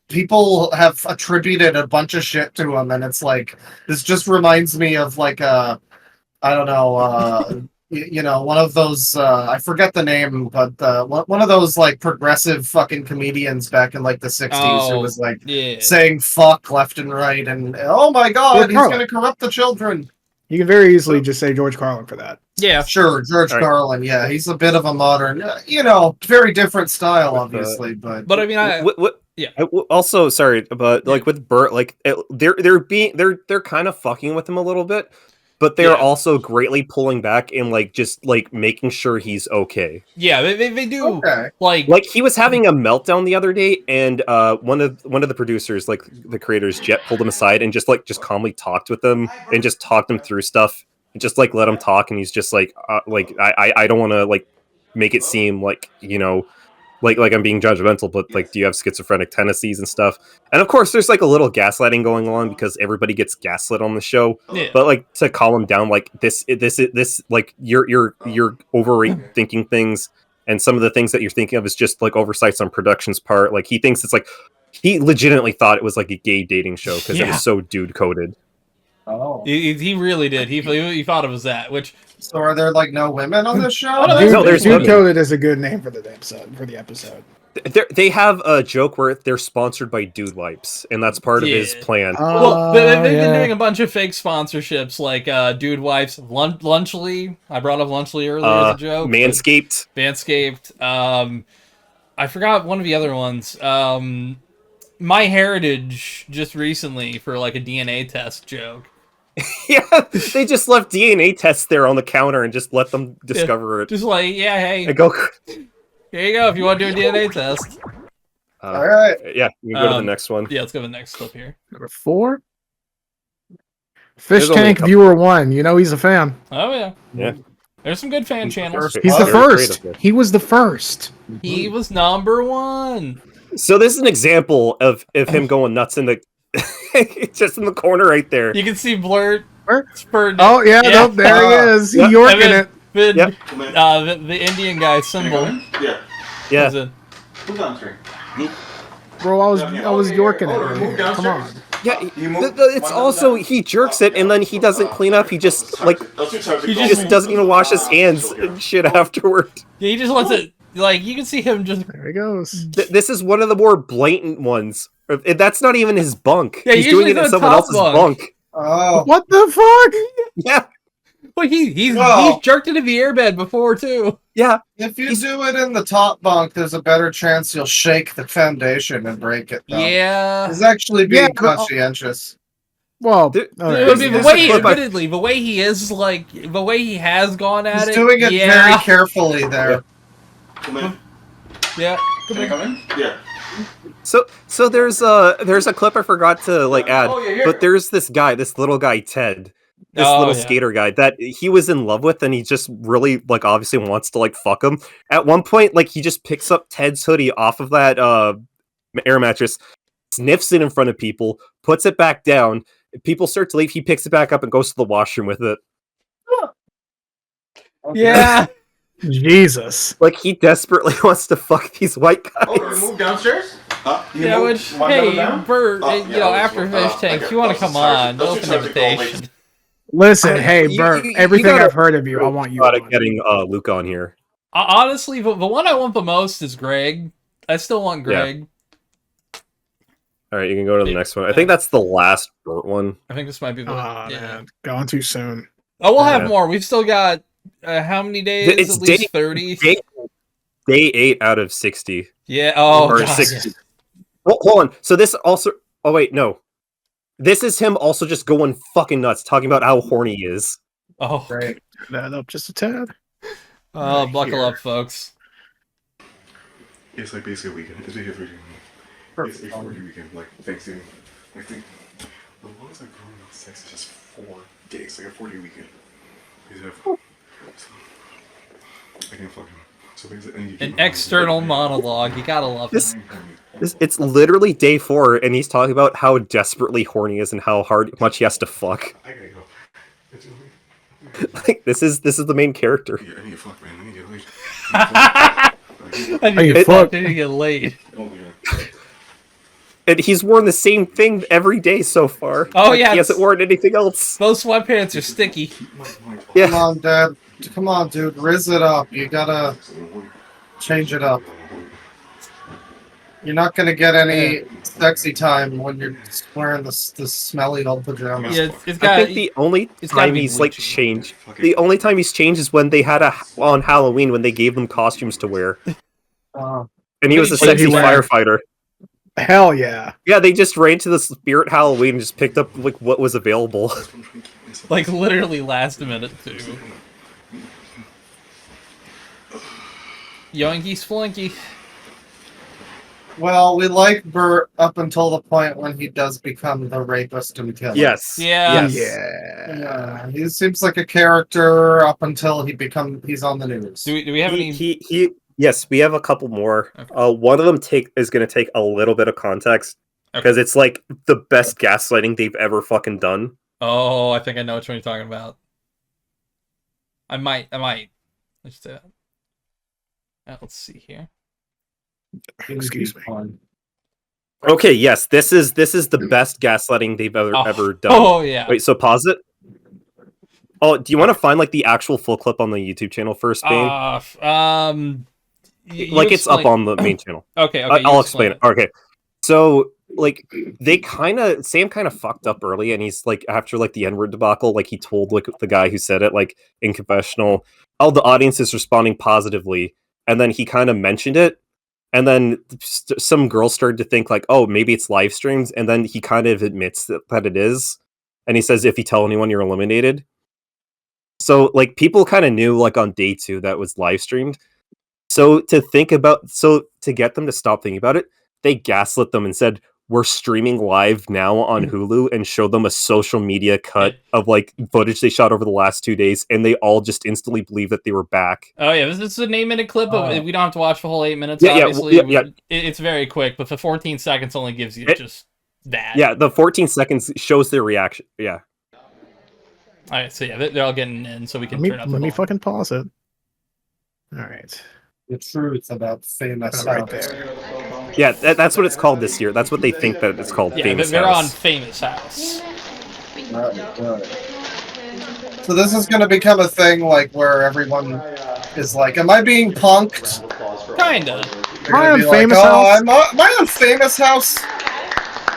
people have attributed a bunch of shit to him, and it's like this just reminds me of like I don't know, you know, one of those I forget the name, but one of those like progressive fucking comedians back in like the 60s who Oh, was like yeah. saying fuck left and right, and oh my god, George he's Carlin. gonna corrupt the children. You can very easily just say George Carlin for that. Yeah. Sure, George Right. Carlin. Yeah, he's a bit of a modern, you know, very different style, With, obviously, but But I mean, yeah. Also, sorry, but like with Bert, like they're kind of fucking with him a little bit, but they're Yeah. also greatly pulling back and like just like making sure he's okay. Yeah, they do okay. like He was having a meltdown the other day, and one of the producers, like the creators, Jet, pulled him aside and just calmly talked with him and just talked him through stuff and just like let him talk, and he's just like I don't want to like make it seem like, you know, like I'm being judgmental, but like, do you have schizophrenic tendencies and stuff? And of course, there's like a little gaslighting going on because everybody gets gaslit on the show. Yeah. But like to calm him down, like this, like you're thinking things, and some of the things that you're thinking of is just like oversights on production's part. Like he thinks it's like He legitimately thought it was like a gay dating show because it Yeah. was so dude coded. Oh. He really did. He thought it was that, which So are there like no women on this show? Oh, no, Dude, No, there's Dude women. Coded is a good name for the episode. They have a joke where they're sponsored by Dude Wipes, and that's part of his Yeah. plan. well, they've been yeah. doing a bunch of fake sponsorships, like Dude Wife's Lunchly. I brought up Lunchly earlier as a joke. but- Manscaped. Manscaped. I forgot one of the other ones. My Heritage just recently for like a DNA test joke. Yeah, they just left DNA tests there on the counter and just let them discover it. Just like, yeah, hey, And go. here you go if you want to do a DNA test. All right. Yeah, you can go to the Um, next one. Yeah, let's go to the next clip here. Number 4. There's only a Fishtank couple. Viewer 1. You know he's a fan. Oh yeah, Yeah. There's some good fan channels. He's the Very first. creative. He was the first. He was number 1. So this is an example of him going nuts in the just in the corner right there. You can see Blurt. Where? Spurred. Oh yeah, nope, there he is. Yep. Yorking And it. then, Yep. the Indian guy symbol. Yeah. Yeah. was in- Who's on screen? Me? Bro, I was yorking it. Right Move here. Come on. downstairs. Yeah, You move it's one also left. he jerks it and then he doesn't clean up. He just like he just doesn't even wash his hands and shit afterward. Yeah, he just lets it. Like you can see him just. There he goes. This is one of the more blatant ones. That's not even his bunk. Yeah, He's usually doing it in the someone top else's bunk. bunk. Oh. What the fuck? Yeah, Well, he's Well- jerked into the airbed before too. yeah. If you do it in the top bunk, there's a better chance you'll shake the foundation and break it. Though. Yeah. It's actually being Yeah, but- conscientious. Well, Dude, all I right. mean, This the is way, a clip I- admittedly, the way he is, like, the way he has gone at He's it. doing it yeah, very carefully there. Come in. yeah. Can I come in? Yeah. So there's a clip I forgot to like add, Oh, yeah, here. but there's this little guy Ted, this Oh, little yeah. skater guy that he was in love with, and he just really like obviously wants to like fuck him. At one point, like he just picks up Ted's hoodie off of that air mattress, sniffs it in front of people, puts it back down. People start to leave. He picks it back up and goes to the washroom with it. Okay. Yeah. Jesus. Like he desperately wants to fuck these white Oh, we guys. move downstairs? You Yeah, move which, one hey, level down? Bert, Oh, you yeah, know, those after ones. Fish Tank, if you want to come on, those open two types of invitation. Listen, I- hey, you- Bert, you everything gotta- I've heard of you, I want you Thought of on. getting Luke on here. Honestly, the one I want the most is Greg. I still want Greg. All right, you can go to the next one. I think that's the last short one. I think this might be the Oh, one. Yeah. man. Gone too soon. Oh, we'll have Yeah. more. We've still got how many days? It's At least day- 30. Day 8 out of 60. Yeah. Oh, or God. 60. Well, hold on. So this also. Oh wait, no. This is him also just going fucking nuts, talking about how horny he is. Oh, Great. Turn that up just a tad. oh, Right buckle here. up, folks. It's like basically a weekend. It's basically a weekend. It's a 40 weekend, like Thanksgiving. I think the ones that growing up sex is just 4 days, like a 40 weekend. These have. So, I can fucking. So basically, and you An keep- external monologue. You gotta love This- it. It's literally day 4, and he's talking about how desperately horny he is and how much he has to fuck. I gotta go. It's Like this is the main character. yeah, I need to fuck, man. I need to get laid. I need you to fuck. I need to get laid. Oh, yeah. And he's worn the same thing every day so far. Oh, Like, yeah, he hasn't worn anything else. Those sweatpants are sticky. Come Yeah, on, Dad. Come on, dude. Riz it up. You gotta change it up. You're not gonna get any sexy time when you're wearing the smelly old pajamas. Yeah, it's I got. think the only it's gotta time be he's like bleaching. changed. The only time he's changed is when they had on Halloween when they gave them costumes to wear, Uh, and he was a What did he sexy wear? firefighter. Hell yeah. Yeah, they just ran to the Spirit Halloween and just picked up like what was available. Like literally last minute too. Yoinky Splinky. well, we like Bert up until the point when he does become the rapist and killer. Yes. Yeah. Yes. Yeah. Yeah, he seems like a character up until he's on the news. Do we have any? He yes, we have a couple more. Okay. One of them is going to take a little bit of context because it's like the best gaslighting they've ever fucking done. Oh, I think I know which one you're talking about. I might. Let's do that. Let's see here. Excuse me. Okay, yes, this is the best gaslighting they've ever done. Oh yeah. Wait, so pause it. Oh, do you want to find like the actual full clip on the YouTube channel first, Bane? Like it's up on the main channel. Okay, I'll explain it. Okay, so like Sam kind of fucked up early, and he's like after like the N-word debacle, like he told like the guy who said it like in confessional, oh, the audience is responding positively, and then he kind of mentioned it, and then some girls started to think like, oh, maybe it's live streams, and then he kind of admits that it is, and he says if you tell anyone, you're eliminated. So like people kind of knew like on day 2 that was live streamed. So to get them to stop thinking about it, they gaslit them and said, we're streaming live now on Hulu, and showed them a social media cut of like footage they shot over the last 2 days, and they all just instantly believed that they were back. Oh yeah, this is an 8-minute clip, but we don't have to watch the whole 8 minutes, Yeah, obviously. yeah. It's very quick, but the 14 seconds only gives you just that. Yeah, the 14 seconds shows their reaction. Yeah. Alright, so yeah, they're all getting in, so we can turn up the Let me volume. fucking pause it. Alright. The truth about famous Right house. there. Yeah, that's what it's called this year. That's what they think that it's called, Yeah, Famous they're House. on Famous House. Right. So this is going to become a thing, like, where everyone is like, am I being punked? Kinda. They're gonna be like, Famous oh, House? am I on Famous House?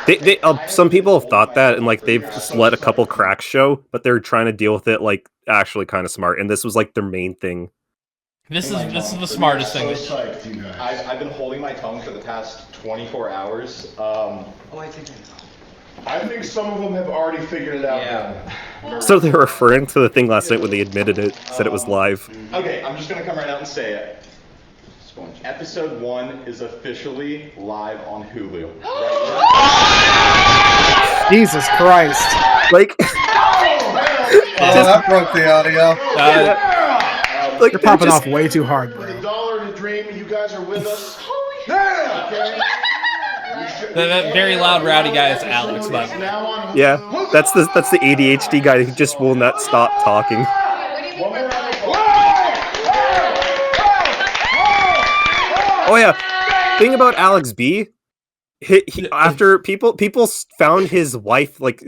They some people have thought that, and like they've just let a couple cracks show, but they're trying to deal with it like actually kind of smart, and this was like their main thing. This is the smartest thing. So psyched, you guys. I've been holding my tongue for the past 24 hours. I think some of them have already figured it out. Yeah. So they're referring to the thing last night when they admitted it, said it was live. Okay, I'm just gonna come right out and say it. Episode 1 is officially live on Hulu. Jesus Christ. Like, that broke the audio. like You're popping off way too hard, bro. $1 and a dream, you guys are with us. That very loud, rowdy guy is Alex, but Yeah, that's the ADHD guy who just will not stop talking. Oh yeah, thing about Alex B. He after people found his wife like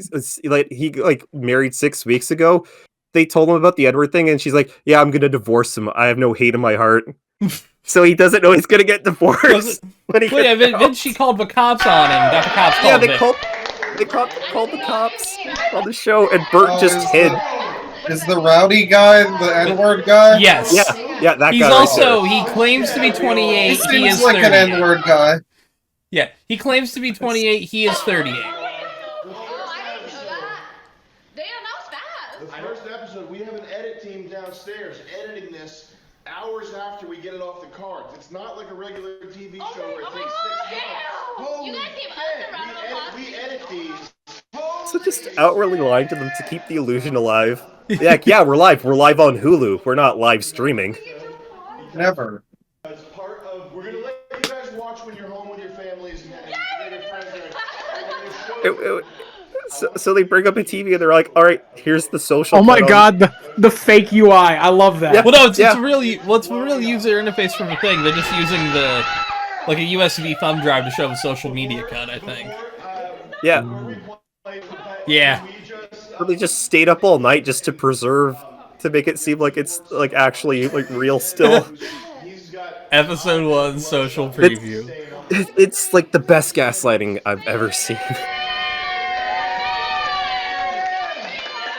he like married 6 weeks ago. They told him about the Edward thing, and she's like, "Yeah, I'm gonna divorce him. I have no hate in my heart." So he doesn't know he's gonna get divorced. Then she called the cops on him. Got the cops called. Yeah, they called the cops on the show, and Bert just hid. Is the rowdy guy the N-word guy? Yes. Yeah, that He's guy. also he claims to be 28. He He seems is like 38. an N-word guy. Yeah, he claims to be 28. He is 38. The first episode, we have an edit team downstairs editing this hours after we get it off the cards. It's not like a regular TV show where it takes 6 months. You guys give us a round of applause. We edit these. So just outwardly lying to them to keep the illusion alive. Yeah, we're live. We're live on Hulu. We're not live streaming. Never. As part of, we're gonna let you guys watch when you're home with your families and your friends. So they bring up a TV and they're like, "All right, here's the social." Oh my cut on-" god, the fake UI. I love that. Yeah. Well, no, it's a real user interface from the thing. They're just using the like a USB thumb drive to show the social media cut. I think. Yeah. Yeah. Or they just stayed up all night just to make it seem like it's like actually like real still. Episode 1 social preview. It's like the best gaslighting I've ever seen.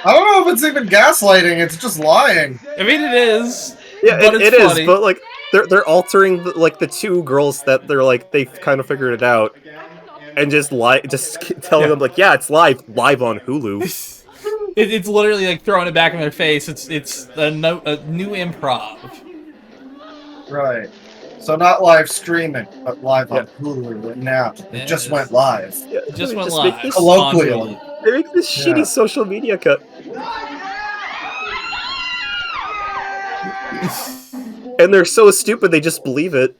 I don't know if it's even gaslighting. It's just lying. I mean, it is. Yeah, but it it's is. funny. But like they're altering the 2 girls that they're like they've kind of figured it out, and just telling them like, yeah, it's live on Hulu. It's literally like throwing it back in their face. It's a new improv. Right. So not live streaming, but live on Hulu now. It just went live. Yeah, Just they went make live. this- Colloquially. They make this shitty social media cut. And they're so stupid they just believe it.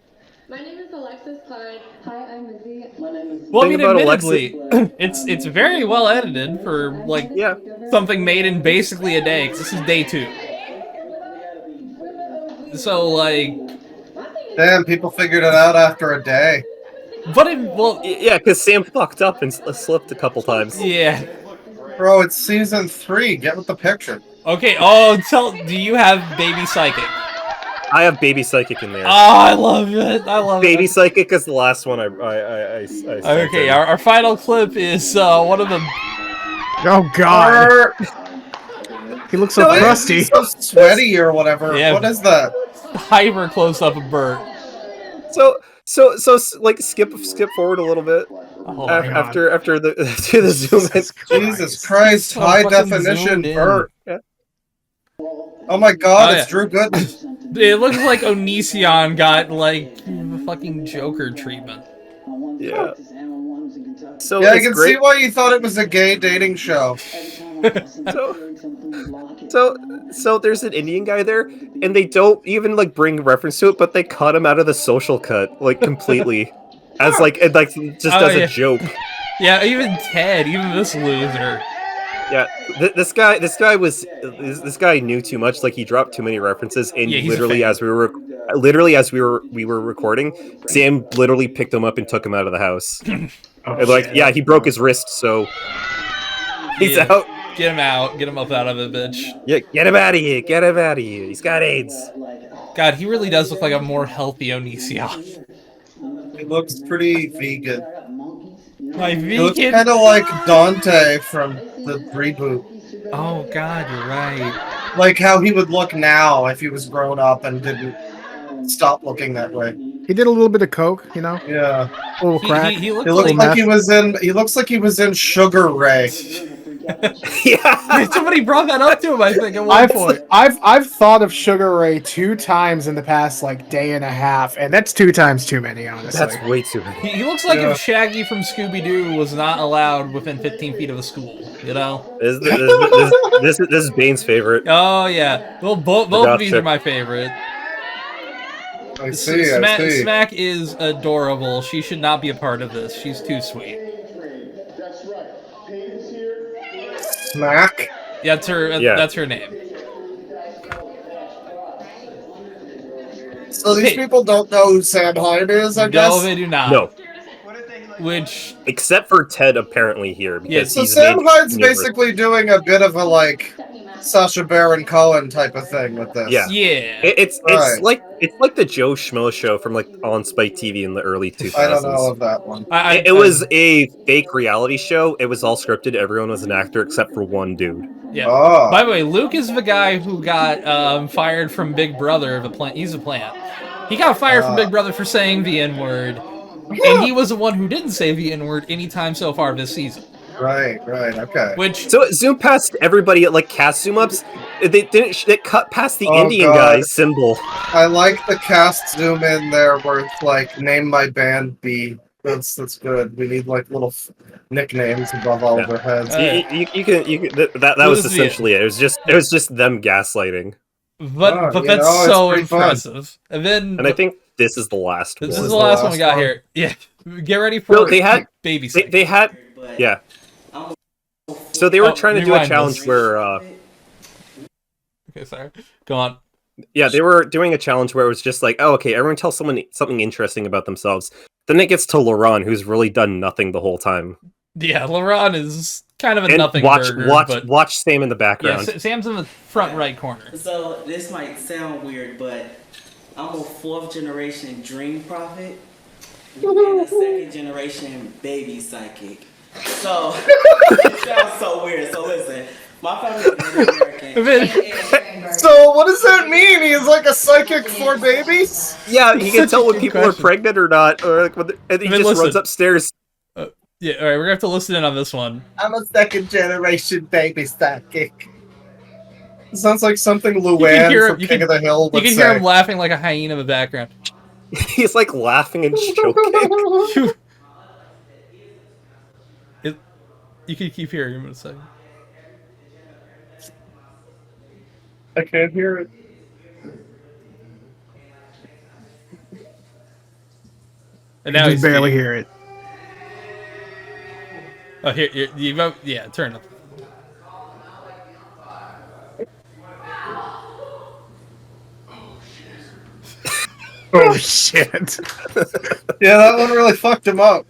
My name is Alexis Klein. Hi, I'm Lizzie. My name is. Well, I Thing mean, about admittedly, it's very well edited for like something made in basically a day. 'Cause this is day 2. So like, Damn, people figured it out after a day. But well, Yeah, because Sam fucked up and slipped a couple times. yeah. Bro, it's season 3. Get with the picture. Okay. Oh, do you have Baby Psychic? I have Baby Psychic in there. Oh, I love it. I love Baby it. Psychic is the last one I sent Okay, in. our final clip is one of the. Oh God, he looks so crusty. He's so sweaty or whatever. Yeah. What is that? Hyper close up of Bert. So like skip forward a little bit Oh, after the to the zoom in. Jesus Christ! So High fucking definition zoomed in. Bert. Oh my God! Oh, it's Drew Gooden. It looks like Onision got like fucking Joker treatment. Yeah. So Yeah, I it's can great. see why you thought it was a gay dating show. So there's an Indian guy there, and they don't even like bring reference to it, but they cut him out of the social cut like completely, as like just as a joke. Yeah, even Ted, even this loser. Yeah, this guy knew too much. Like he dropped too many references, and Yeah, he's a literally fan. as we were recording, Sam literally picked him up and took him out of the house. And like, yeah, he broke his wrist, so he's Yeah. out. Get him out. Get him up out of it, bitch. Yeah, get him out of here. Get him out of here. He's got AIDS. God, he really does look like a more healthy Onision. He looks pretty vegan. My He looks vegan. kind of like Dante from the reboot. Oh God, you're right. Like how he would look now if he was grown up and didn't stop looking that way. He did a little bit of coke, you know, Yeah. a little crack. He looks He looks like. like he was in. He looks like he was in Sugar Ray. Yeah. Somebody brought that up to him, I think, at one point. I've thought of Sugar Ray 2 times in the past like day and a half, and that's 2 times too many, honestly. That's way too many. He looks like Yeah. if Shaggy from Scooby-Doo was not allowed within 15 feet of a school, you know? This is Bane's favorite. Oh, yeah. Well, both of these are my favorite. I see. I see. Smack is adorable. She should not be a part of this. She's too sweet. That's right. Peyton's here. Smack. Yeah, that's her. Yeah. That's her name. So these Hey. people don't know who Sam Hyde is, I guess. No, they do not. No, Which except for Ted apparently here because Yeah, So he's Sam made Hyde's numerous- basically doing a bit of a like Sacha Baron Cohen type of thing with this. Yeah. yeah. It's Right. it's like the Joe Schmo show from like on Spike TV in the early 2000s. I don't know of that one. It was a fake reality show. It was all scripted. Everyone was an actor except for one dude. Yeah. Oh. By the way, Luke is the guy who got fired from Big Brother. He's a plant. He got fired from Big Brother for saying the N-word, and he was the one who didn't say the N-word anytime so far this season. Right, okay. Which So it zoomed past everybody at like cast zoom ups. They didn't. It cut past the Oh, Indian God. guy symbol. I like the cast zoom in there where it's like name my band B. That's good. We need like little nicknames above all of their heads. You can that was Who's the- essentially it. It was just them gaslighting. But you that's know, it's so pretty fun. impressive. And then And I think this is the last this one. is the last one we got one. here. Yeah, get ready for No, they had baby. they had yeah. So they were Oh, trying to do a rewind challenge this. where Okay, sorry. Go on. yeah, they were doing a challenge where it was just like, oh, okay, everyone tell someone something interesting about themselves. Then it gets to Laurent, who's really done nothing the whole time. Yeah, Laurent is kind of a And nothing watch burger, but watch Sam in the yeah, background. Sam's in the front right corner. So this might sound weird, but I'm a 4th generation dream prophet and a 2nd generation baby psychic. So it sounds so weird. So listen, my family is Native American. So what does that mean? He's like a psychic for babies? Yeah, he can Such a tell when good people question. are pregnant or not, or like and he I mean, just listen. runs upstairs. Yeah, all right, we're gonna have to listen in on this one. I'm a 2nd generation baby psychic. It sounds like something can Luann hear- from you King can- of the Hill You would can say. hear him laughing like a hyena in the background. He's like laughing and choking. You can keep hearing him in a second. I can't hear it. And You now just he's barely hear it. Oh, here, yeah, turn up. Oh shit! Yeah, that one really fucked him up.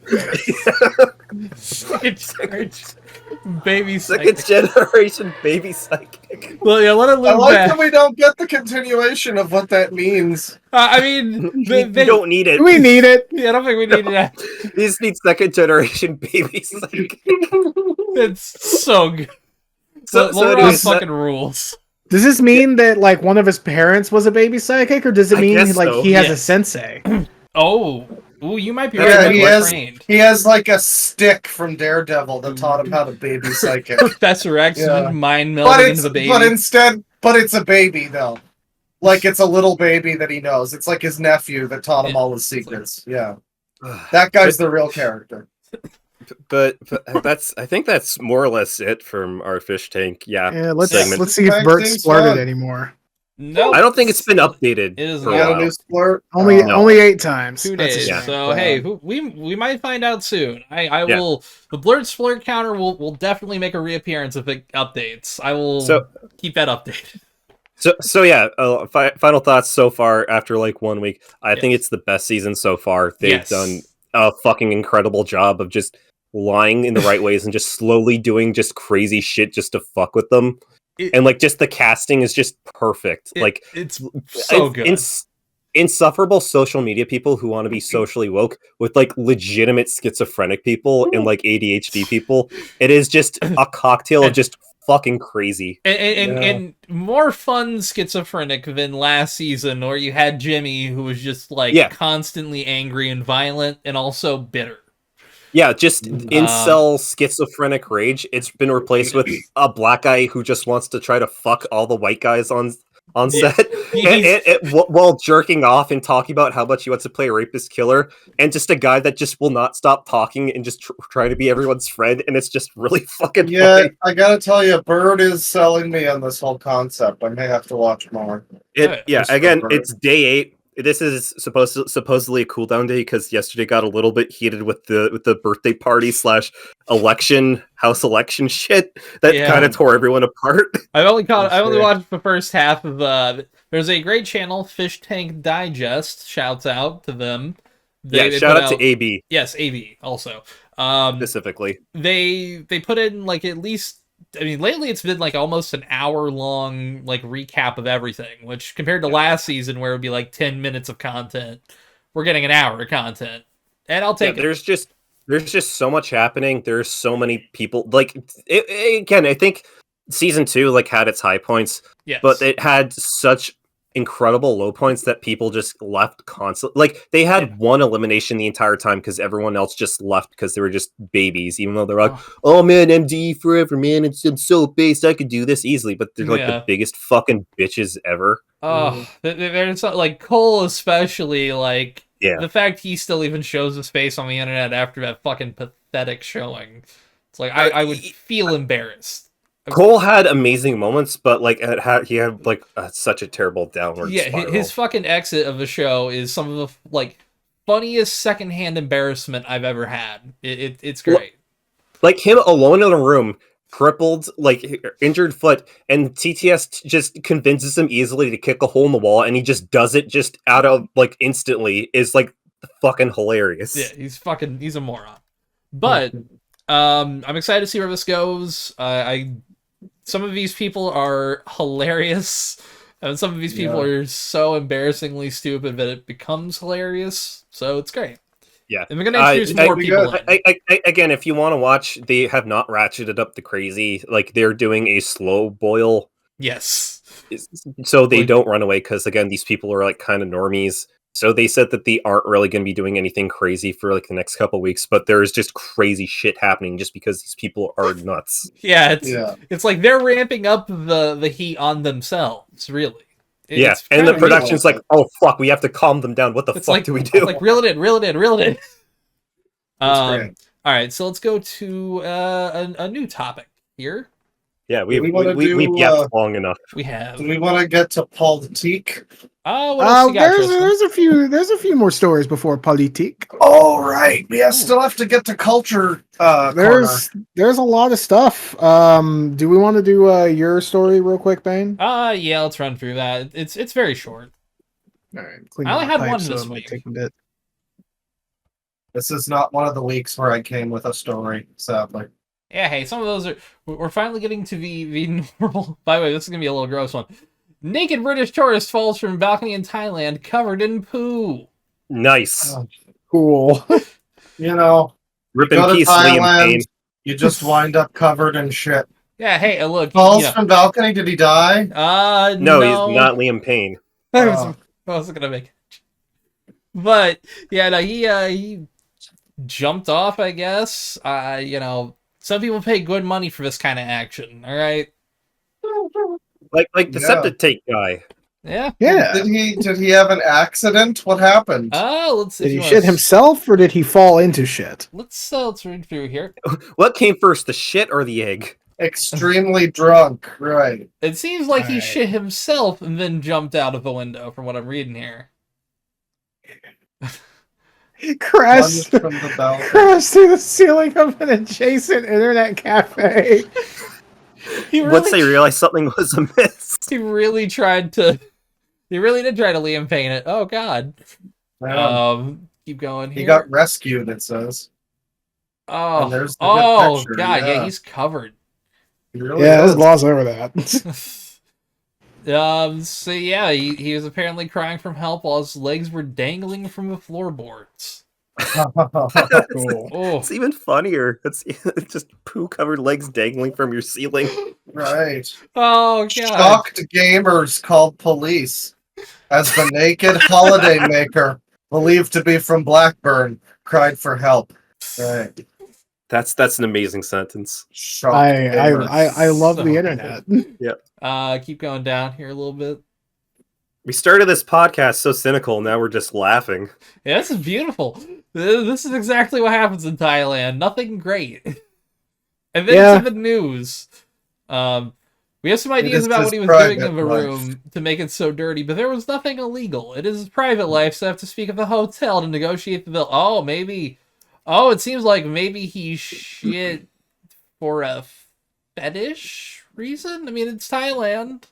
Baby Second psychic. generation baby psychic. Well, yeah, let it I loop like back. that we don't get the continuation of what that means. I mean, You don't need it. We need it. Yeah, I don't think we need that. You just need second generation baby psychic. It's so good. So LeBron anyways, fucking rules. Does this mean that like one of his parents was a baby psychic, or does it I mean guess like so. he has a Yes. sensei? Oh, ooh, you might be Yeah, right. he Like, has trained. he has like a stick from Daredevil that taught him how to baby psychic. Professor X Yeah. mind but melding it's into the baby. but it's a baby though. Like it's a little baby that he knows. It's like his nephew that taught him all his secrets. Yeah. That guy's the real character. But I think that's more or less it from our fish tank. Yeah, let's segment. see if Thanks, Bert thanks, splurted Fun. anymore. No, I don't think it's been updated. It is for a not. while. New splurt? Only Oh. only 8 times. 2 That's a days. shame. So hey, we might find out soon. I Yeah. will. The blurred splurt counter will definitely make a reappearance if it updates. I will keep that updated. So yeah. Final thoughts so far after like 1 week. I think it's the best season so far. They've done a fucking incredible job of just lying in the right ways and just slowly doing just crazy shit just to fuck with them. And like just the casting is just perfect. Like it's so good. Insufferable social media people who want to be socially woke with like legitimate schizophrenic people and like ADHD people. It is just a cocktail of just fucking crazy. And more fun schizophrenic than last season, where you had Jimmy, who was just like constantly angry and violent and also bitter. Yeah, just incel schizophrenic rage. It's been replaced with a black guy who just wants to try to fuck all the white guys on set while jerking off and talking about how much he wants to play a rapist killer, and just a guy that just will not stop talking and just try to be everyone's friend, and it's just really fucking funny. I gotta tell you, Bird is selling me on this whole concept. I may have to watch more. Again, it's day 8. This is supposedly a cooldown day because yesterday got a little bit heated with the birthday party / election house election shit that kind of tore everyone apart. I only watched the first half of there's a great channel, Fishtank Digest. Shouts out to them. They shout out to AB. Yes, AB also. Specifically. They put in like at least, I mean, lately it's been like almost an hour long like recap of everything, which compared to last season where it would be like 10 minutes of content, we're getting an hour of content, and I'll take it. There's just so much happening. There's so many people. Like again, I think season 2 like had its high points, but it had such incredible low points that people just left constantly. Like they had one elimination the entire time because everyone else just left because they were just babies, even though they're like, oh man, MD forever, man, I'm so based, I could do this easily, but they're like the biggest fucking bitches ever. There's like Cole especially, like the fact he still even shows his face on the internet after that fucking pathetic showing. It's like I would feel embarrassed. Cole had amazing moments, but like he had like such a terrible downward spiral. His fucking exit of the show is some of the like funniest secondhand embarrassment I've ever had. It's great. Like him alone in a room, crippled, like injured foot, and TTS just convinces him easily to kick a hole in the wall, and he just does it just out of like instantly. Is like fucking hilarious. Yeah, he's a moron. But I'm excited to see where this goes. Some of these people are hilarious, and some of these people are so embarrassingly stupid that it becomes hilarious. So it's great. Yeah, and we're gonna introduce more people. Again, if you want to watch, they have not ratcheted up the crazy. Like they're doing a slow boil. Yes. So they don't run away because again, these people are like kind of normies. So they said that they aren't really going to be doing anything crazy for like the next couple weeks, but there's just crazy shit happening just because these people are nuts. It's like they're ramping up the heat on themselves, really. And the production's like, oh fuck, we have to calm them down. What the fuck do we do? Like reel it in. All right, so let's go to a new topic here. Yeah, we've yapped long enough. We have. Do we want to get to politique? Oh, what else you got, there's a few more stories before politique. Oh right, we still have to get to culture. There's a lot of stuff. Do we want to do your story real quick, Bane? Yeah, let's run through that. It's very short. All right, clean I only my had pipe, one so this it might week. take a bit. This is not one of the weeks where I came with a story, sadly. Yeah, hey, some of those are... We're finally getting to the normal... By the way, this is going to be a little gross one. Naked British tourist falls from balcony in Thailand covered in poo. Nice. Cool. You know, Rip go in to peace, Liam Payne. Thailand, you just wind up covered in shit. Yeah, hey, look. Falls from balcony, did he die? No, he's not Liam Payne. I wasn't gonna make it. But, yeah, no, he jumped off, I guess. You know, some people pay good money for this kind of action, alright? Like the septic tank guy. Yeah. Yeah. Did he have an accident? What happened? Let's see. Did he shit himself or did he fall into shit? Let's read through here. What came first, the shit or the egg? Extremely drunk, right. It seems like he Alright. shit himself and then jumped out of the window, from what I'm reading here. Crashed, Plunged from the balcony. crashed through the ceiling of an adjacent internet cafe. Once they realized something was amiss. He really tried to... He really did try to Liam Payne it. Oh, God. Keep going here. He got rescued, it says. Oh, And there's the good picture, God, yeah, yeah. he's covered. He really Yeah, let's is. gloss over that. So yeah, he was apparently crying from help while his legs were dangling from the floorboards. Cool. Oh, It's even funnier. It's just poo-covered legs dangling from your ceiling. Right. oh, God. Shocked gamers called police as the naked holiday maker, believed to be from Blackburn, cried for help. Right. That's an amazing sentence. Shocked I gamers. love So the internet. Keep going down here a little bit. We started this podcast so cynical, now we're just laughing. Yeah, this is beautiful. This is exactly what happens in Thailand. Nothing great. And then Yeah. it's in the news. We have some ideas is about his what he was doing private in the life. room to make it so dirty, but there was nothing illegal. It is his private life, so I have to speak of the hotel to negotiate the bill. Oh, maybe... Oh, it seems like maybe he shit for a fetish reason? I mean, it's Thailand.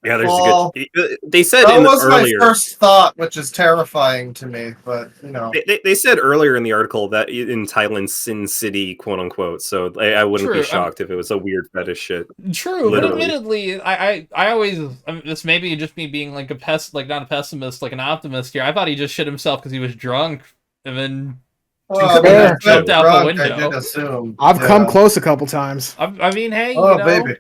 Yeah, there's Well, a good... They said That in the was earlier... my first thought, which is terrifying to me, but, you know. They said earlier in the article that in Thailand, Sin City, quote unquote. So I wouldn't True, be shocked if it was a weird fetish shit. True, Literally. but admittedly, I always... I mean, this may be just me being like not a pessimist, like an optimist here. I thought he just shit himself because he was drunk, and then... Well, fair. Jumped out the drunk, window. I did assume. I've Yeah. come close a couple times. I mean, hey, Oh, you know... baby.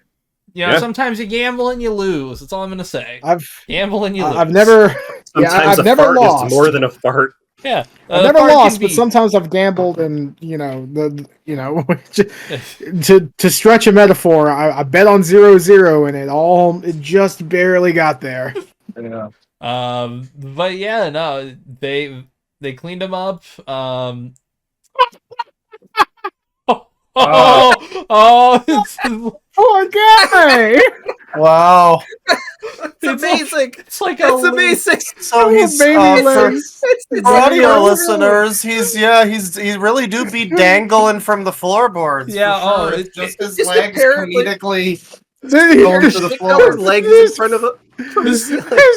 You know, Yeah. sometimes you gamble and you lose. That's all I'm gonna say. I've Gamble and you lose. I've never Sometimes I've a never fart lost. is more than a fart. Yeah, I've never fart can lost, but be- sometimes I've gambled, and to stretch a metaphor, I bet on 0-0, and it just barely got there. Yeah. But yeah, no, they cleaned him up. It's Poor guy. Wow. It's amazing. It's like It's amazing. So he's baby legs. for audio listeners, he really do be dangling from the floorboards. Yeah, for sure. oh, It's just his just legs apparently- comedically Dude, going to the Stick floor. out legs in front of There's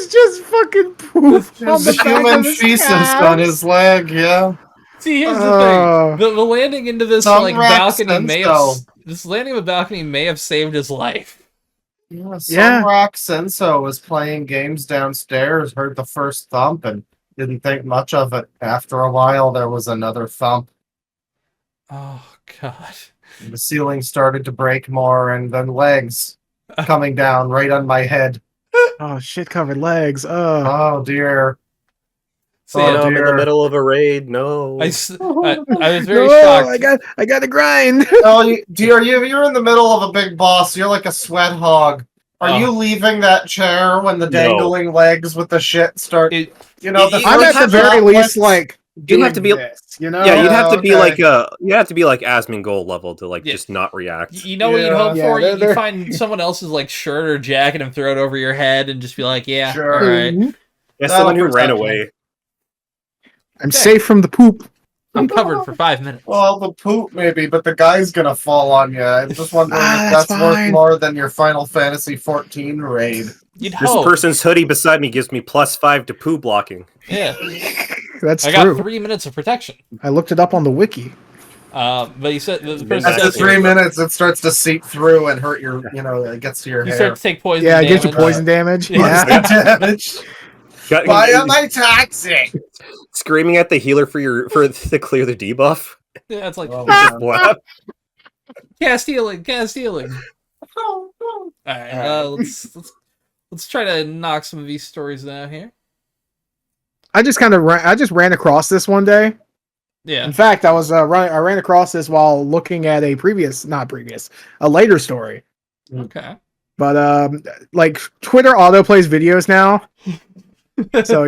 just fucking poop on There's the back human of his feces calves. on his leg, yeah. See, here's Oh. the thing: the landing into this Some like racks balcony and may so. have this landing of a balcony may have saved his life. Yeah, Yeah. Rock Senso was playing games downstairs, heard the first thump, and didn't think much of it. After a while, there was another thump. Oh God! And the ceiling started to break more, and then legs coming down right on my head. Oh, shit covered legs. Oh dear. See, I'm in dear. the middle of a raid. No. I was very No, shocked. I got to grind. Oh, dear, you're in the middle of a big boss. You're like a sweat hog. Are Oh. you leaving that chair when the No. dangling legs with the shit start? It- the I'm at first the very droplets- least like You'd have doing to be- this, you know? Yeah, you'd have to be okay. like Asmongold level to like Yeah. just not react. You know what you'd Yeah. hope Yeah, for? they're- You'd they're- find someone else's like shirt or jacket and throw it over your head and just be like, "Yeah, Sure. all right, Mhm. That's That'll the one who ran protect away. I'm safe from the poop. I'm covered for 5 minutes." Well, the poop maybe, but the guy's gonna fall on you. I'm just wondering if That's that's worth fine. more than your Final Fantasy 14 raid. You'd This hope. person's hoodie beside me gives me +5 to poo blocking. Yeah. That's I true. got 3 minutes of protection. I looked it up on the wiki. But you said the person After says 3 minutes, it starts to seep through and hurt your, it gets to your you hair. start to take poison Yeah, it damage. gives you poison damage. Yeah. Yeah. Damage. Got- Why am I toxic? Screaming at the healer for to clear the debuff. Yeah, it's like Oh, Just blap. cast healing. Alright, let's try to knock some of these stories down here. I just ran across this one day. Yeah. In fact, I ran across this while looking at a later story. Okay. But like Twitter autoplays videos now, so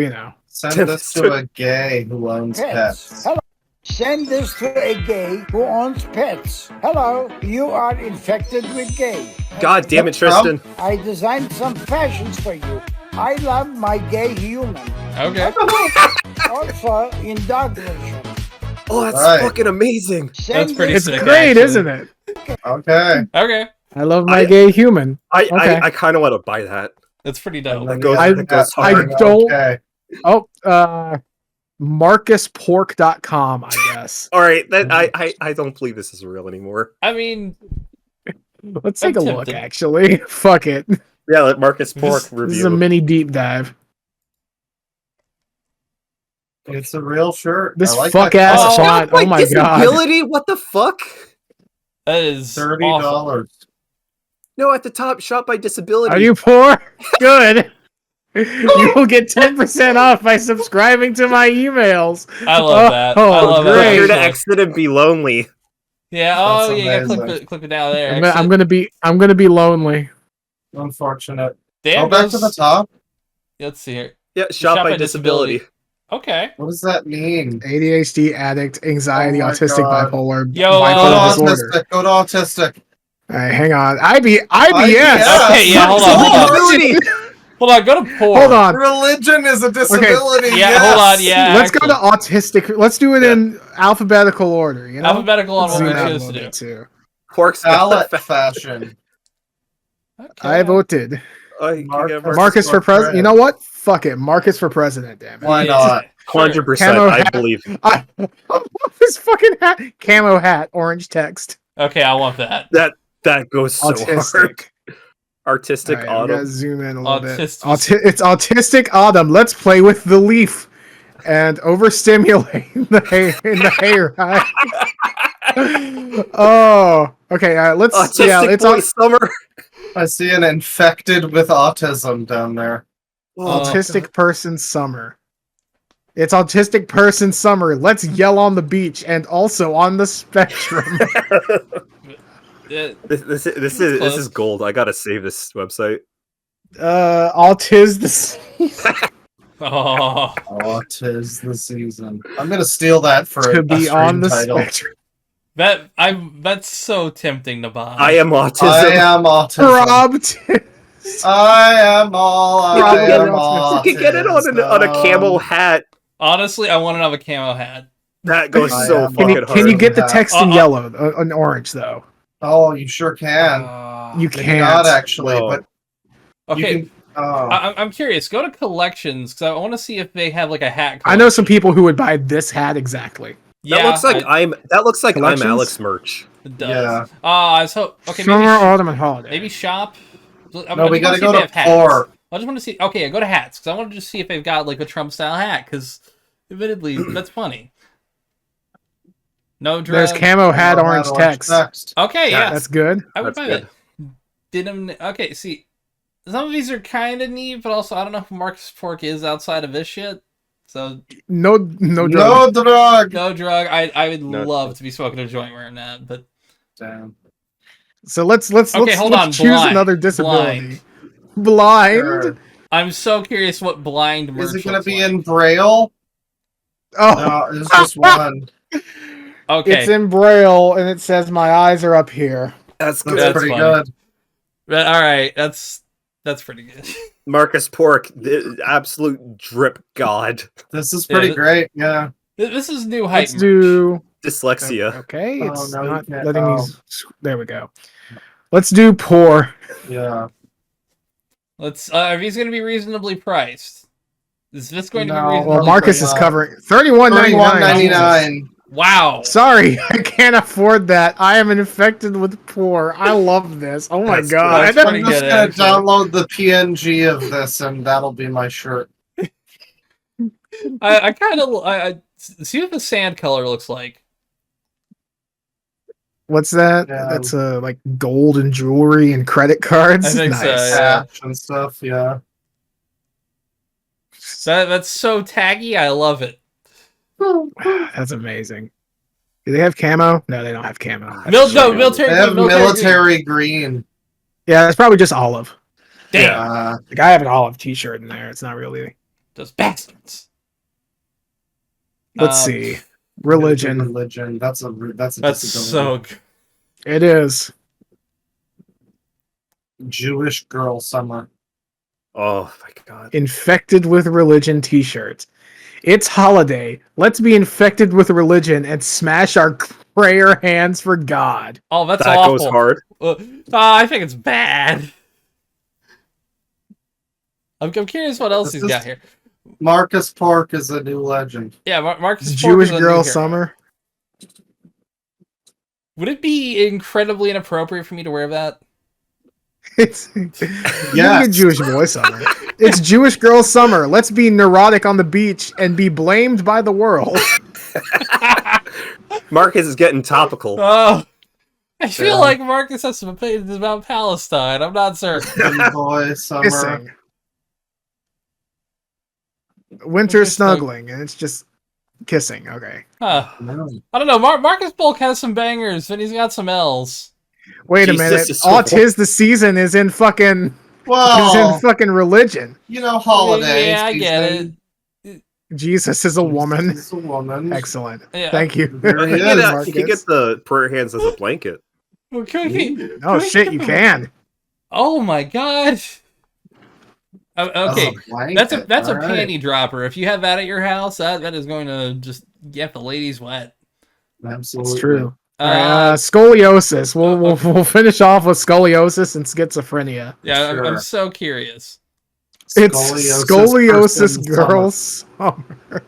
Send this to a gay who owns pets. Hello. Send this to a gay who owns pets. Hello, you are infected with gay. God damn it, Tristan. I designed some fashions for you. I love my gay human. Okay. Also in dog version. Oh, that's Right. fucking amazing. That's pretty it's sick, great, actually. isn't it? Okay. Okay. I love my gay human. Okay. I kind of want to buy that. That's pretty dope. That goes, I- that goes I hard. don't- Okay. MarcusPork.com, I guess. All right, that I don't believe this is real anymore. I mean, Let's take a I'm look, tempted. actually. Fuck it. Yeah, let Marcus Pork This review. is a mini deep dive. It's a real shirt. This I like fuck that. ass Oh, font. Oh my god. disability? What the fuck? that is $30. awful. No, at the top, shop by disability. Are you poor? Good. You will get 10% off by subscribing to my emails. I love that. Oh, I love Click great. here that. to exit and be lonely. Yeah. Oh, That's yeah. You gotta amazing. click it down there. I'm gonna be lonely. Unfortunate. Damn, Go back to the top. Let's see here. Yeah, shop by disability. Okay. What does that mean? ADHD, addict, anxiety, Oh my autistic, God. bipolar, Yo, Go to bipolar disorder. autistic. Go to autistic. All right, hang on. IBS. Okay, yeah, hold on. Disability. Hold on. Go to poor. Hold on. Religion is a disability. Yeah, yes. hold on. Yeah. Let's go to autistic. Let's do it in alphabetical order. You know, Alphabetical on what Zoom we out a choose to little do. bit, too. Pork's Ballot got fashion. Okay. I voted Marcus for president. You know what? Fuck it, Marcus for president. Damn it. Why not? 100%. Camo I hat. believe. I love this fucking hat. Camo hat, orange text. Okay, I want that. That goes so hard. Autistic. Artistic All right, we gotta autumn. zoom in a little bit. Autistic. It's autistic autumn. Let's play with the leaf and overstimulate in the hair. Oh, okay. Let's. Autistic Yeah, it's boy summer. I see an infected with autism down there. autistic person summer. It's autistic person summer. Let's yell on the beach and also on the spectrum. This is gold. I gotta save this website. Autis the Oh. Tis the season. I'm gonna steal that for to a be stream on the title. spectrum. That's so tempting to buy. I am autism. I am autism. Robbed. I am all. I You am You can get it on a camo hat. Honestly, I want to have a camo hat. That goes I so am fucking hard. Can you get the text in Uh-uh. yellow, an orange though? Oh, you sure can. You Maybe can't. not actually, No. but Okay. you can. Oh. I'm curious. Go to collections because I want to see if they have like a hat. I know some people who would buy this hat exactly. Yeah, That looks like I'm Collections? Alex merch. It does. Yeah. I hope. Okay, Summer, maybe autumn, and holiday. maybe shop. No, we gotta go to hats. Poor. I just want to see. Okay, go to hats because I want to just see if they've got like a Trump style hat because, admittedly, that's funny. No drug. There's camo hat, orange text. Okay, yeah, That's good. I would That's buy good. that. Denim. Okay, see, some of these are kind of neat, but also I don't know if Marcus Pork is outside of this shit. So No drug. No drug. no drug. I would No love drug. to be smoking a joint wearing that, but Damn. So let's hold on, choose blind. another disability. Blind. Sure. I'm so curious what blind merch Is it gonna looks be like. in Braille? Oh, No, it's just one. Okay, it's in Braille and it says my eyes are up here. That's That's, good. That's pretty funny. good. but, all right, that's pretty good. Marcus Pork, the absolute drip god. This is pretty Yeah, great. Yeah. This is new hype. Let's do. Dyslexia. Okay, Oh, it's no, you not can't. letting Oh. me. There we go. Let's do poor. Yeah. Let's do poor. Yeah. Let's. If he's going to be reasonably priced, is this going to be No. reasonably Well, Marcus is not. covering $31.99. $31.99. Wow. Sorry, I can't afford that. I am infected with poor. I love this. Oh my That's god. That's pretty I'm just good, gonna actually. download the PNG of this, and that'll be my shirt. I kind of I see what the sand color looks like. What's that? Yeah. That's like gold and jewelry and credit cards. I think nice. so, yeah. Cash and stuff. Yeah. That's so taggy. I love it. That's amazing. Do they have camo? No, they don't have camo. Military. They have green. military green. Yeah, it's probably just olive. Damn. Like I have an olive T-shirt in there. It's not really. Those bastards. Let's see. Religion. Religion. That's a That's disability. so good. It is. Jewish girl summer. Oh my god. Infected with religion T-shirts. It's holiday. Let's be infected with religion and smash our prayer hands for God. Oh, that's That awful. goes hard. I think it's bad. I'm curious what else This he's is- got here. Marcus Park is a new legend. Yeah, Marcus. Pork Jewish is a new girl hero. summer. Would it be incredibly inappropriate for me to wear that? It's Yes. a Jewish boy summer. It's Jewish girl summer. Let's be neurotic on the beach and be blamed by the world. Marcus is getting topical. Oh, I feel Yeah. like Marcus has some opinions about Palestine. I'm not certain. Boy summer. Kissing. Winter snuggling, and it's just kissing. Okay. Huh. No. I don't know. Marcus Bulk has some bangers, and he's got some L's. Wait a Jesus, minute. it's so All 'tis the season is in fucking Well, religion. you know, holidays. Yeah, I get it. Jesus is a woman. It's a woman. Excellent. Yeah. Thank you. There he You is, can get the prayer hands as a blanket. Well, can Oh we shit, get you the- can. Oh my god. Okay, that's a All right. panty dropper. If you have that at your house, that is going to just get the ladies wet. Absolutely. It's true. All right, scoliosis. We'll finish off with scoliosis and schizophrenia. Yeah, Sure. I'm so curious. It's scoliosis person girls summer.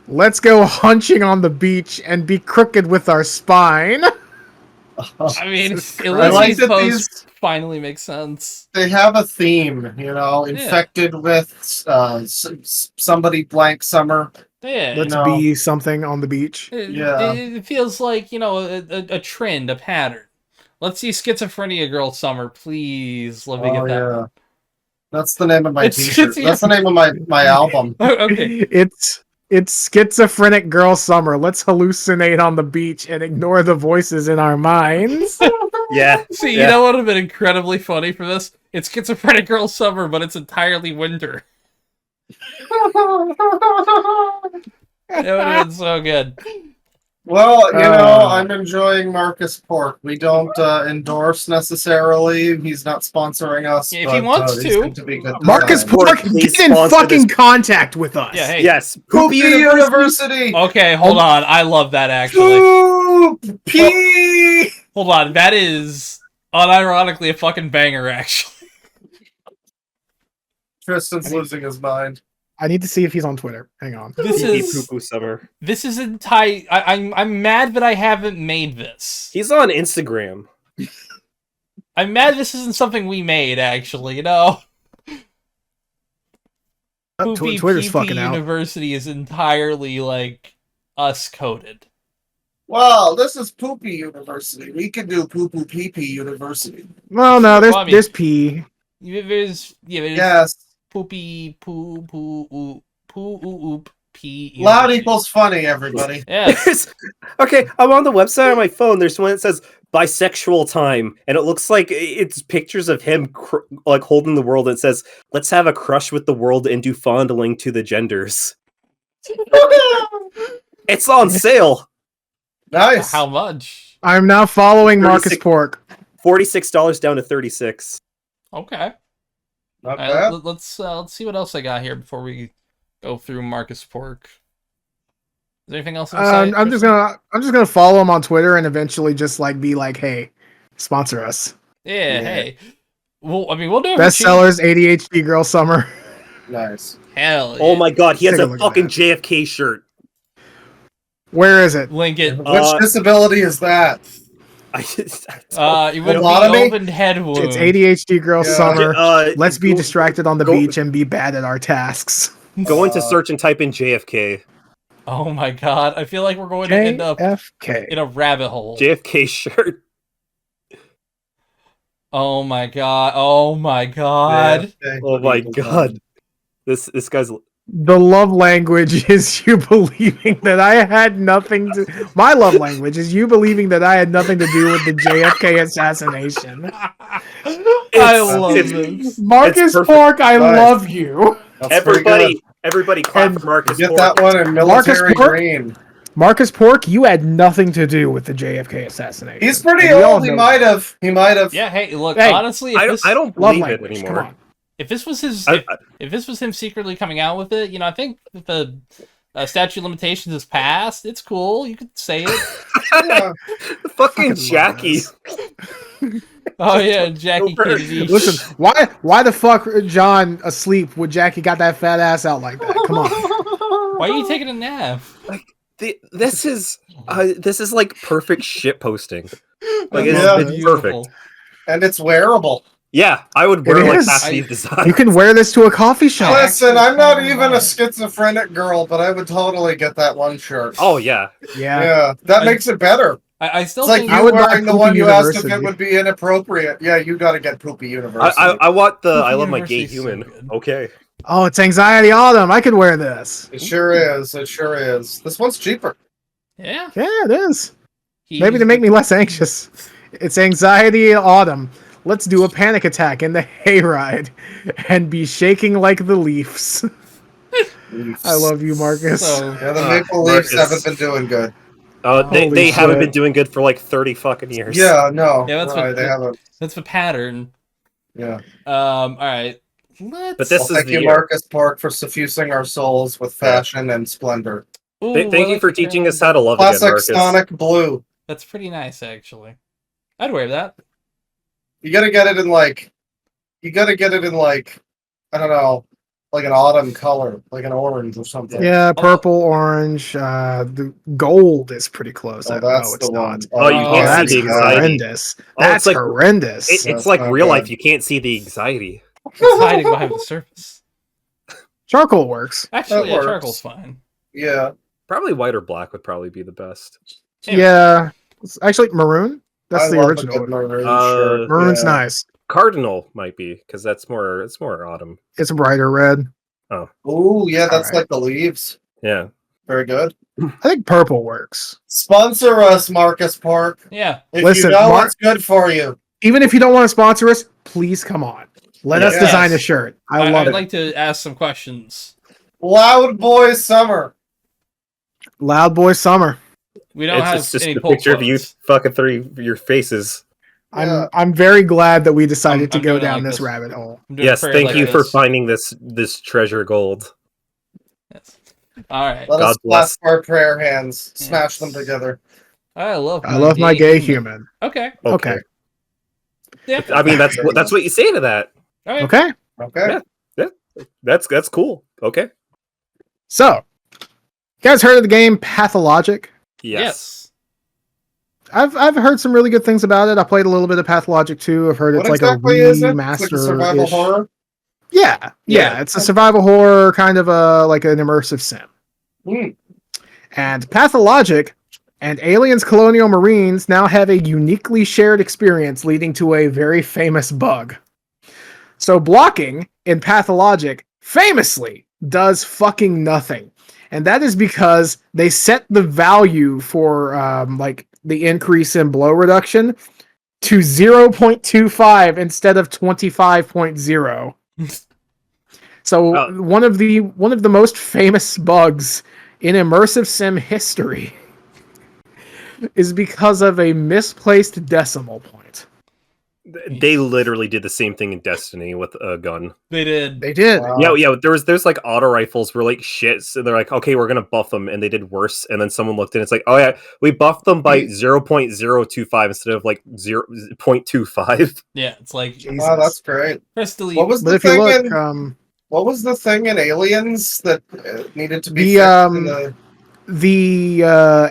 Let's go hunching on the beach and be crooked with our spine. I mean, Jesus at Christ. least like these that posts finally make sense. They have a theme, you know, infected with somebody blank summer. Yeah, Let's No. be something on the beach. Yeah. It feels like, you know, a trend, a pattern. Let's see schizophrenia girl summer, please. Let me get that. Yeah. That's the name of my It's t-shirt. schizo- That's the name of my album. Okay. It's schizophrenic girl summer. Let's hallucinate on the beach and ignore the voices in our minds. Yeah. See, yeah. you know what would have been incredibly funny for this? It's schizophrenic girl summer, but it's entirely winter. It would have been so good. Well, you know, I'm enjoying Marcus Pork. We don't endorse necessarily. He's not sponsoring us. If but, he wants these to. seem be good Marcus designs. Pork, please get in sponsor fucking this. contact with us. Yeah, hey. Yes. Poopy University. Okay, hold on. I love that actually. Poop P. Hold on. That is unironically a fucking banger, actually. Tristan's losing his mind. I need to see if he's on Twitter. Hang on. This Pee-pee is poo-poo summer. this is entire. I'm mad that I haven't made this. He's on Instagram. I'm mad this isn't something we made, actually. You know, Poopy Twitter's PP fucking out. University is entirely like us coded. Well, this is Poopy University. We can do Poo Poo Pee Pee University. Well, no, there's Well, I mean- there's P. There's Yes. poopy poo poo oop poo oop p. Loud University. equals funny, everybody. Yeah. Okay, I'm on the website on my phone. There's one that says bisexual time, and it looks like it's pictures of him like holding the world. And it says, "Let's have a crush with the world and do fondling to the genders." It's on sale. Nice. How much? I'm now following Marcus 36 Pork. $46 down to $36. Okay. Not All right, bad. let's see what else I got here before we go through Marcus Pork. Is there anything else? I'm just gonna follow him on Twitter and eventually just like be like, hey, sponsor us. Yeah. Yeah. Hey. Well, I mean, we'll do it. For cheap. Bestsellers, ADHD Girl Summer. Nice. Hell yeah. Oh my god, he has Take a a look at fucking that. JFK shirt. Where is it? Link it. Which disability is that? It would be Lobotomy? open head wound. It's ADHD Girl Yeah. Summer. Let's be go- distracted on the go- beach and be bad at our tasks. Go into search and type in JFK. Oh my god, I feel like we're going to end up JFK. in a rabbit hole. JFK shirt. Oh my god. Oh my god. Oh my god. This guy's The love language is you believing that I had nothing to. My love language is you believing that I had nothing to do with the JFK assassination. I love this. Marcus perfect. Pork, I Nice. love you. That's pretty good. everybody clap And for Marcus. Get Pork. that one in military Pork? green. Marcus Pork, you had nothing to do with the JFK assassination. He's pretty And we all old. He know might have. He might have. Yeah, hey, look, Hey, honestly, if I this, don't love believe it language. Come anymore. on. if this was his, I- if this was him secretly coming out with it, I think if the statute of limitations is passed, it's cool. You could say it. Yeah. Fucking love Jackie. this. Oh yeah, Jackie Kennedy. Listen, why the fuck John asleep with Jackie got that fat ass out like that? Come on. Why are you taking a nap? This is like perfect shit posting. Like Yeah. it's perfect. And it's wearable. Yeah, I would wear It like is. half these designs. You can wear this to a coffee shop. Listen, I'm not even a schizophrenic girl, but I would totally get that one shirt. Oh yeah. Yeah. Yeah, that makes it better. I still It's like think I you would buy wearing the Poopy one you asked if University. it would be inappropriate. Yeah, you got to get Poopy University. I want the I Poopy love my gay University's so human. good. Okay. Oh, it's Anxiety Autumn. I could wear this. It sure is. It sure is. This one's cheaper. yeah. Yeah, it is. He- Maybe to make me less anxious. It's Anxiety Autumn. Let's do a panic attack in the hayride and be shaking like the Leafs. I love you, Marcus. So Yeah, the Maple Leafs Marcus. haven't been doing good. They Holy haven't shit. been doing good for like 30 fucking years. Yeah, no. Yeah, that's right, what- they haven't. that's the pattern. Yeah. All right. Let's. But this Well, is thank the you, year. Marcus Park, for suffusing our souls with fashion and splendor. Ooh, Thank I you like for the teaching pattern. us how to love again, Classic Marcus. Sonic Blue. That's pretty nice, actually. I'd wear that. You gotta get it in like. I don't know, like an autumn color, like an orange or something. Yeah, purple, orange, the gold is pretty close. Oh, No, that's it's the not. one. Oh, you Oh, can't that's see the anxiety. horrendous. Oh, That's it's like- horrendous. It's That's like not real good. life. You can't see the anxiety. It's hiding behind the surface. Charcoal works. Actually, That yeah, works. charcoal's fine. Yeah. Probably white or black would probably be the best. Yeah. It's actually maroon. That's I the love a original. good maroon Uh, shirt. Maroon's Yeah. nice. Cardinal might be because it's more autumn. It's a brighter red. Ooh, yeah, that's Alright. like the leaves. Yeah. Very good. I think purple works. Sponsor us, Marcus Park. Yeah. If Listen, you know Mar- what's good for you. Even if you don't want to sponsor us, please come on. Let us Yes. design a shirt. I love I'd it. like to ask some questions. Loud Boy Summer. Loud Boy Summer. We don't have It's just any a poll picture of you quotes. fucking through your faces. Yeah. I'm very glad that we decided I'm to go doing it down like this this. rabbit hole. I'm doing a Yes, prayer thank like you for this. finding this treasure gold. Yes. All right. Let God us bless. clasp our prayer hands. Smash Yes. them together. I love my gay human. Okay. Okay. Yeah. I mean that's what you say to that. Okay. Okay. Okay. Yeah. That's cool. Okay. So, you guys heard of the game Pathologic? Yes. I've heard some really good things about it. I played a little bit of Pathologic too. I've heard What it's like exactly a is it? remaster. It's like a survival horror? Yeah. It's a survival horror, kind of like an immersive sim. Hmm. And Pathologic and Aliens Colonial Marines now have a uniquely shared experience leading to a very famous bug. So blocking in Pathologic famously does fucking nothing. And that is because they set the value for like the increase in blow reduction to 0.25 instead of 25.0. So one of the most famous bugs in immersive sim history is because of a misplaced decimal point. They literally did the same thing in Destiny with a gun. They did. They did. Yeah. There's like auto rifles were like shits, and they're like, okay, we're gonna buff them, and they did worse. And then someone looked and it's like, oh yeah, we buffed them by 0.025 instead of like 0.25. Yeah, it's like Wow, that's great. press delete. What was But the if you thing look, in what was the thing in Aliens that needed to be The, fixed? the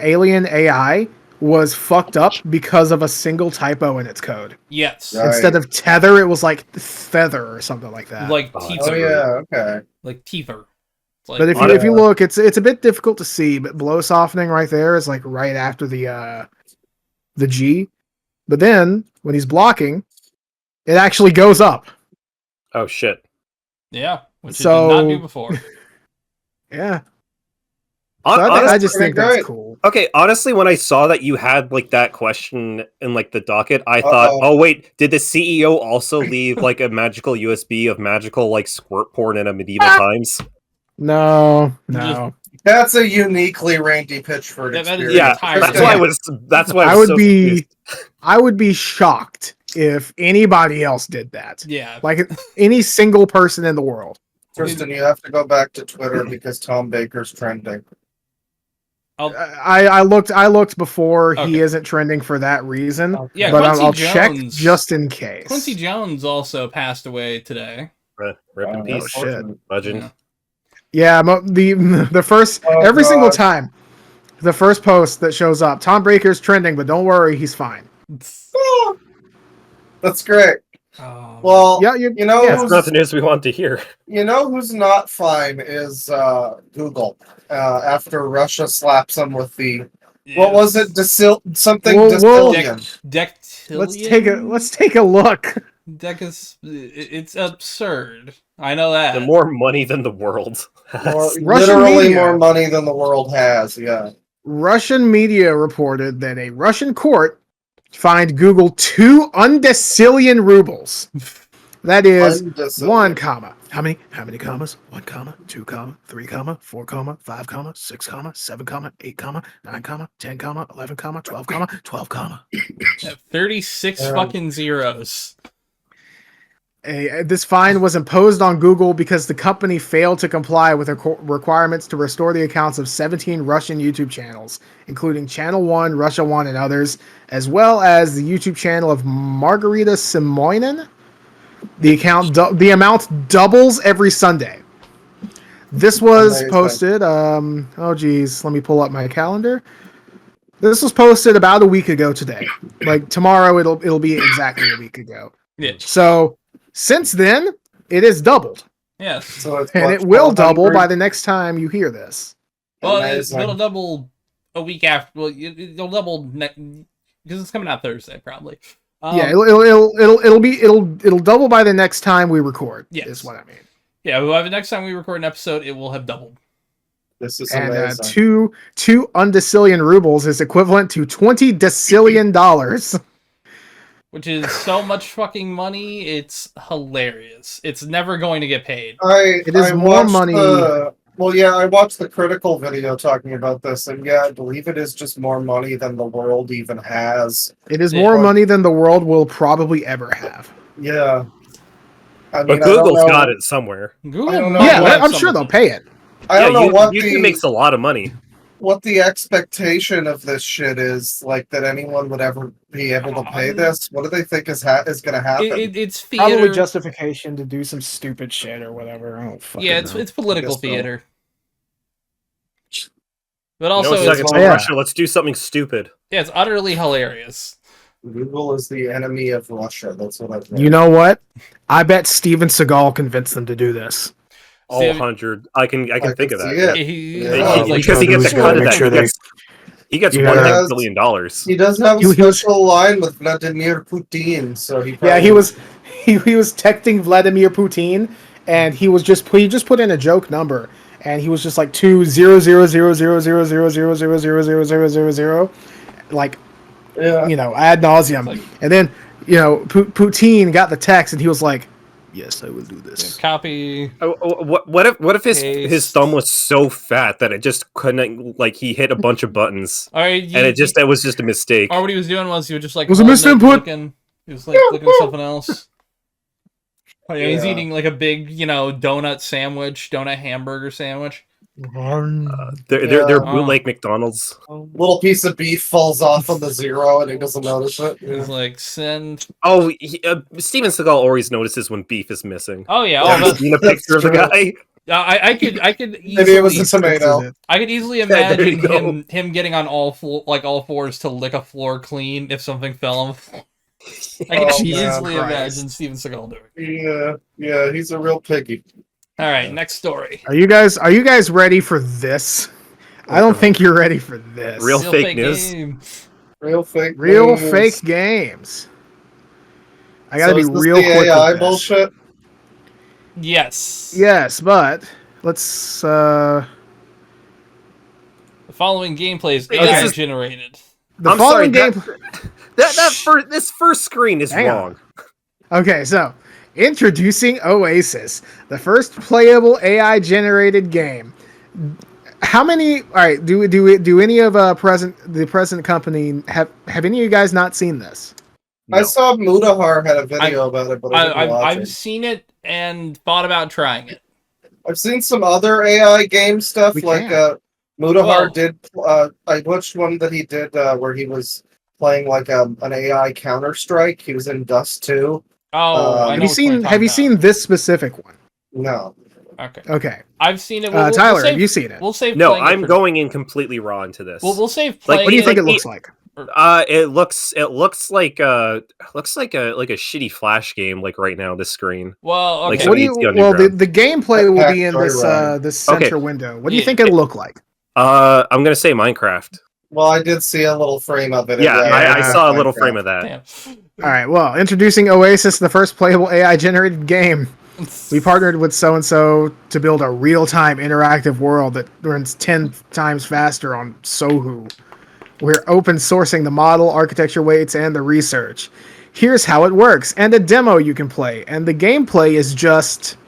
alien AI was fucked up because of a single typo in its code. Yes. Right. Instead of tether, it was like feather or something like that. Like Oh teether. yeah, okay. Like teether. It's like, But if you look, it's a bit difficult to see. But blow softening right there is like right after the G. But then when he's blocking, it actually goes up. Oh shit. yeah, which So- it did not do before. Yeah. So I just think that's cool. Okay, honestly, when I saw that you had like that question in like the docket, I thought, Uh-oh. oh wait, did the CEO also leave like a magical USB of magical like squirt porn in a medieval times? No. That's a uniquely Randy Pitchford That is experience. Yeah, entirely that's why I was. That's why I was would so be confused. I would be shocked if anybody else did that. Yeah. Like any single person in the world. Tristan, you have to go back to Twitter because Tom Baker's trending. I looked before. Okay. He isn't trending for that reason. Yeah, but Quincy I'll check Jones- just in case. Quincy Jones also passed away today. Rip in peace, shit. legend. Yeah, the first Oh, every single God. time, the first post that shows up, Tom Baker's trending, but don't worry, he's fine. That's great. Oh, Well, Yeah, you know, yeah, That's who's, not the news we want to hear. you know who's not fine is Google. After Russia slaps them with the what was it? Something We'll- Decillion. Dectillion? Let's take a look. It's absurd. I know that. The more money than the world has. Russian Literally media. more money than the world has. Yeah. Russian media reported that a Russian court fined Google 2 undecillion rubles. That is Undecillion. 1 comma. How many commas? 1 comma, 2 comma, 3 comma, 4 comma, 5 comma, 6 comma, 7 comma, 8 comma, 9 comma, 10 comma, 11 comma, 12 comma, 12 comma. 36 fucking zeros. This fine was imposed on Google because the company failed to comply with the requirements to restore the accounts of 17 Russian YouTube channels, including Channel 1, Russia 1, and others, as well as the YouTube channel of Margarita Simonin. The amount doubles every Sunday. This was Amazing. posted. Oh geez, let me pull up my calendar. This was posted about a week ago today. Like tomorrow, it'll be exactly a week ago. Yeah. So since then, it has doubled, Yes. So it's and what, it will double 400? by the next time you hear this. Well, Amazing. it'll double a week after. Well, it'll double because it's coming out Thursday, probably. Yeah, it'll double by the next time we record. Yes. Is what I mean. Yeah, well, the next time we record an episode, it will have doubled. This is And amazing. two undecillion rubles is equivalent to $20 decillion. Which is so much fucking money, it's hilarious. It's never going to get paid. It is more watched money. I watched the critical video talking about this, and yeah, I believe it is just more money than the world even has. It is Yeah. more money than the world will probably ever have. Yeah. I But mean, I don't Google's know- got it somewhere. Google, I don't know might Yeah, have I'm some sure of they'll it. pay it. I don't know what YouTube the makes a lot of money. what the expectation of this shit is, like that anyone would ever be able to pay this. What do they think is going to happen? It's Probably theater. justification to do some stupid shit or whatever. I don't fucking Yeah, know. it's political Guess so. theater. But No, also, it's it's, like, it's yeah. Russia. Let's do something stupid. yeah, it's utterly hilarious. Google is the enemy of Russia. That's what I've read. You know what? I bet Steven Seagal convinced them to do this. All 100. I can think of that. see it. Yeah. Yeah. Because he gets a cut of that. He gets Yeah. $1 billion. He does have a He was- special line with Vladimir Putin, so he Yeah, he was texting Vladimir Putin, and he just put in a joke number, and he was just like 200000000000000, like ad nauseum, and then Putin got the text, and he was like, "Yes, I will do this." Copy. What if his Paste. thumb was so fat that it just couldn't, like, he hit a bunch of buttons All right, and it was just a mistake. Or what he was doing was he was just like It was a holding misinput. looking- He was like looking at something else. Oh, yeah, he's Yeah. eating like a big, donut hamburger sandwich. They're bootleg McDonald's. Little piece of beef falls off on the zero and he doesn't notice it. Yeah. He's like, send. Oh, Steven Seagal always notices when beef is missing. Oh yeah, Have you seen a picture of the guy? I could easily, Maybe it was a tomato. I could easily there you imagine him getting on all fours to lick a floor clean if something fell on the floor. I can easily imagine Steven Seagal doing it. Yeah, he's a real piggy. All right, next story. Are you guys ready for this? I don't think you're ready for this. Real fake news. Games. Real fake games. I gotta So be is this real the quick AI with this. bullshit? Yes. But let's The following gameplay is AI generated. the following game. This first screen is Hang on. wrong. Okay, so introducing Oasis, the first playable AI generated game. How many? All right, do any of the present company have any of you guys not seen this? I saw Mudahar had a video about it, but I didn't watch I've it. seen it and thought about trying it. I've seen some other AI game stuff, Mudahar Well- did. I watched one that he did where he was playing like an AI Counter Strike. He was in Dust 2. Oh, Have you seen this specific one? No. Okay. I've seen it. Tyler, have you seen it? We'll save. No, playing it I'm for- going in completely raw into this. We'll save. What do you think it like, looks like? It looks like a shitty Flash game like right now. This screen. Well, okay. Like What do you? something Well, underground. the gameplay will be in this Joyride. this center window. What do you think it'll look like? I'm gonna say Minecraft. Well, I did see a little frame of it. Yeah, I saw a little frame of that. Damn. All right. Well, introducing Oasis, the first playable AI generated game. We partnered with so and so to build a real-time interactive world that runs 10 times faster on Sohu. We're open sourcing the model, architecture weights, and the research. Here's how it works, and a demo you can play. And the gameplay is just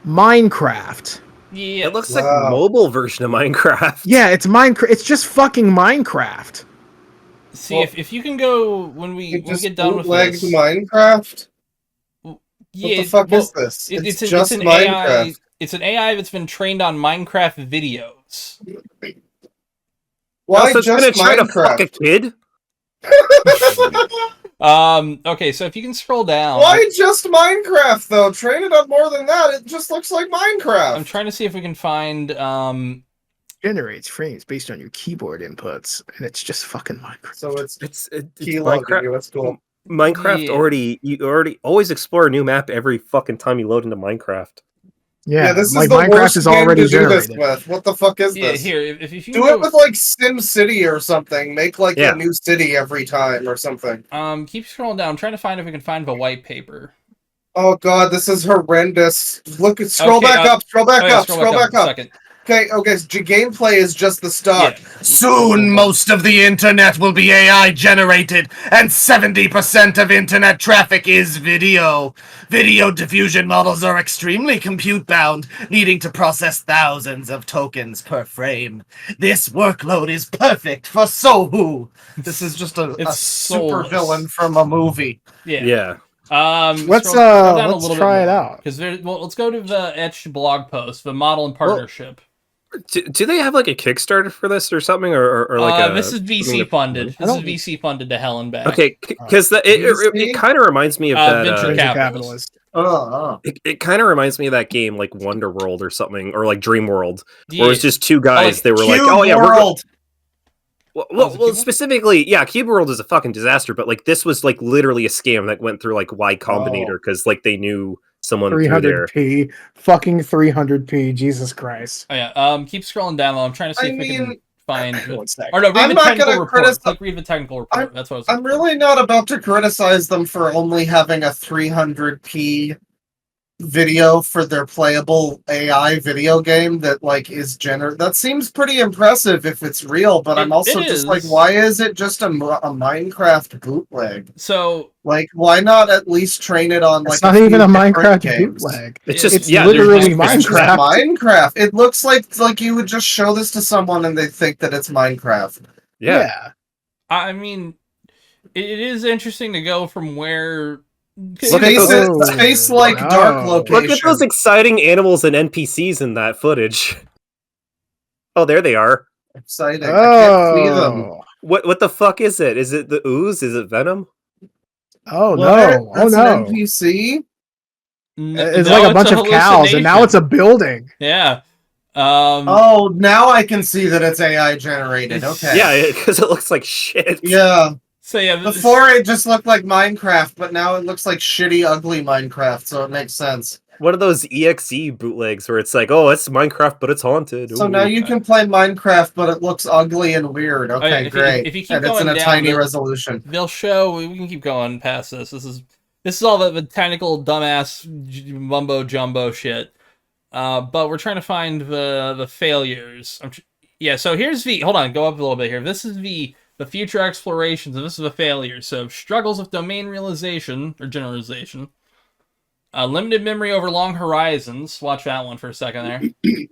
Minecraft. Yeah. It looks like a mobile version of Minecraft. Yeah, it's Minecraft. It's just fucking Minecraft. See, if you can go when we get done with bootlegged this. Minecraft. Yeah, What the fuck is this? It's just an Minecraft. AI. It's an AI that's been trained on Minecraft videos. Why So it's just gonna try to fuck a Minecraft? kid? Okay, so if you can scroll down. Why just Minecraft though? Train it up more than that. It just looks like Minecraft. I'm trying to see if we can find. Generates frames based on your keyboard inputs, and it's just fucking Minecraft. So it's Minecraft. That's cool. Minecraft you already always explore a new map every fucking time you load into Minecraft. Yeah, this like is the Minecraft worst is game already to do this generated. with. What the fuck is Yeah, this? here if you Do can it with like Sim City or something. Make like Yeah. a new city every time or something. keep scrolling down. I'm trying to find if we can find the white paper. Oh god, this is horrendous. Look, scroll Okay, back up, scroll back oh, yeah, up, scroll back a up. second. Okay, gameplay is just the start. Soon, most of the internet will be AI generated, and 70% of internet traffic is video. Video diffusion models are extremely compute bound, needing to process thousands of tokens per frame. This workload is perfect for Sohu. This is just a It's super soulless. villain from a movie. Yeah. Let's scroll down a let's little try bit it more, out. because let's go to the etched blog post, the model and partnership. Do they have like a Kickstarter for this or something, or like a? This is VC funded. This is VC funded to hell and back. Okay, because it kind of reminds me of that venture capitalist. It kind of reminds me of that game like Wonder World or something, or like Dream World, where Yeah. it's just two guys. like They were like, Cube "Oh yeah, World." Well, specifically, yeah, Cube World is a fucking disaster. But like this was like literally a scam that went through like Y Combinator because like they knew someone through there. 300p, fucking 300p. Jesus Christ. Oh yeah. Keep scrolling down. I'm trying to see if we can find. Or no, read I'm the not technical gonna report. criticize- Click read the technical report. That's what I was. I'm really not about to criticize them for only having a 300p video for their playable AI video game that like is that seems pretty impressive if it's real, but I'm also it just like, is. why is it just a Minecraft bootleg? So like, why not at least train it on like It's not even a few different Minecraft games? bootleg. It's just It's yeah, literally there's just- Minecraft. Minecraft. It looks like you would just show this to someone and they think that it's Minecraft. Yeah. I mean, it is interesting to go from where Space-like dark location. Look at those exciting animals and NPCs in that footage. Oh, there they are. Exciting. I can't see them. What the fuck is it? Is it the ooze? Is it Venom? Oh What? no! Oh That's no! an NPC? It's like a bunch of cows, and now it's a building. Yeah. Oh, now I can see that it's AI generated. Okay. Yeah, because it looks like shit. Yeah. So yeah, Before it just looked like Minecraft, but now it looks like shitty, ugly Minecraft, so it makes sense. One of those EXE bootlegs where it's like, oh, it's Minecraft, but it's haunted. So Ooh. now you can play Minecraft, but it looks ugly and weird. Okay, great. If you keep and it's going in a down, tiny they'll- resolution. They'll show. We can keep going past this. This is all the technical dumbass mumbo jumbo shit. But we're trying to find the failures. Yeah. So here's hold on. Go up a little bit here. This is the future explorations, and this is the failures. So struggles with domain realization or generalization. Limited memory over long horizons. Watch that one for a second there. You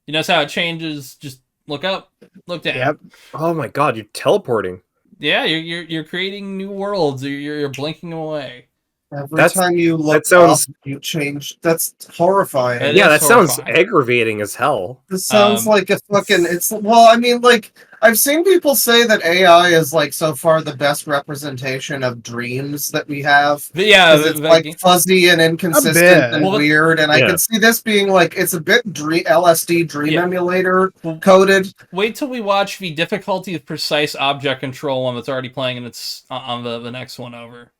notice how it changes? Just look up, look down. Yep. Oh my god, you're teleporting. Yeah, you're creating new worlds. You're blinking away. Every time you look up, you change. That's horrifying. Yeah, that sounds aggravating as hell. This sounds like a fucking. Well, I mean, like I've seen people say that AI is like so far the best representation of dreams that we have. Yeah, it's like fuzzy and inconsistent and weird, and I can see this being like it's a bit LSD dream emulator coded. Wait till we watch the difficulty of precise object control one that's already playing, and it's on the next one over.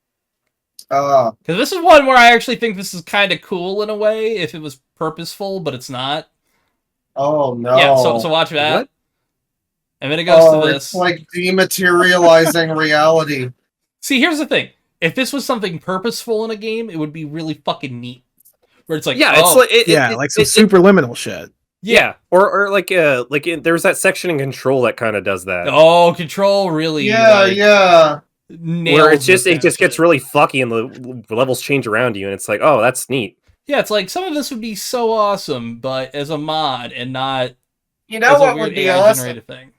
Because this is one where I actually think this is kind of cool in a way if it was purposeful, but it's not. Oh no! Yeah, so watch that. What? And then it goes to this. It's like dematerializing reality. See, here's the thing: if this was something purposeful in a game, it would be really fucking neat. Where it's like, like some superliminal shit. Yeah, or like there's that section in Control that kind of does that. Oh, Control really. Yeah. Where it just gets really fucky and the levels change around you, and it's like, oh, that's neat. Yeah, it's like some of this would be so awesome, but as a mod and not. You know as what a weird would be AI awesome? generated thing.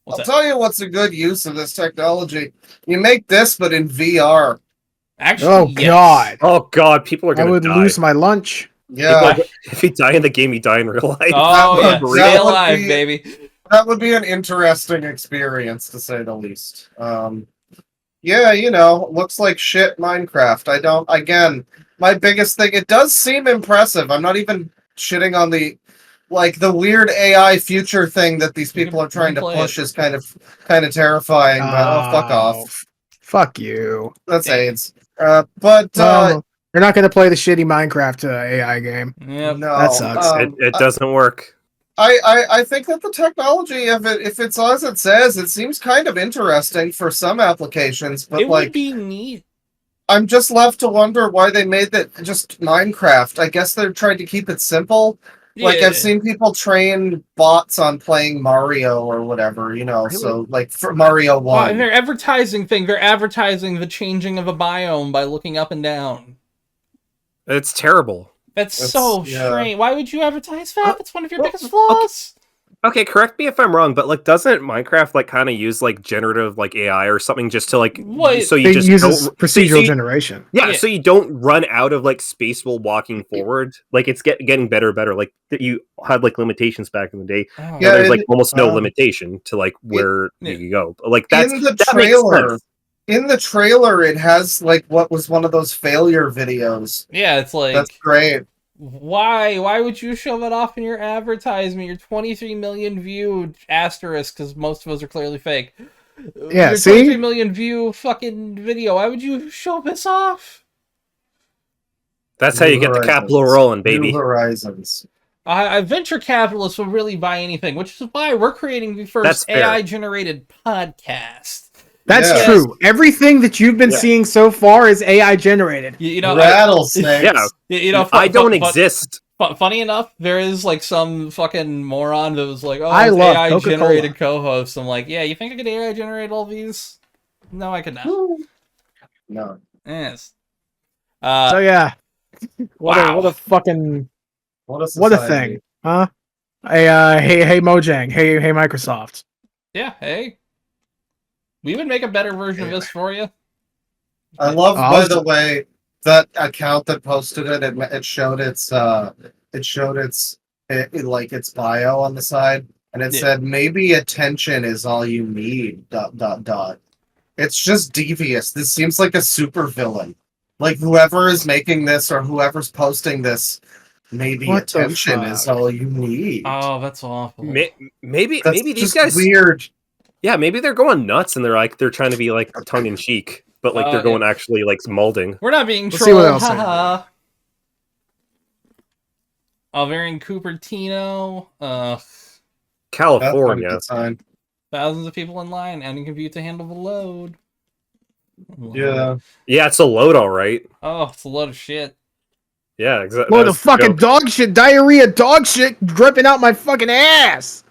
I'll tell you what's a good use of this technology. You make this, but in VR. Actually, oh god, people are gonna. I would lose my lunch. Yeah. If you die in the game, you die in real life. Oh yeah, stay alive, baby. That would be an interesting experience, to say the least. Yeah, looks like shit Minecraft. Again, my biggest thing, it does seem impressive. I'm not even shitting on the weird AI future thing that these people are trying to push is kind of terrifying, but fuck off. Fuck you. That's AIDS. You're not going to play the shitty Minecraft AI game. Yeah, no, that sucks. It doesn't work. I think that the technology, if it's as it says, it seems kind of interesting for some applications, but it would be neat. I'm just left to wonder why they made that just Minecraft. I guess they're trying to keep it simple. Like I've seen people train bots on playing Mario or whatever, so like for Mario 1. And they're advertising the changing of a biome by looking up and down. It's terrible. That's so strange. Why would you advertise that? That's one of your biggest flaws. Okay, correct me if I'm wrong, but doesn't Minecraft kind of use generative AI or something just to so you just uses procedural generation. Yeah, so you don't run out of space while walking forward. It's getting better and better. You had limitations back in the day. Oh. There's almost no limitation to where you go. That's in the that trailer. makes sense. In the trailer, it has what was one of those failure videos. Yeah, it's that's great. Why would you show that off in your advertisement? Your 23 million view asterisk, because most of us are clearly fake. Yeah, your 23 million view fucking video. Why would you show this off? That's how you get the capital rolling, baby. New horizons. Venture capitalists will really buy anything, which is why we're creating the first AI-generated podcast. That's true. Everything that you've been seeing so far is AI generated. Rattlesnakes. I don't exist. Funny enough, there is some fucking moron that was like, "Oh, I love AI generated co-hosts." I'm like, "Yeah, you think I could AI generate all these?" No, I could not. No. Yes. So yeah, what a thing, huh? Hey Mojang, hey Microsoft. Yeah, hey. We would make a better version of this for you. I love, by the way, that account that posted it. It showed its its bio on the side, and it said maybe attention is all you need. ... It's just devious. This seems like a super villain. Like whoever is making this or whoever's posting this, maybe attention is all you need. Oh, that's awful. Maybe That's these just guys weird. Yeah, maybe they're going nuts and they're trying to be like tongue in cheek, but like they're going actually like molding. We're not being Let's see what trolled. else Haha. Alvarian Cupertino. California. Thousands of people in line and compute to handle the load. Yeah, it's a load, all right. Oh, it's a load of shit. Yeah, exactly. Load of fucking dog shit, diarrhea, dog shit dripping out my fucking ass.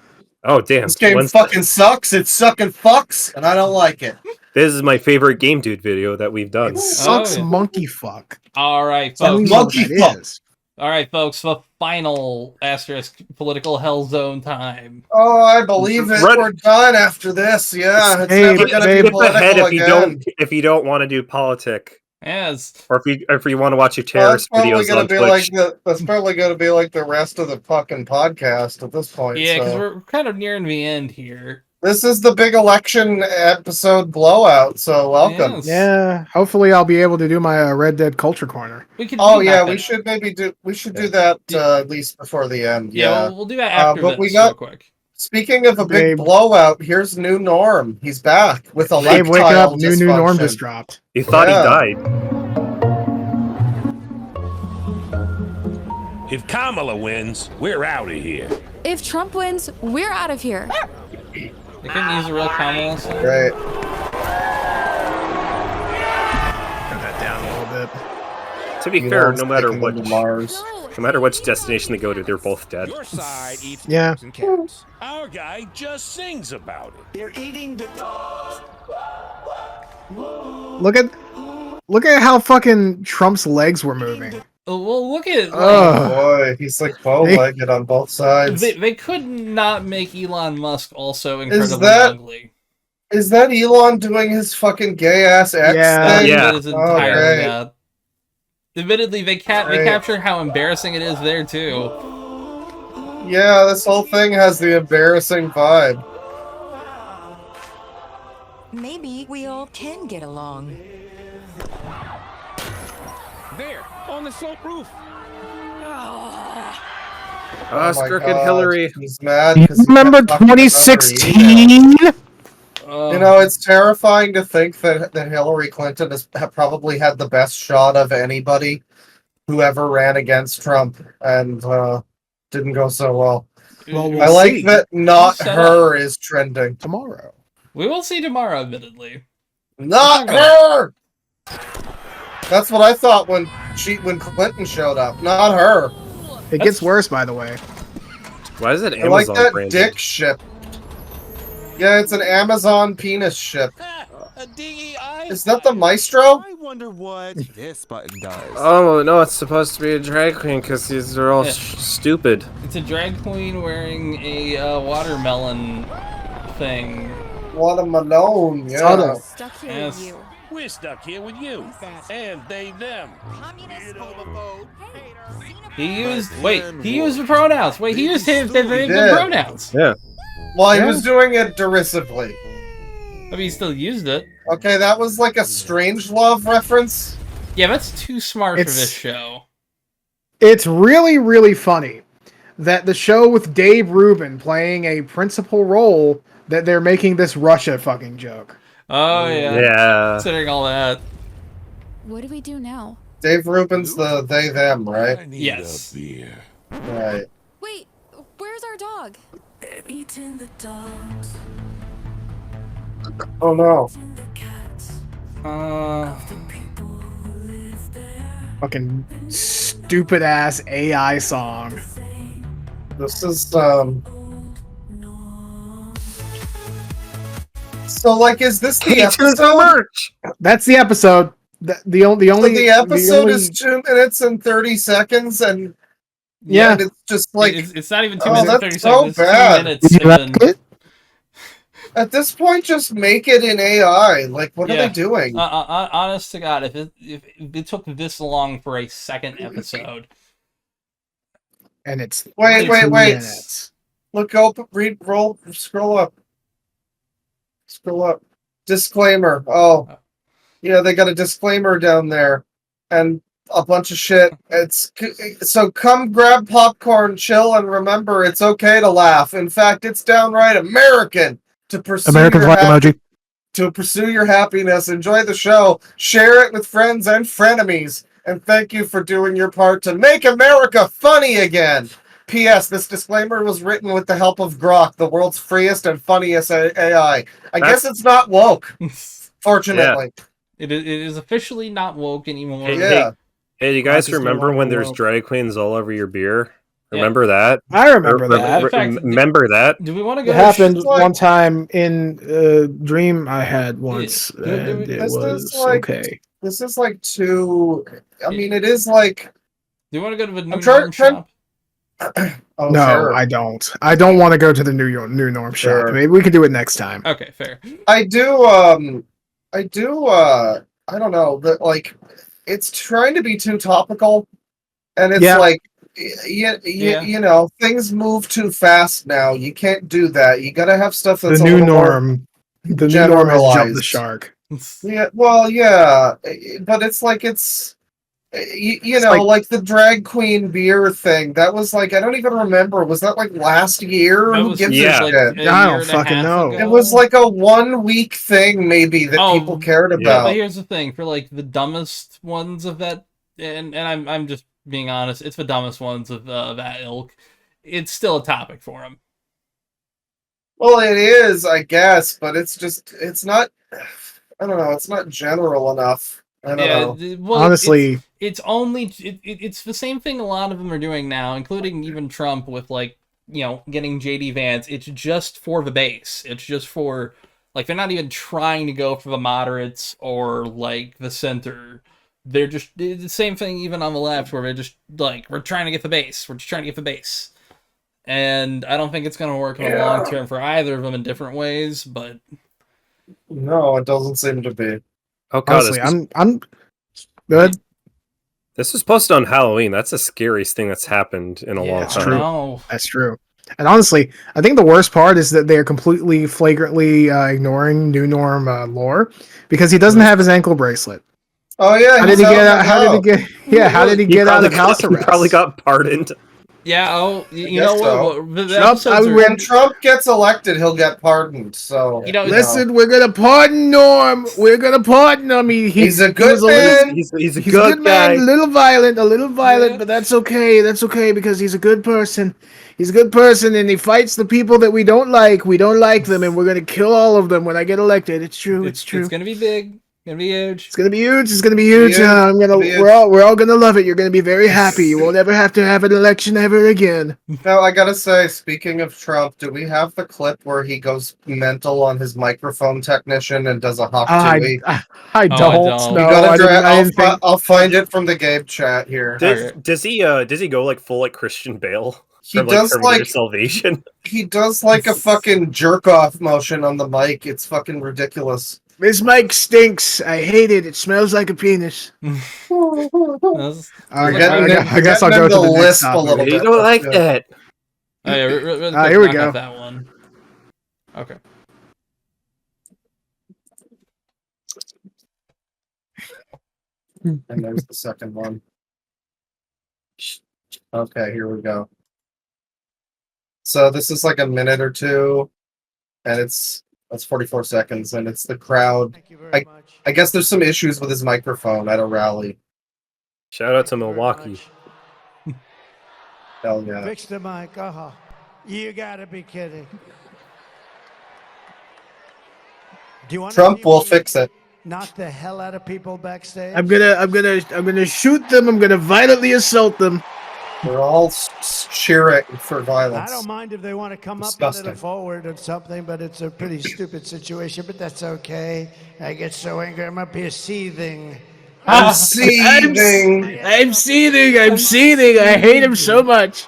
Oh damn! This game fucking sucks. It's sucking fucks, and I don't like it. This is my favorite Game Dude video that we've done. It sucks, monkey fuck. All right, Tell folks. me what that is. All right, folks. The final asterisk political hell zone time. Oh, I believe it. We're done after this. Yeah, it's never gonna be Skip political ahead again. if you don't want to do politic. Yes. Or if you want to watch your terrorist videos on Twitch. That's probably gonna be like the rest of the fucking podcast at this point. Yeah, because so. we're kind of nearing the end here. This is the big election episode blowout, so welcome. Yes. Yeah, hopefully I'll be able to do my Red Dead Culture Corner. We can. Oh do yeah, that we should do that at least before the end. Yeah, we'll do that after but this, we got, real quick. Speaking of a big blowout, here's New Norm. He's back with electile Dave, wake up! New Norm dysfunction. just dropped. He thought he died. If Kamala wins, we're out of here. If Trump wins, we're out of here. They couldn't use a real Kamala. So. Great. Turn that down a little bit. To be fair, no matter which destination they go to, they're both dead. Your side eats Yeah. dogs and cats. Our guy just sings about it. They're eating the dog. Look at how fucking Trump's legs were moving. Well, look at. Oh boy, he's like bow-legged on both sides. They could not make Elon Musk also incredibly that- ugly. Is that Elon doing his fucking gay ass X Yeah. thing? That is entirely Okay. that. Admittedly, they capture how embarrassing it is there too. Yeah, this whole thing has the embarrassing vibe. Maybe we all can get along. There, on the sloped roof. Oscar and God. Hillary. He's mad. You 'cause he remember kept talking about her 2016? You know, it's terrifying to think that Hillary Clinton has probably had the best shot of anybody who ever ran against Trump, and didn't go so well. Well, we'll I like see. that not Shut her is trending. Tomorrow. We will see tomorrow, admittedly. Not her! That's what I thought when Clinton showed up. Not her. It gets worse, by the way. Why is it I like Amazon that branded? dick ship. Yeah, it's an Amazon penis ship. A DEI. Is that the Maestro? I wonder what this button does. Oh no, it's supposed to be a drag queen because these are all Yeah. stupid. It's a drag queen wearing a watermelon thing. Watermelon, yeah. Subtle. Stuck here Yes. with you. We're stuck here with you. And they, them. He used the pronouns. Wait, he used his did. pronouns. Yeah. Well, he was doing it derisively. I mean, he still used it. Okay, that was like a Strange Love reference. Yeah, that's too smart for It's- this show. It's really, really funny that the show with Dave Rubin playing a principal role, that they're making this Russia fucking joke. Oh yeah. Yeah. Considering all that. What do we do now? Dave Rubin's the they them, right? Yes. Right. Wait, where's our dog? Eating the dogs. Oh no. Fucking stupid ass AI song. This is So like, is this the episode? That's the episode. The only So the episode is 2 minutes and 30 seconds, and Yeah. and it's just like It's not even 2 Oh, minutes and that's 30 so seconds. bad. It's 2 minutes. You like even. it? At this point, just make it in AI. Like, what are they doing? Honest to God, if it took this long for a second episode, and it's Wait. minutes. Look, scroll up. Scroll up. Disclaimer. Oh, yeah, they got a disclaimer down there, and a bunch of shit. So come grab popcorn, chill, and remember it's okay to laugh. In fact, it's downright American to pursue American your flag emoji. to pursue your happiness. Enjoy the show, share it with friends and frenemies, and thank you for doing your part to make America funny again. P.S. This disclaimer was written with the help of Grok, the world's freest and funniest AI. I guess it's not woke, fortunately. it is officially not woke anymore. Hey, do you guys remember when there's drag queens all over your beer? Remember that? I remember that. Remember that? Do we want to go? It happened one time in a dream I had once, and it This was is like okay. This is like too. I mean, it is like. Do you want to go to the new I'm trying- norm shop? Oh, No, sure. I don't. I don't want to go to the new norm Sure. shop. Maybe we can do it next time. Okay, fair. I do. I don't know. But like, it's trying to be too topical, and it's Yeah. like, you know, things move too fast now. You can't do that. You got to have stuff The that's a new little more norm. The new norm has jumped the generalized. shark. Yeah, well, yeah, but it's like you know, like the drag queen beer thing. That was like, I don't even remember. Was that like last year? That Who was gives like a shit? I don't fucking know. It was like a 1 week thing, maybe, that people cared But about. here's the thing: for like the dumbest ones of that, and I'm just being honest, it's the dumbest ones of that ilk. It's still a topic for them. Well, it is, I guess, but it's not. I don't know. It's not general enough. I don't know. Well, Honestly, it's only it's the same thing a lot of them are doing now, including even Trump with like, you know, getting JD Vance. It's just for the base. It's just for like, they're not even trying to go for the moderates or like the center. They're just the same thing even on the left, where they're just like, we're trying to get the base. We're just trying to get the base. And I don't think it's going to work in the long term for either of them in different ways, but No, it doesn't seem to be. Oh god, honestly, I'm good. This was posted on Halloween. That's the scariest thing that's happened in a long That's time. true. That's true. And honestly, I think the worst part is that they are completely flagrantly ignoring new norm lore, because he doesn't have his ankle bracelet. Oh yeah, How did he get out? How did he get? Yeah, how did he get out of house He arrest? probably got pardoned. yeah. Oh, you guess know so. what? The Trump, episodes are- When Trump gets elected, he'll get pardoned. So You know, Listen, we're gonna pardon Norm. We're gonna pardon him. He's a he good was little- man. He's a He's good guy. man, a little violent, but that's okay. That's okay, because he's a good person. He's a good person, and he fights the people that we don't like. We don't like them, and we're gonna kill all of them when I get elected. It's true. It's true. It's gonna be big. Gonna be huge. It's gonna be huge. It's gonna be huge. Yeah, I'm gonna. huge. We're all gonna love it. You're gonna be very happy. You won't ever have to have an election ever again. Now I gotta say, speaking of Trump, do we have the clip where he goes mental on his microphone technician and does a hawk tui? I don't. No, You gotta I didn't, I I'll, didn't think. I'll find it from the Gabe chat here. Does he go like full like Christian Bale? He from, does Terminator like Salvation. He does like a fucking jerk off motion on the mic. It's fucking ridiculous. This mic stinks. I hate it. It smells like a penis. I guess I'll go to the next topic. You don't like that. Oh yeah, really quick, here we knock go. out that one. Okay. And there's the second one. Okay, here we go. So this is like a minute or two, and that's 44 seconds, and it's the crowd. I guess there's some issues with his microphone at a rally. Shout out to Milwaukee. Hell yeah. Fix the mic. You gotta be kidding. Do you want Trump will fix it. knock the hell out of people backstage? I'm gonna shoot them. I'm gonna violently assault them. We're all cheering for I violence. don't mind if they want to come up a Disgusting. little forward or something, but it's a pretty stupid situation, but that's okay. I get so angry, I'm up here seething. I'm seething. I'm seething. I hate him so much.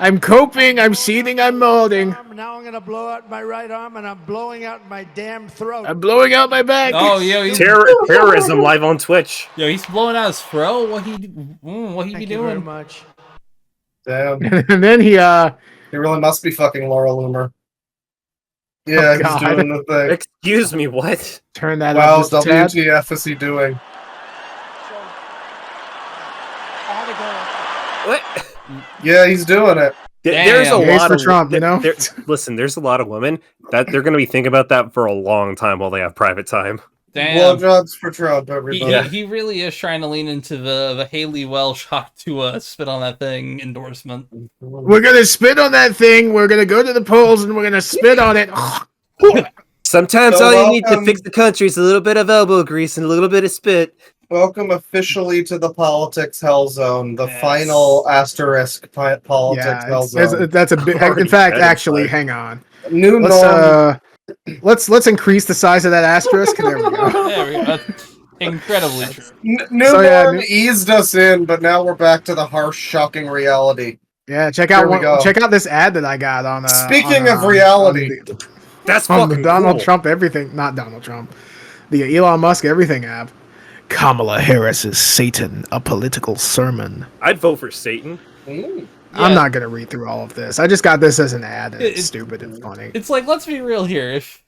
I'm coping. I'm seething. I'm molding. Now I'm gonna blow out my right arm, and I'm blowing out my damn throat. I'm blowing out my back. Oh, yo, he's Terrorism live on Twitch. Yo, he's blowing out his throat. What he be Thank you doing? very much. Damn. And then he really must be fucking Laura Loomer. Yeah, he's God. doing the thing. Excuse me, what? Turn that Wow, up just a tad. WTF is he doing? What? Yeah, he's doing it. There's a He's lot for of Trump, you know. Listen, there's a lot of women that they're going to be thinking about that for a long time while they have private time. Damn. Blowjobs for Trump, everybody. He really is trying to lean into the Haley Welsh hot to spit on that thing endorsement. We're gonna spit on that thing. We're gonna go to the polls and we're gonna spit on it. Sometimes So all you need to welcome- fix the country is a little bit of elbow grease and a little bit of spit. Welcome officially to the politics hell zone, the final asterisk politics Yeah, hell zone. that's a big. In fact, actually, hang on. New norm. Let's increase the size of that asterisk. There we go. There we go. Incredibly true. New norm eased us in, but now we're back to the harsh, shocking reality. Yeah, check Here out we go. check out this ad that I got on. Speaking of reality, that's on the fucking Donald cool. Trump everything, not Donald Trump, the Elon Musk everything app. Kamala Harris's Satan, a political sermon. I'd vote for Satan. I'm not gonna read through all of this. I just got this as an ad, and it's stupid and funny. It's like, let's be real here. If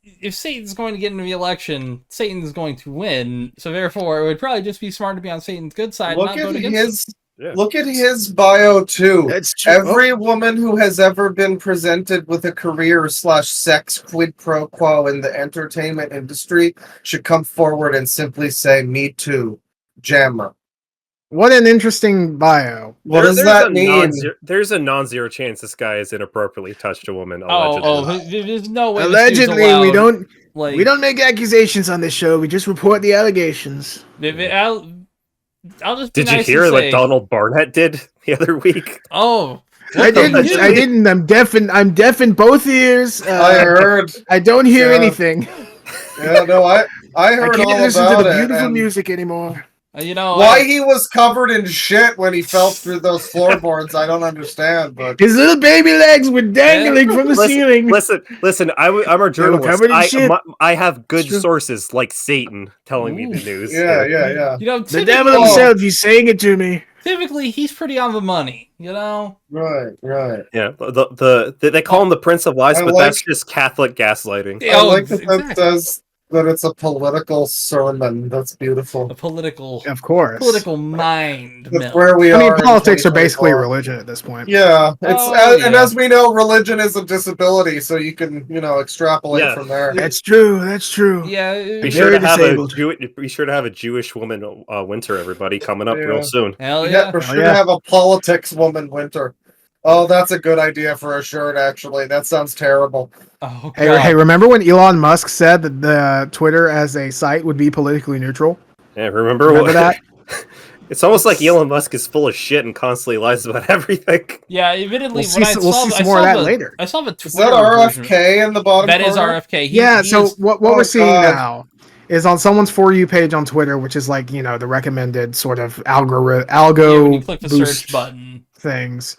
if Satan's going to get into the election, Satan's going to win. So therefore, it would probably just be smart to be on Satan's good side. look and not vote at against his look at his bio too. That's true. Every woman who has ever been presented with a career / sex quid pro quo in the entertainment industry should come forward and simply say, "Me too, Jammer." What an interesting bio. What does that mean? There's a non-zero chance this guy has inappropriately touched a woman. Oh, Allegedly. there's no way. Allegedly, this dude's we allowed, don't we don't make accusations on this show. We just report the allegations. I'll just be Did you nice hear and what say, Donald Barnett did the other week? Oh, I didn't. I'm deaf in both ears. I heard. I don't hear Yeah. anything. Yeah, no, I I heard can't all listen about to the it. beautiful and music anymore. Why he was covered in shit when he fell through those floorboards, I don't understand. But His little baby legs were dangling from the ceiling. Listen. I'm a journalist. covered in shit. I have good sources like Satan telling me the news. Yeah. The devil himself, he's saying it to me. Typically, he's pretty on the money, Right. Yeah, they call him the Prince of Lies, I but like- that's just Catholic gaslighting. I like that says that it's a political sermon. That's beautiful. A political, of course, political mind. That's where we I mean, are in politics are basically 2024. religion at this point. Yeah, it's Oh, and as we know, religion is a disability, so you can extrapolate Yeah. from there. That's true. That's true. Yeah, Be sure Very to have disabled. be sure to have a Jewish woman winter, everybody, coming up real soon. Hell Yeah, we're sure to have a politics woman winter. Oh, that's a good idea for a shirt. Actually, that sounds terrible. Oh, Hey, remember when Elon Musk said that the Twitter as a site would be politically neutral? Yeah, remember that? It's almost like Elon Musk is full of shit and constantly lies about everything. Yeah, admittedly, We'll when see- I we'll saw, see some I more saw of that the, later. I saw the Is Twitter that version. RFK in the bottom? That is corner? RFK. Yeah, so is- what Oh, we're seeing God. now is on someone's For You page on Twitter, which is like, the recommended sort of algo when you click the boost search button. things.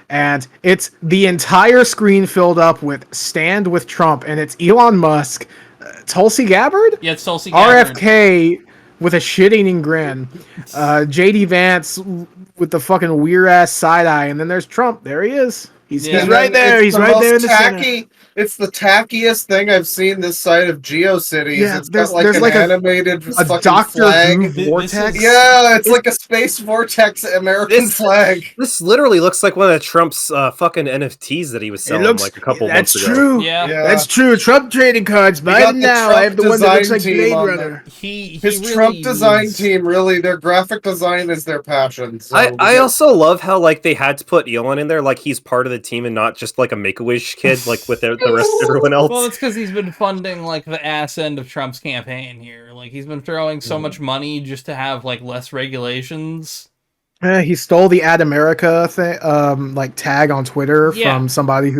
And it's the entire screen filled up with Stand with Trump, and it's Elon Musk, Tulsi Gabbard? Yeah, it's Tulsi Gabbard. RFK with a shit-eating grin, JD Vance with the fucking weird-ass side-eye, and then there's Trump. There he is. He's And right then there. it's He's the right there in most the center. tacky. It's the tackiest thing I've seen this side of GeoCities. Yeah, It's there's got like there's an like animated a fucking Doctor flag. Who vortex. Yeah, it's like a space vortex American flag. This literally looks like one of Trump's fucking NFTs that he was selling like a couple months That's ago. true. Yeah. That's true. Trump trading cards. Buy got them the now. Trump I have the one that looks design like team Blade on Runner. His really Trump design is- team, really, their graphic design is their passion. So I also love how like they had to put Elon in there, like he's part of the team and not just like a Make-A-Wish kid, like with the rest of everyone else. Well, it's because he's been funding like the ass end of Trump's campaign here. Like he's been throwing so much money just to have like less regulations. He stole the Ad America thing, like tag on Twitter Yeah. from somebody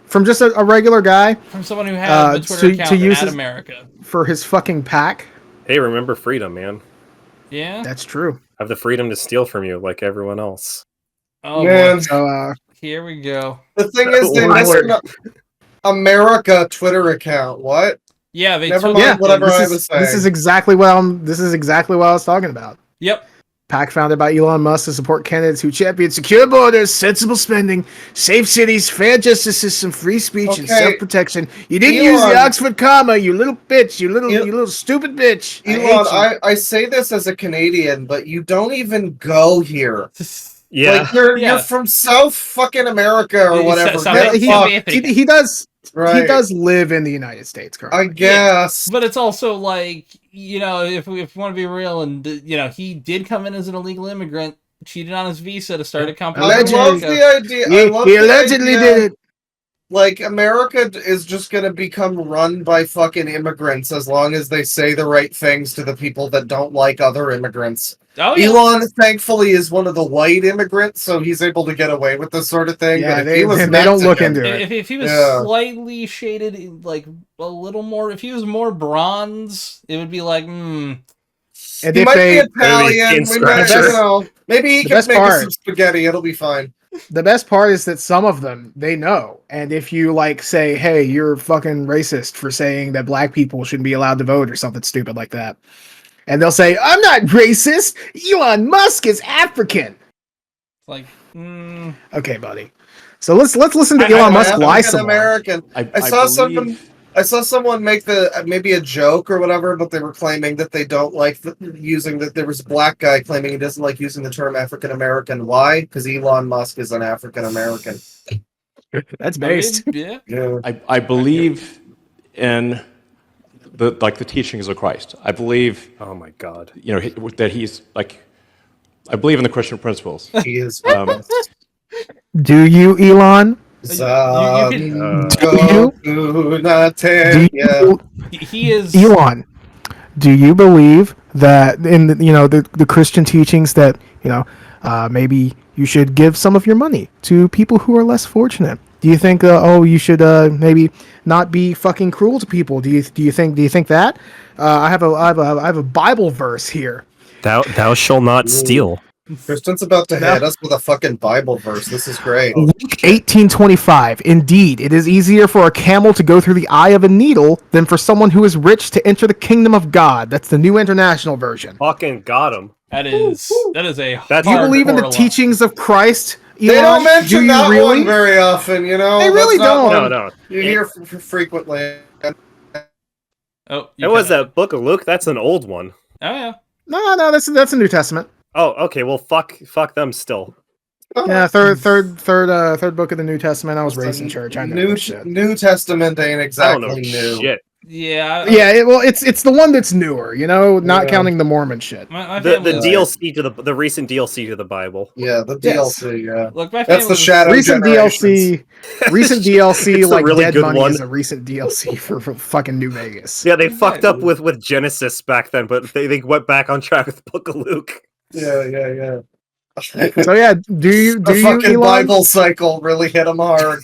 from just a regular guy. From someone who had the Twitter account to use at his- America. for his fucking pack. Hey, remember freedom, man. Yeah. That's true. Have the freedom to steal from you like everyone else. Oh Man. boy. So Here we go. The thing is, they missed an America Twitter account. What? Yeah, they Never took mind whatever I was saying. This is exactly what I was talking about. Yep. PAC founded by Elon Musk to support candidates who champion secure borders, sensible spending, safe cities, fair justice system, free speech, and self-protection. You didn't use the Oxford comma, you little bitch, you little stupid bitch. Elon, I say this as a Canadian, but you don't even go here. Yeah. Like you're from South fucking America or whatever. He does. Right. He does live in the United States currently. I guess. But it's also like, you know, if we want to be real, and you know, he did come in as an illegal immigrant, cheated on his visa to start a company. I love the idea. He allegedly did it. Like, America is just gonna become run by fucking immigrants as long as they say the right things to the people that don't like other immigrants. Oh, yeah. Elon, thankfully, is one of the white immigrants, so he's able to get away with this sort of thing. Yeah, but if he was they don't look Mexican- into it. If he was slightly shaded, like a little more, if he was more bronze, it would be like, And he if might they- be Italian. We might, you know, maybe he The can best make us part- some spaghetti. It'll be fine. The best part is that some of them, they know. And if you, like, say, hey, you're fucking racist for saying that black people shouldn't be allowed to vote or something stupid like that. And they'll say, I'm not racist. Elon Musk is African. like, Okay, buddy. So let's listen to Elon Musk lie some more. American. I saw someone make maybe a joke or whatever, but they were claiming that they don't like using that. There was a black guy claiming he doesn't like using the term African American. Why? Because Elon Musk is an African American. That's based. Yeah. I believe in the teachings of Christ. I believe. Oh my God. You know that he's like. I believe in the Christian principles. He is. Do you, Elon? He is Elon. Do you believe that in the Christian teachings that maybe you should give some of your money to people who are less fortunate? Do you think you should maybe not be fucking cruel to people? Do you think that? I have a Bible verse here. Thou shall not steal. Kristen's about to hit us with a fucking Bible verse. This is great. Luke 18:25. Indeed, it is easier for a camel to go through the eye of a needle than for someone who is rich to enter the kingdom of God. That's the New International Version. Fucking got him. That is a. Do you believe in the teachings of Christ? Elon? They don't Do mention you that really? one very often, you know. They really That's not don't. one You hear frequently. Oh, It was that Book of Luke. That's an old one. Oh yeah. No, that's a New Testament. Oh, okay. Well, fuck them still. Yeah, third book of the New Testament. I was raised in church. I know that shit. New Testament ain't exactly I don't know new. shit. Yeah. Yeah, it's the one that's newer, not counting the Mormon shit. The DLC to the recent DLC to the Bible. Yeah, the Yes. DLC. Yeah, Look, my that's the family- shadow. Recent DLC, It's a like really Dead good Money one. is a recent DLC for fucking New Vegas. Yeah, they fucked up with Genesis back then, but they went back on track with Book of Luke. Yeah. So yeah, do you fucking Elon? Bible cycle really hit him hard?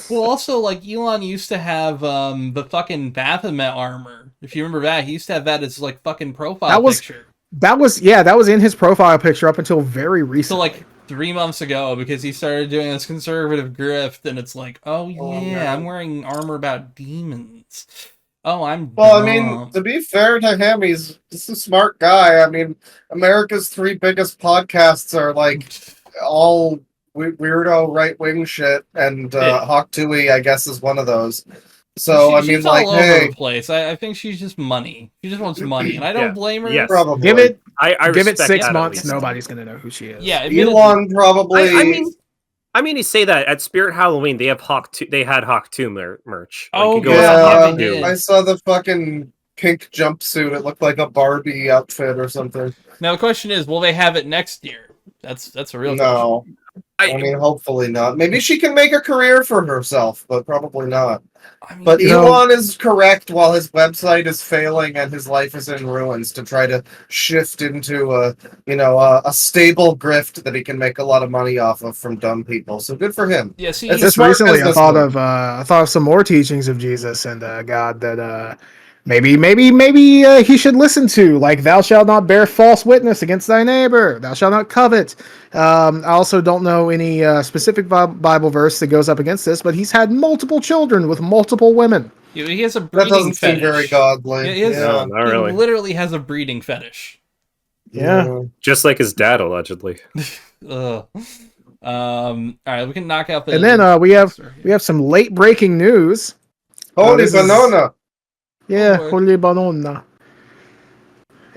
Well, also, like, Elon used to have the fucking Baphomet armor. If you remember that, he used to have that as, like, fucking profile picture. That was in his profile picture up until very recently. So, like, 3 months ago, because he started doing this conservative grift, and it's like, I'm wearing armor about demons. Oh, I'm Well, dumb. I mean, to be fair to him, he's just a smart guy. I mean, America's 3 biggest podcasts are like all weirdo right wing shit, and Hawk Tui, I guess, is one of those. So I mean, she's like, all over hey, the place. I think she's just money. She just wants money, and I don't blame her. Yes. probably give it I give it respect 6 that at months, least. nobody's gonna know who she is. Yeah, Elon probably. I mean, you say that at Spirit Halloween they have They had Hawk 2 merch. Oh, you go yeah, to they did. I saw the fucking pink jumpsuit. It looked like a Barbie outfit or something. Now the question is, will they have it next year? That's a real No. I mean, hopefully not. Maybe she can make a career for herself, but probably not. But Elon is correct while his website is failing and his life is in ruins to try to shift into a stable grift that he can make a lot of money off of from dumb people. So good for him. Yeah, see, It's a Just smart recently, I business thought move. of some more teachings of Jesus and God that maybe he should listen to, like, thou shalt not bear false witness against thy neighbor, thou shalt not covet. I also don't know any specific Bible verse that goes up against this, but he's had multiple children with multiple women. He has a That breeding doesn't seem fetish. very godly. Yeah, he has, No, not he really. literally has a breeding fetish. Yeah. Just like his dad, allegedly. Ugh. All right, we can knock out the. And then we have some late breaking news. Holy this is- banana! Yeah, Oh, boy. holy banana.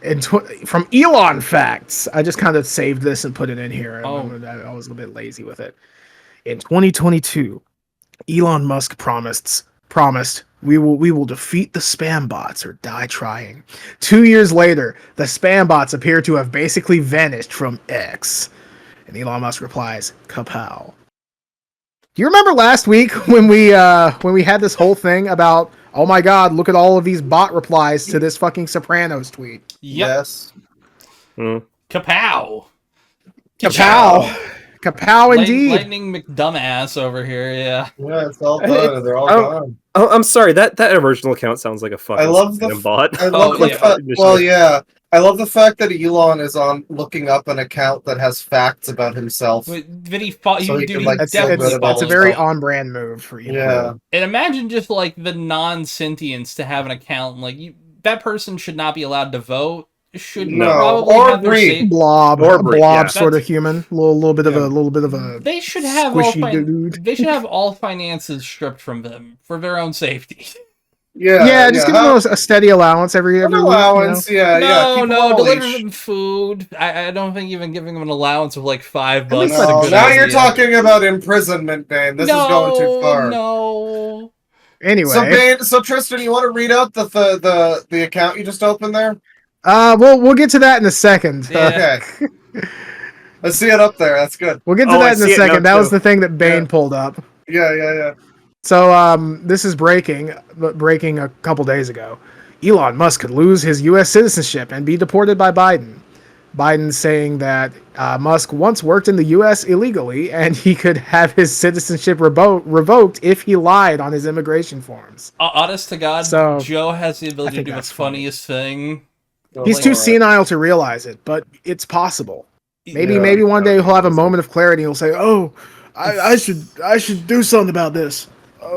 And from Elon facts, I just kind of saved this and put it in here. Oh. I was a bit lazy with it. In 2022, Elon Musk promised we will defeat the spam bots or die trying. 2 years later, the spam bots appear to have basically vanished from X. And Elon Musk replies, "Kapow." Do you remember last week when we had this whole thing about, oh my god, look at all of these bot replies to this fucking Sopranos tweet? Yep. Yes. Kapow. Kapow indeed. Lightning McDumbass over here, yeah. Yeah, it's all done. They're all gone. Oh, I'm sorry. That original account sounds like a fucking I love the spam bot. I love the yeah. fact. Well, yeah. I love the fact that Elon is on looking up an account that has facts about himself. But he fought. So he dude, can, he like, definitely feel good about It's a follows very that. on-brand move for Elon. Yeah. And imagine just like the non-sentience to have an account. Like that person should not be allowed to vote. Should No. probably Or have their breed. safe. Blob yeah. sort of human, little bit of a. They should have all squishy dude. they should have all finances stripped from them for their own safety. Yeah. Just give them a steady allowance every An week. allowance. Yeah. No, Keep them no, on a deliver leash. them food. I don't think even giving them an allowance of like $5 least is that's a a No, good now idea. you're talking about imprisonment, Bane. This is going too far. No. Anyway, So Bane, Tristan, you want to read out the account you just opened there? we'll get to that in a second. Yeah. Okay. I see it up there. That's good. We'll get to Oh, I that in a see it now, second. That was too. the thing that Bane Yeah. pulled up. Yeah. So this is breaking a couple days ago. Elon Musk could lose his U.S. citizenship and be deported by Biden. Biden saying that Musk once worked in the U.S. illegally and he could have his citizenship revoked if he lied on his immigration forms. Honest to God, So, Joe has the I ability to think do the that's funny. funniest thing. He's too senile to realize it, but it's possible. Maybe one day he'll have a moment of clarity. He'll say, "Oh, I should do something about this."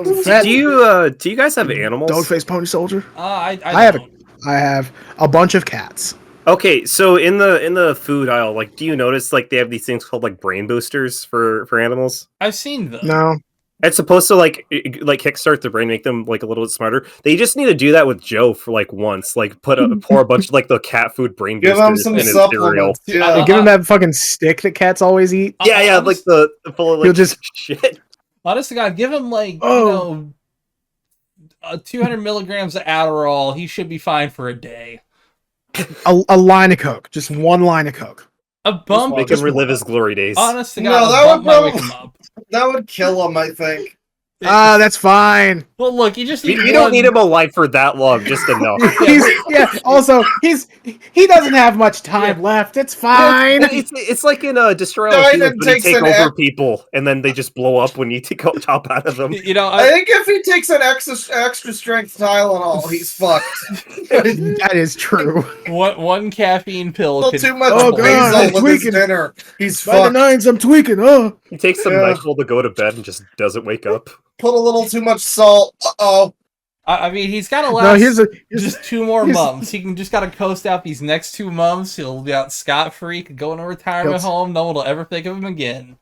Do you guys have animals? Dog-faced pony soldier. I have a bunch of cats. Okay, so in the food aisle, like, do you notice like they have these things called like brain boosters for animals? I've seen them. No. It's supposed to like kickstart their brain, make them like a little bit smarter. They just need to do that with Joe for like once, like pour a bunch of like the cat food brain Give boosters him some in his cereal. supplements. They Yeah. give him that fucking stick that cats always eat. Yeah, like the full of like He'll just shit. Honest to God, give him like 200 milligrams of Adderall. He should be fine for a day. a line of Coke, just one line of Coke. A bump. Make him relive his glory days. Honest to No, God, that a bump would might wake probably- him up. That would kill him, I think. That's fine. Well, look, you just need We don't need him alive for that long, just enough. Also, he doesn't have much time left. It's fine. It's like in Destroy All Diamond Humans when you takes take an over people and then they just blow up when you chop out of them. You know, I think if he takes an extra strength Tylenol, he's fucked. That is true. One caffeine pill. Well, could- too much Oh, God, basil I'm with his tweaking. dinner. He's By the fucked. nines, I'm tweaking. Oh, He takes some Yeah. NyQuil to go to bed and just doesn't wake up. Put a little too much salt. Uh-oh. I mean, he's got to no. last Here's just 2 more here's- months. He can just got to coast out these next 2 months. He'll be out scot-free, could go in a retirement home. No one will ever think of him again.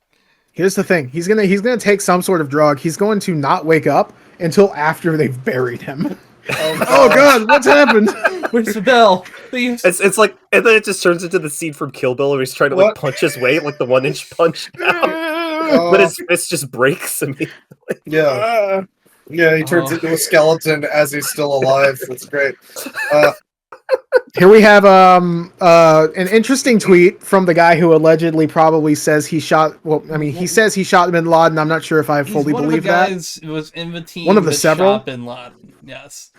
Here's the thing. He's gonna take some sort of drug. He's going to not wake up until after they've buried him. Oh God, what's happened? Where's the bell? It's like, and then it just turns into the scene from Kill Bill where he's trying to like punch his way, like the 1-inch punch now. But his fist just breaks immediately. Yeah. Yeah, he turns into a skeleton as he's still alive. That's great. Here we have an interesting tweet from the guy who allegedly probably says he shot. Well, I mean, he says he shot Bin Laden. I'm not sure if I fully He's believe one of the that. guys who was in the team One of the that several? shot Bin Laden. Yes.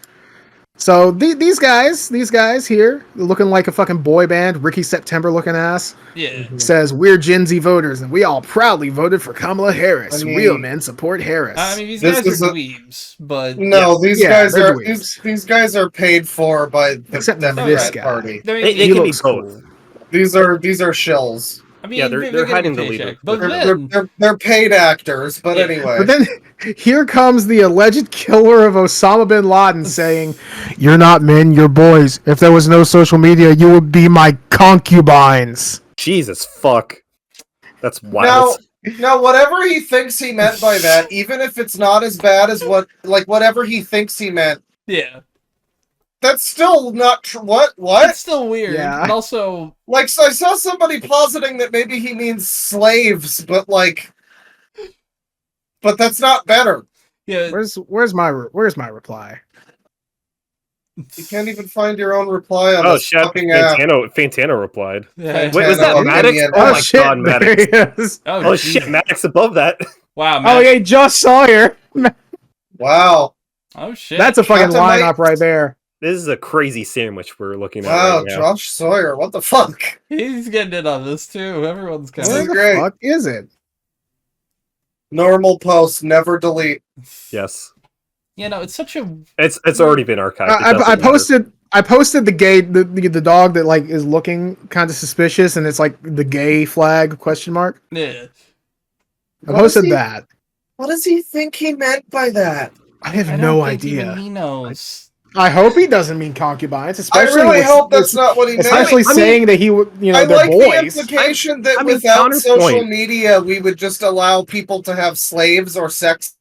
So these guys here, looking like a fucking boy band, Ricky September looking ass, Yeah. says we're Gen Z voters and we all proudly voted for Kamala Harris. I mean- Real men support Harris. I mean, these This guys is are a- dweebs, but No, these Yeah, guys they're are dweebs. these guys are paid for by the Except for Democrat this guy. Party. I mean, They He can be looks both. cool. These are shills. I mean, Yeah, they're getting hiding a the paycheck, leader. But They're, then, they're paid actors, but anyway. But then here comes the alleged killer of Osama bin Laden saying, "You're not men, you're boys. If there was no social media, you would be my concubines." Jesus fuck. That's wild. Now, whatever he thinks he meant by that, even if it's not as bad as whatever he thinks he meant, yeah, that's still not true. What? it's still weird. Yeah. But also, Like, so I saw somebody positing that maybe he means slaves, but that's not better. yeah, Where's my reply? You can't even find your own reply on Oh this shit! fucking app. Fantano replied. yeah. Wait, was that Fantano, Maddox? Indian. Oh Oh my shit! god, There Maddox! he is. Oh shit, Maddox above that. Wow, Oh man. yeah, Josh Sawyer. Wow. Oh shit. That's a fucking Captain Mike. lineup right there. This is a crazy sandwich we're looking at Wow, right now. Josh Sawyer, what the fuck? He's getting in on this too. Everyone's kind Where of. the great. fuck is it? Normal post, never delete. Yes, You know, it's such a. it's already been archived. It doesn't I matter. posted the gay the dog that like is looking kind of suspicious and it's like the gay flag question mark. Yeah. I What posted is he- that. What does he think he meant by that? I have I no don't think idea. even he knows. I hope he doesn't mean concubines, I especially really with- hope that's not what he meant. especially I mean, saying that he would, I they're like the boys. implication that I mean, without social counterpoint. media, we would just allow people to have slaves or sex.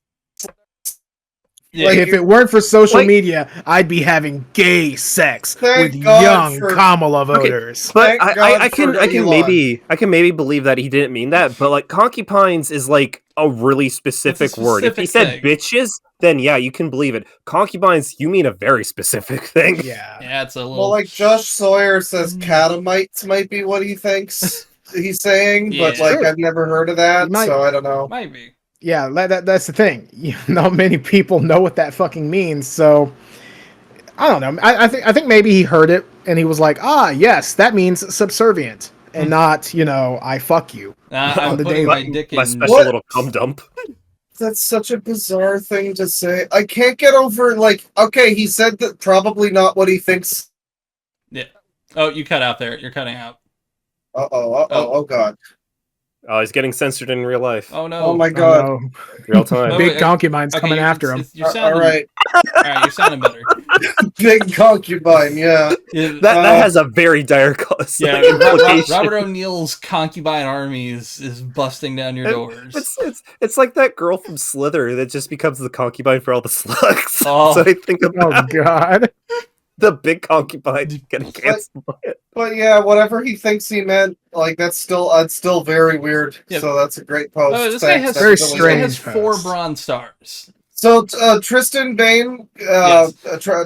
Yeah. Like, If it weren't for social Like- media, I'd be having gay sex Thank with God young for- Kamala Okay, voters. But Thank I God can for I can Elon. maybe believe that he didn't mean that, but like concubines is like a really specific word. If he specific said thing. bitches, then yeah, you can believe it. Concubines, you mean a very specific thing. Yeah. Yeah, it's a little. Well, like Josh Sawyer says, catamites might be what he thinks he's saying, but Yeah. like True. I've never heard of that, He might- so I don't know. Might be. Yeah, that's the thing. Not many people know what that fucking means, so I don't know. I think maybe he heard it and he was like, "Ah, yes, that means subservient," and not I fuck you. I'm On the putting daily. my dick My in. special What? little cum dump. That's such a bizarre thing to say. I can't get over okay, he said that probably not what he thinks. Yeah. Oh, you cut out there. You're cutting out. Oh god. Oh, he's getting censored in real life. Oh no. Oh my god. Oh, Real time. Oh, big wait, concubines okay, coming after him. You're sounding, Alright. Alright, you're sounding better. Big concubine, yeah. Yeah, That has a very dire cause. yeah, implication. Robert O'Neill's concubine army is busting down your doors. It's like that girl from Slither that just becomes the concubine for all the slugs. Oh. So I think Oh about god. the big concubine getting canceled by it. But yeah, whatever he thinks he meant, it's still very weird. Yeah. So that's a great post. Oh, this guy has, Very this guy has strange 4 post. bronze stars. So Tristan Bane, Yes.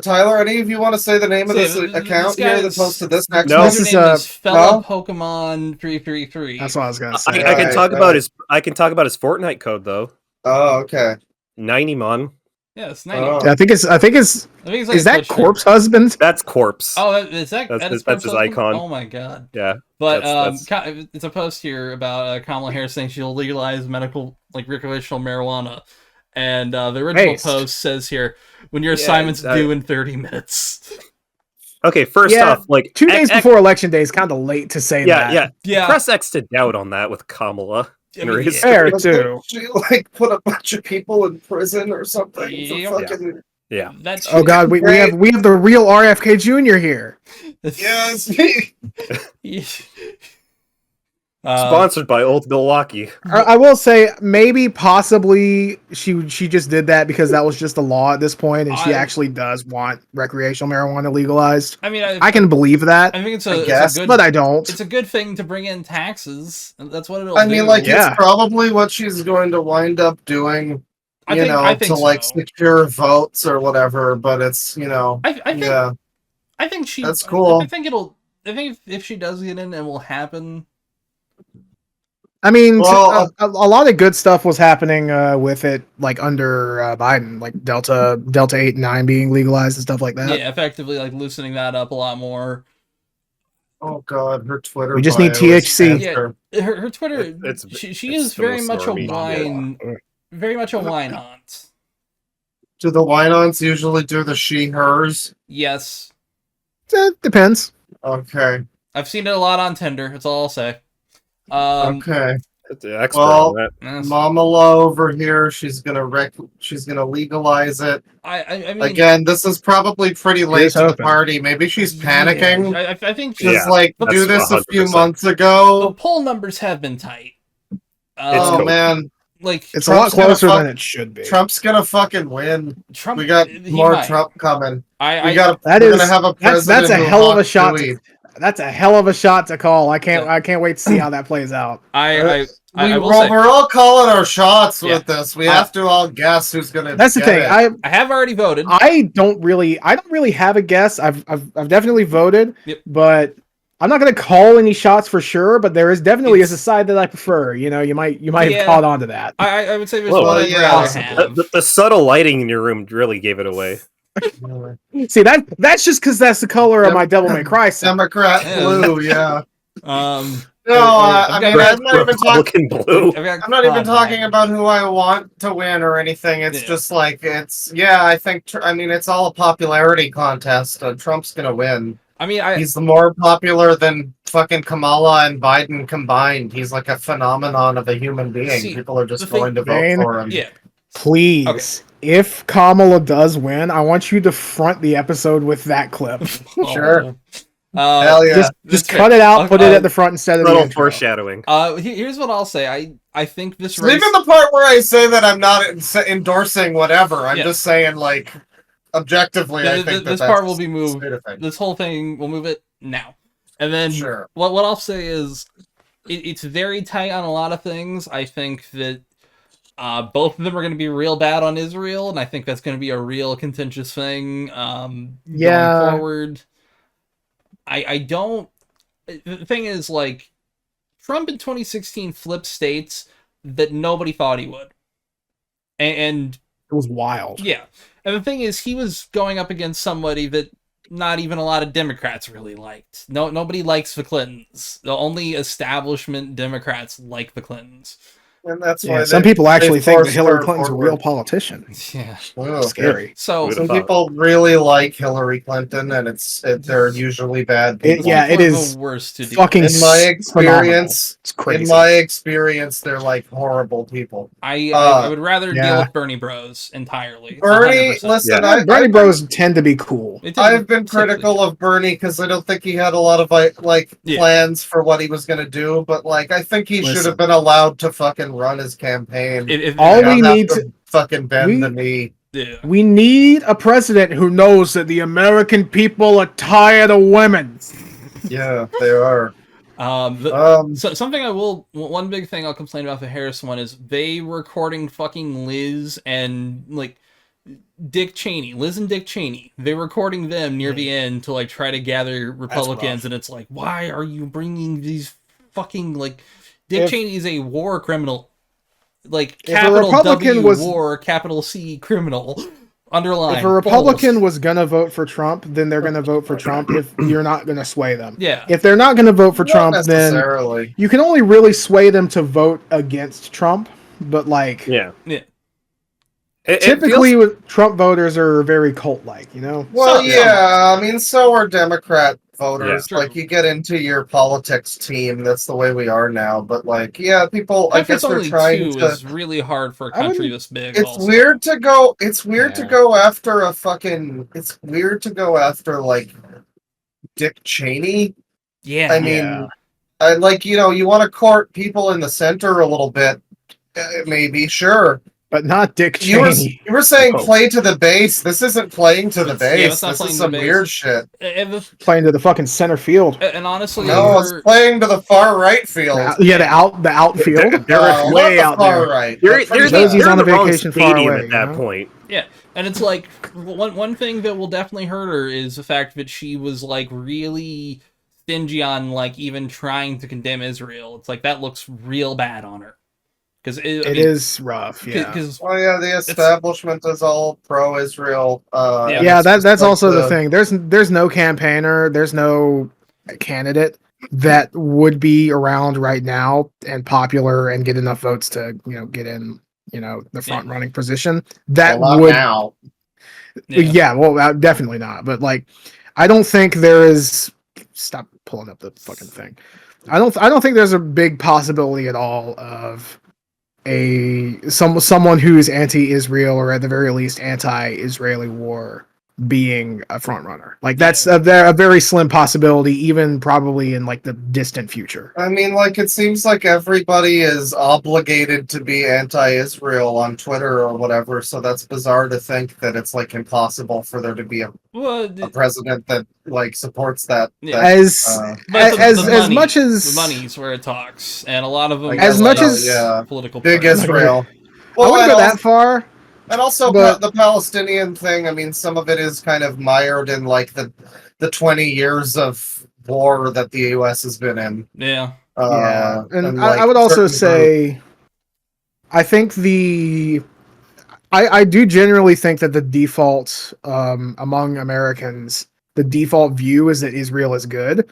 Tyler, any of you want to say the name of this This account guy here that is- posted this next No. one? This is, Username is Fella no? Pokemon 333. That's what I was gonna say. I can Right, talk right. about his Fortnite code though. Oh, okay. 90 mon. Yeah, it's 90. Oh. I think it's I think it's is like a that Twitch corpse stream. husband? That's corpse. Oh, is that That's that his- is that's his Corpse Husband? icon. Oh my god. Yeah. But That's- it's a post here about Kamala Harris saying she'll legalize medical, recreational marijuana, and the original Based. post says here, when your Yeah, assignment's that- due in 30 minutes. Okay, first Yeah, off, like 2 days before election day is kind of late to say yeah, that. yeah, Yeah. Press X to doubt on that with Kamala. I mean, Raise- Fair But too. She put a bunch of people in prison or something. for Yep. fucking... Yeah. That's Oh god, we have the real RFK Jr. here. Yes. Sponsored by Old Milwaukee. I will say maybe possibly she just did that because that was just the law at this point, and she I- actually does want recreational marijuana legalized. I mean, I can believe that. I think it's I a, guess, it's a good, but I don't. It's a good thing to bring in taxes. And that's what it'll I do. mean, Yeah. it's probably what she's going to wind up doing, I you think- know, I think to so. secure votes or whatever. But it's, I think, yeah. I think she. That's cool. I think it'll. I think if she does get in, it will happen. I mean, Well, a lot of good stuff was happening with it, like under Biden, like Delta 8 and 9 being legalized and stuff like that. Yeah, effectively like loosening that up a lot more. Oh god, her Twitter. We just need bio is THC. cancer. Yeah, her Twitter. She is the very most much a normie wine, very much a wine aunt. Do the wine-ons usually do the she/hers? Yes. Depends. Okay. I've seen it a lot on Tinder. That's all I'll say. Okay. The expert Well, on that. Mama Law over here, she's gonna legalize it. I mean, again, this is probably pretty late Here's to the hoping. party. Maybe she's panicking. Yeah, I think Because Yeah, like that's do this a few 100%. months the ago. poll numbers have been tight. Oh COVID. man, Like It's a lot Trump's closer gonna than it should be. Trump's gonna fucking win. Trump. We got he more might. Trump coming. I We're gonna have a president. that's a who hell of a hawks shot. Dewey. That's a hell of a shot to call. I can't wait to see how that plays out. I will say, We're all calling our shots Yeah. with this. We have to all guess who's gonna. That's the get thing. it. I have already voted. I don't really have a guess. I've definitely voted, but I'm not going to call any shots for sure. But there is definitely is a side that I prefer. You know, you might have caught on to that. I would say there's Whoa, one I'd rather have. The subtle lighting in your room really gave it away. See that's just because that's the color of my Devil May Cry set. Democrat blue, yeah. No, I mean, I'm not even talking. blue. I'm not even talking about who I want to win or anything. It's just like I think. I mean, it's all a popularity contest. Trump's gonna win. I mean, he's more popular than fucking Kamala and Biden combined. He's like a phenomenon of a human being. People are just going to vote for him. Yeah. Please, if Kamala does win, I want you to front the episode with that clip. Sure. Hell yeah. Just cut it out, put it at the front instead of the intro. Foreshadowing. Here's what I'll say. I think this Leave race. in the part where I say that I'm not endorsing whatever. I'm Yeah. just saying, like, objectively, I think this part will be moved. This whole thing, we'll move it now. And then what I'll say is it's very tight on a lot of things. I think that both of them are going to be real bad on Israel, and I think that's going to be a real contentious thing going forward. I don't... The thing is, like, Trump in 2016 flipped states that nobody thought he would. And it was wild. Yeah. And the thing is, he was going up against somebody that not even a lot of Democrats really liked. Nobody likes the Clintons. The only establishment Democrats like the Clintons. And that's why some people actually think that Hillary Clinton's a real politician. Yeah. Scary. So some people really like Hillary Clinton, and they're usually bad people. It is the worst to do. fucking in my experience. It's crazy. In my experience, they're like horrible people. I would rather deal with Bernie Bros entirely. Bernie, 100%. listen, Bernie Bros tend to be cool. I've been critical of Bernie because I don't think he had a lot of plans for what he was going to do, but I think he should have been allowed to fucking run his campaign. All we need to fucking bend the knee. Yeah. We need a president who knows that the American people are tired of women. Yeah, they are. So something one big thing I'll complain about the Harris one is they were recording fucking Liz and Dick Cheney, Liz and Dick Cheney. They're recording them near the end to try to gather Republicans, and it's like, why are you bringing these fucking Dick Cheney is a war criminal. Capital W war, capital C criminal. Underline. If a Republican was gonna vote for Trump, then they're gonna vote for Trump if you're not gonna sway them. Yeah. If they're not gonna vote for Trump, then necessarily. you can only really sway them to vote against Trump. But yeah. Typically, Trump voters are very cult-like, you know. Well, I mean, so are Democrat voters. You get into your politics team. That's the way we are now. But people. I guess we're trying to. It's really hard for a country this big. It's weird to go. It's weird to go after a fucking. It's weird to go after Dick Cheney. Yeah. I mean, you want to court people in the center a little bit. Maybe sure. But not Dick Cheney. You were saying play to the base. This isn't playing to the base. This is some weird shit. Playing to the fucking center field. And honestly, no, it's playing to the far right field. The outfield. They're way out there. Right. Rosie's on a vacation far away at that point. Yeah, and it's one thing that will definitely hurt her is the fact that she was really stingy on like even trying to condemn Israel. It's like that looks real bad on her because it is rough. Yeah. Oh yeah, the establishment is all pro-Israel. Yeah, that's also the thing. There's no campaigner, there's no candidate that would be around right now and popular and get enough votes to get in the front running position. That would now. Yeah, well, definitely not. But like, I don't think there is. Stop pulling up the fucking thing. I don't think there's a big possibility at all of someone who's anti-Israel or at the very least anti-Israeli war being a front runner. Like that's a very slim possibility, even probably in like the distant future. I mean, like it seems like everybody is obligated to be anti-Israel on Twitter or whatever, so that's bizarre to think that it's like impossible for there to be a president that like supports that. As much as the money's where it talks, and a lot of them as much as political big parties. Israel. I wouldn't go that far. And also but, the Palestinian thing, I mean, some of it is kind of mired in like the 20 years of war that the US has been in. Yeah. And like, I would also say, I think I do generally think that the default among Americans, the default view is that Israel is good.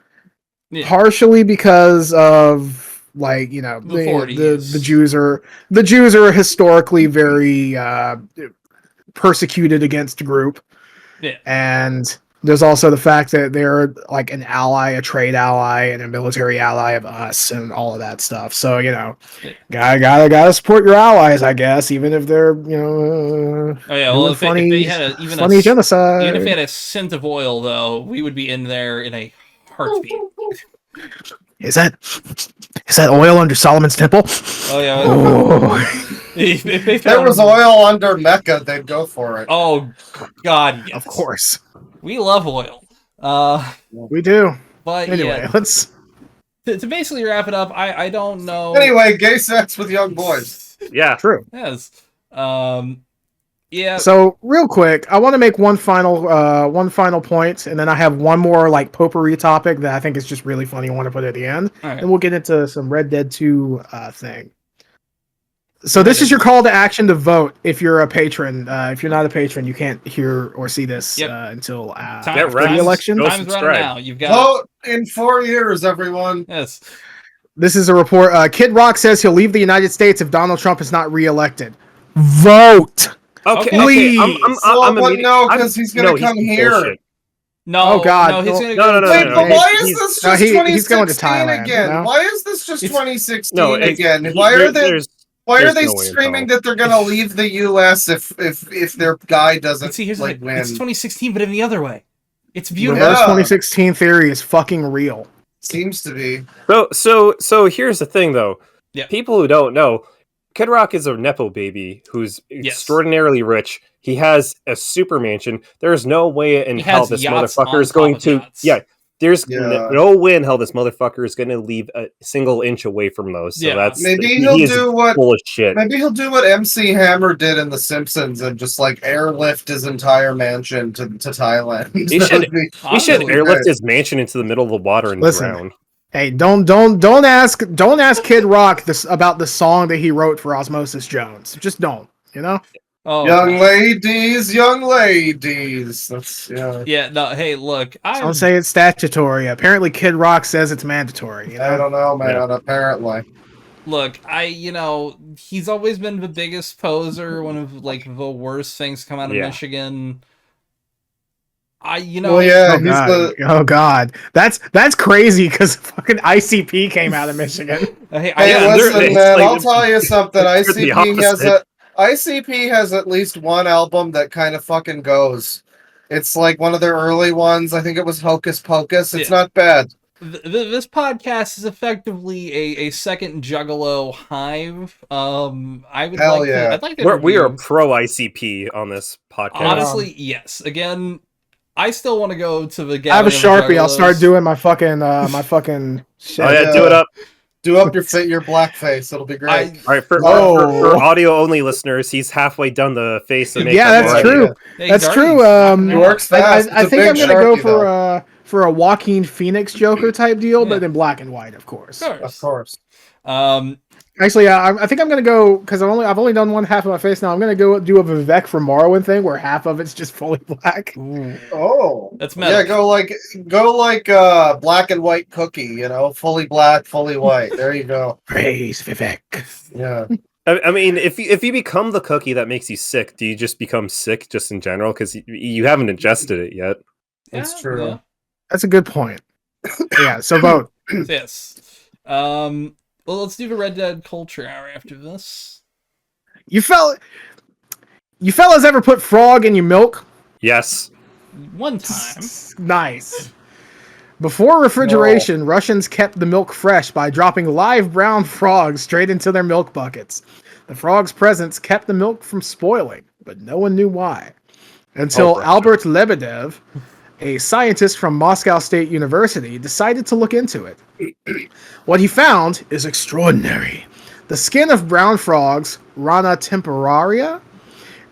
Yeah. Partially because of like the Jews are historically very persecuted against group, and there's also the fact that they're like an ally, a trade ally, and a military ally of us, and all of that stuff. So gotta support your allies, I guess, even if they're if they had funny genocide. Even if they had a cent of oil, though, we would be in there in a heartbeat. Is that oil under Solomon's temple? Oh yeah. If there was oil under Mecca, they'd go for it. Oh God, yes. Of course. We love oil. We do. But anyway, let's to basically wrap it up. I don't know. Anyway, gay sex with young boys. Yeah, true. Yes. Yeah. So real quick, I want to make one final point, and then I have one more like potpourri topic that I think is just really funny. I want to put at the end, and we'll get into some Red Dead 2 thing. So this is your call to action to vote if you're a patron. If you're not a patron, you can't hear or see this until after the election. Time's running now. You've got vote in 4 years, everyone. Yes. This is a report. Kid Rock says he'll leave the United States if Donald Trump is not reelected. Vote. Okay, please. No, because he's gonna come here. Bullshit. No, oh God! No, he's gonna go. Wait, but why is this just 2016 he's going to Thailand, again? no? Why is this just 2016 again? Why are they screaming that they're gonna leave the U.S. if their guy doesn't win? It's 2016, but in the other way. It's beautiful. Reverse 2016 theory is fucking real. Seems to be. So here's the thing, though. Yeah. People who don't know, Kid Rock is a nepo baby who's extraordinarily rich. He has a super mansion. There's no way in hell this motherfucker is going to. Yeah, there's no way in hell this motherfucker is going to leave a single inch away from those. So that's maybe he'll do what full of shit. Maybe he'll do what MC Hammer did in The Simpsons and just like airlift his entire mansion to Thailand. He should airlift his mansion into the middle of the water and drown. Hey, don't ask Kid Rock about the song that he wrote for Osmosis Jones. Just don't, Oh, young ladies. That's Yeah, no, hey, look. Don't say it's statutory. Apparently Kid Rock says it's mandatory. I don't know, man. Apparently. Look, he's always been the biggest poser, one of like the worst things to come out of Michigan. Oh God, that's crazy because fucking ICP came out of Michigan. Hey, listen, man, I'll tell you something. ICP has at least one album that kind of fucking goes. It's like one of their early ones. I think it was Hocus Pocus. It's not bad. This podcast is effectively a second Juggalo hive. I'd like to. We are pro ICP on this podcast. Honestly, yes. Again, I still want to go to the. I have a Sharpie. I'll start doing my fucking shit. Oh yeah, do it up. Do up your blackface. It'll be great. All right, for audio only listeners, he's halfway done the face. Yeah, that's true. That's true. It works fast. I think I'm gonna go for a Joaquin Phoenix Joker type deal, but in black and white, of course. Of course. Actually, I think I'm gonna go because I've only done one half of my face now. I'm gonna go do a Vivek from Morrowind thing where half of it's just fully black. Oh, that's metal. Yeah, go like black and white cookie. You know, fully black, fully white. There you go. Praise Vivek. Yeah. I mean, if you become the cookie that makes you sick, do you just become sick just in general because you haven't ingested it yet? That's true. Yeah. That's a good point. Yeah, so vote. Yes. Well, let's do the Red Dead Culture Hour after this. You fellas ever put frog in your milk? Yes. One time. Nice. Before refrigeration, Russians kept the milk fresh by dropping live brown frogs straight into their milk buckets. The frogs' presence kept the milk from spoiling, but no one knew why. Until Albert Lebedev, a scientist from Moscow State University, decided to look into it. What he found is extraordinary. The skin of brown frogs, Rana temporaria,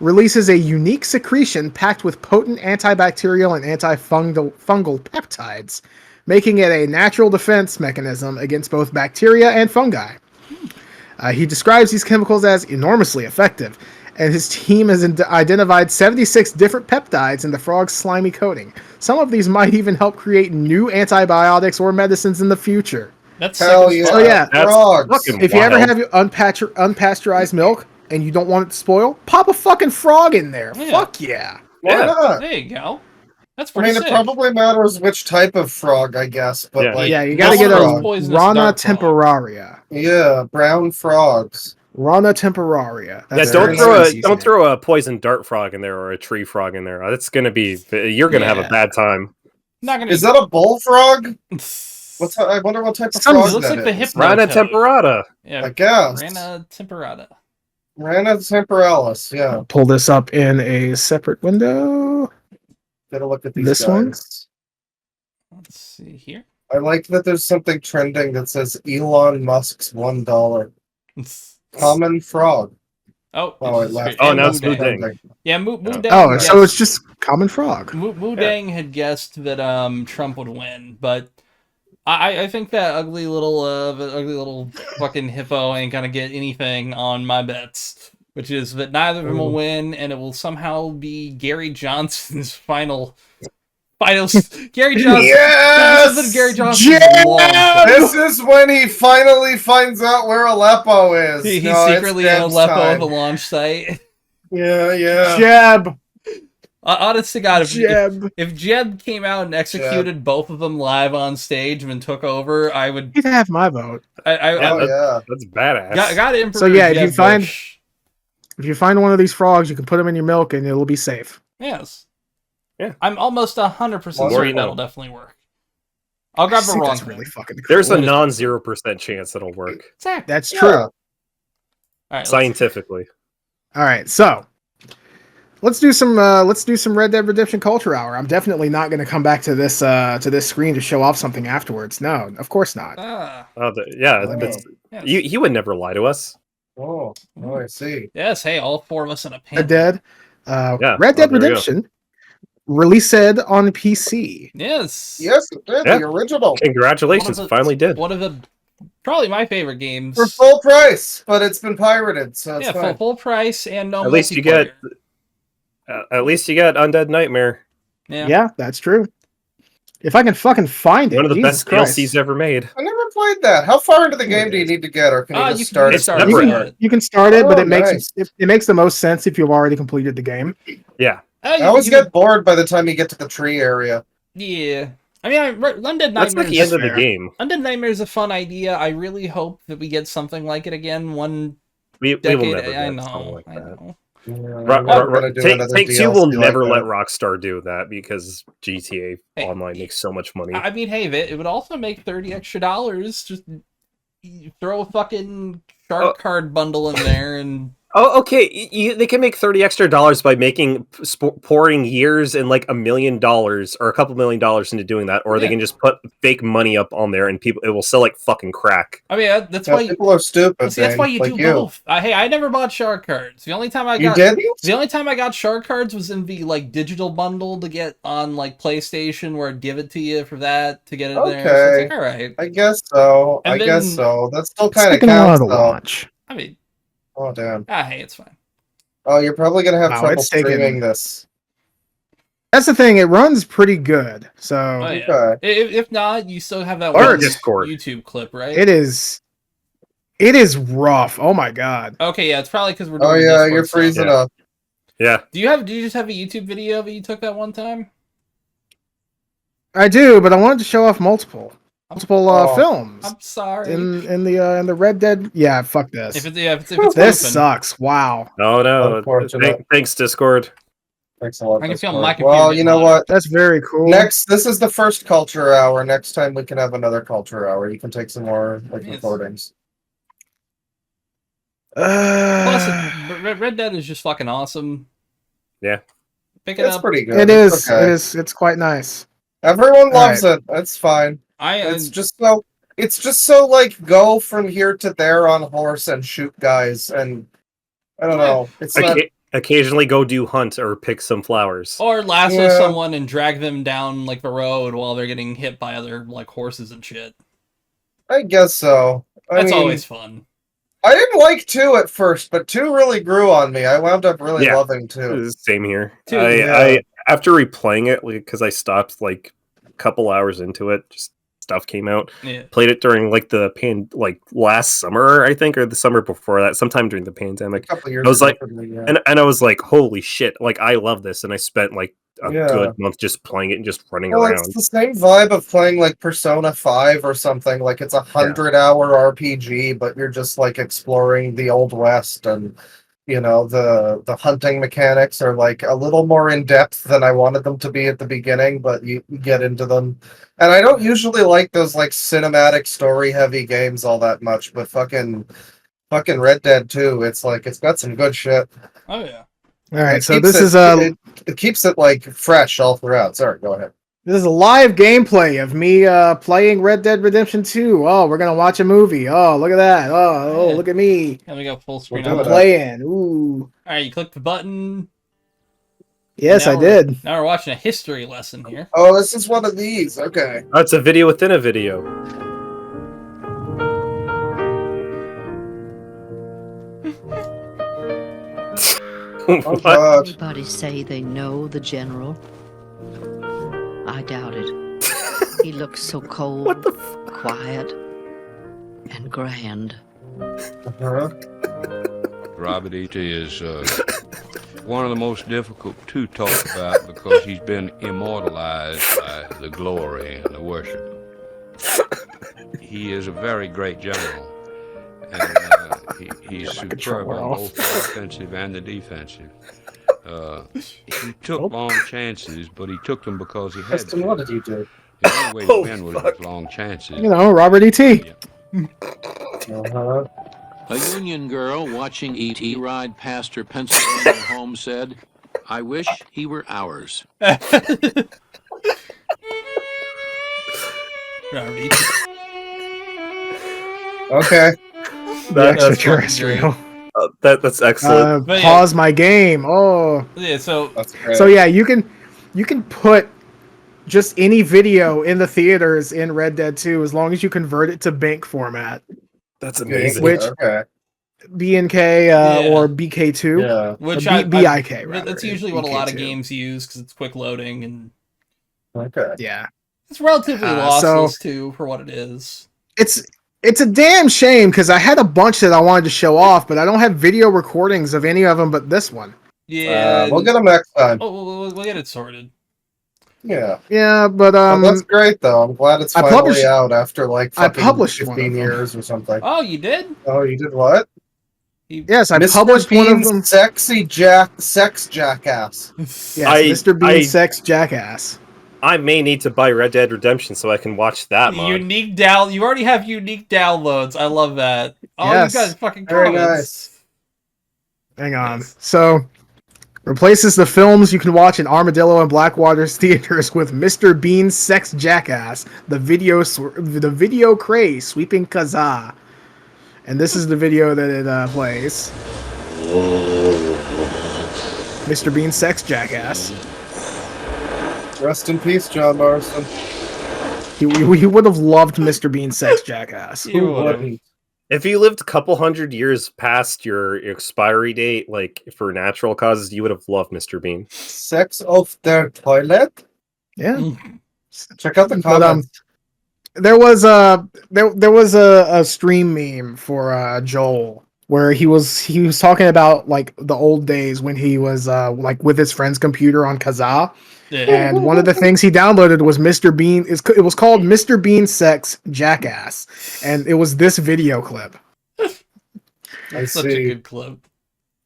releases a unique secretion packed with potent antibacterial and antifungal peptides, making it a natural defense mechanism against both bacteria and fungi. He describes these chemicals as enormously effective, and his team has identified 76 different peptides in the frog's slimy coating. Some of these might even help create new antibiotics or medicines in the future. That's hell yeah. So yeah, Frogs. If you ever have your unpasteurized milk and you don't want it to spoil, pop a fucking frog in there. Yeah. Fuck yeah. Why not? There you go. That's I pretty mean, sick. it probably matters which type of frog, I guess. But you gotta get a Rana temporaria. Yeah, brown frogs. Rana temporaria. Yeah, don't throw a poison dart frog in there or a tree frog in there. It's gonna be you're gonna have a bad time. Not gonna Is that a bullfrog? I wonder what type of frog looks that like the is. hypno Rana toad. temporata. Yeah, I guess. Rana temporata. Rana temporalis. Yeah. Pull this up in a separate window. Gotta look at these This guys. one? Let's see here. I like that there's something trending that says Elon Musk's $1. Common frog. Oh, it left. Oh, now it's Moodang. Yeah, Moodang. Oh, so it's just common frog. Moodang had guessed that Trump would win, but I think that ugly little fucking hippo ain't gonna get anything on my bets, which is that neither of them will win, and it will somehow be Gary Johnson's final. Gary Johnson. Yes! This is Gary Johnson. This is when he finally finds out where Aleppo is. He's No, it's secretly in Deb's Aleppo at time. the launch site. Yeah. Jeb. Honest to God, Jeb. if Jeb came out and executed both of them live on stage and took over, I would. He'd have my vote. That's badass. Got Emperor So yeah, Jeb if you find one of these frogs, you can put them in your milk and it'll be safe. Yes. Yeah. I'm almost 100% certain that'll definitely work. I'll grab a wrong. That's really fucking cool. There's a non-0% chance it'll work. Exactly. That's true. All right, scientifically. All right, so let's do some Red Dead Redemption Culture Hour. I'm definitely not going to come back to this screen to show off something afterwards. No, of course not. He would never lie to us. Oh, I see. Yes, hey, all four of us in a panel. Red Dead Redemption released on PC. Yes, the original. Congratulations, it finally did. One of the probably my favorite games For full price, but it's been pirated, so it's fine. full price and no. At least you get Undead Nightmare. Yeah, that's true. If I can fucking find it, One of the Jesus best Christ. DLCs ever made. I never played that. How far into the game do you need to get, or can you just start it? You can start it, but Oh, it makes nice. it makes the most sense if you've already completed the game. Yeah. I always get bored by the time you get to the tree area. Yeah. I mean, Undead Nightmare. That's like the end of the game. Undead Nightmare is a fun idea. I really hope that we get something like it again. We decade. will never I get know. something like I that. know. Take-Two will never let Rockstar do that because GTA Online makes so much money. I mean, hey, it would also make $30 extra. Just throw a fucking shark card bundle in there and. Oh, okay. They can make $30 extra by making pouring years and like $1 million or a couple $1 million into doing that, or they can just put fake money up on there and it will sell like fucking crack. I mean, that's why people are stupid. See, that's why you do both. Hey, I never bought shark cards. The only time I got the only time I got shark cards was in the like digital bundle to get on like PlayStation, where I'd give it to you for that to get it there. So it's like, all right, I guess so. And I then- guess so. That still kind of taking a while counts, to though. launch. I mean, Oh damn. hey, it's fine. Oh, you're probably gonna have Wow, trouble it's taken- streaming this. That's the thing. It runs pretty good. So Oh, yeah. If not, you still have that Or one Discord. YouTube clip, right? it is rough. Oh my god. Okay, yeah, it's probably because we're doing Oh yeah, Discord you're stuff. freezing up. Yeah. Do you just have a YouTube video that you took that one time? I do, but I wanted to show off multiple films. I'm sorry. In the Red Dead. Yeah, fuck this. If it's This open. sucks. Wow. No. Unfortunate. Thanks, Discord. Thanks a lot. I can feel Discord. my computer Well, getting you know hotter. what? That's very cool. This is the first culture hour. Next time we can have another culture hour. You can take some more recordings. Plus, Red Dead is just fucking awesome. Yeah. Pick it It's up. pretty good. It is. It's okay. It is. It's quite nice. Everyone All loves it. That's fine. It's just so. It's just so like go from here to there on horse and shoot guys, and I don't know. It's not. Occasionally go do hunt or pick some flowers. Or lasso Yeah. someone and drag them down like the road while they're getting hit by other like horses and shit. I guess so. That's always fun. I didn't like 2 at first, but 2 really grew on me. I wound up really Yeah. loving 2. Same here. Two, I after replaying it because I stopped like a couple hours into it, just stuff came out. Yeah. Played it during like last summer, I think, or the summer before that, sometime during the pandemic. A couple years I was ago like, for me, yeah. and I was like, holy shit! Like I love this, and I spent like a Yeah. good month just playing it and just running Well, around. it's the same vibe of playing like Persona 5 or something. Like it's 100-hour RPG, but you're just like exploring the Old West, and you know the hunting mechanics are like a little more in depth than I wanted them to be at the beginning, but you get into them. And I don't usually like those like cinematic story heavy games all that much, but fucking Red Dead 2, it's like it's got some good shit. Oh yeah. All right. It So keeps this it- is it keeps it like fresh all throughout. Sorry, go ahead. This is a live gameplay of me playing Red Dead Redemption 2. Oh, we're gonna watch a movie. Oh, look at that. Oh, look at me. And we got full screen. I'm on that. playing. Ooh. All right, you click the button. Yes, Now I we're- did. Now we're watching a history lesson here. Oh, this is one of these. Okay. Oh, it's a video within a video. Oh, God. Anybody say they know the general? I doubt it. He looks so cold, quiet, and grand. Robert E.T. is one of the most difficult to talk about because he's been immortalized by the glory and the worship. He is a very great general, and he's superb on both the offensive and the defensive. He took long chances, but he took them because he had Preston, to. what did you do? The only way to win was with long chances. You know, Robert E.T. A union girl watching E.T. ride past her Pennsylvania home said, "I wish he were ours." Okay. The That's extraterrestrial. That's excellent. But yeah. Pause my game. Oh. Yeah, so So yeah, you can put just any video in the theaters in Red Dead 2 as long as you convert it to bank format. That's amazing. Which Okay. BNK or BK2. Yeah. which BIK rather. That's usually what a lot of BK2. games use because it's quick loading and Okay. Yeah. it's relatively So- lossless too for what it is. It's a damn shame because I had a bunch that I wanted to show off, but I don't have video recordings of any of them but this one. Yeah, we'll get them next time. Oh, we'll get it sorted. Yeah. Yeah, but Well, that's great though. I'm glad it's I finally published- out after like I fucking published one 15 of them. years or something. Oh, you did? Oh, you did what? Yes, I Mr. published one of Bean's them. Sexy sex jackass. Yes, Mr. Bean Sex Jackass. I may need to buy Red Dead Redemption so I can watch that mod. Unique You already have unique downloads. I love that. Oh, Yes. you guys fucking Very comments. nice. Hang on. So, replaces the films you can watch in Armadillo and Blackwater's theaters with Mr. Bean's Sex Jackass, the video craze sweeping Kazaa. And this is the video that it plays. Mr. Bean's Sex Jackass. Rest in peace, John Marston. He would have loved Mr. Bean's Sex Jackass. Who wouldn't? If you lived a couple hundred years past your expiry date, like for natural causes, you would have loved Mr. Bean. Sex of their toilet? Yeah. Check out the But, comments. there was a stream meme for Joel where he was talking about like the old days when he was like with his friend's computer on Kazaa. Yeah. And one of the things he downloaded was Mr. Bean. It was called Mr. Bean Sex Jackass, and it was this video clip. That's such a good clip.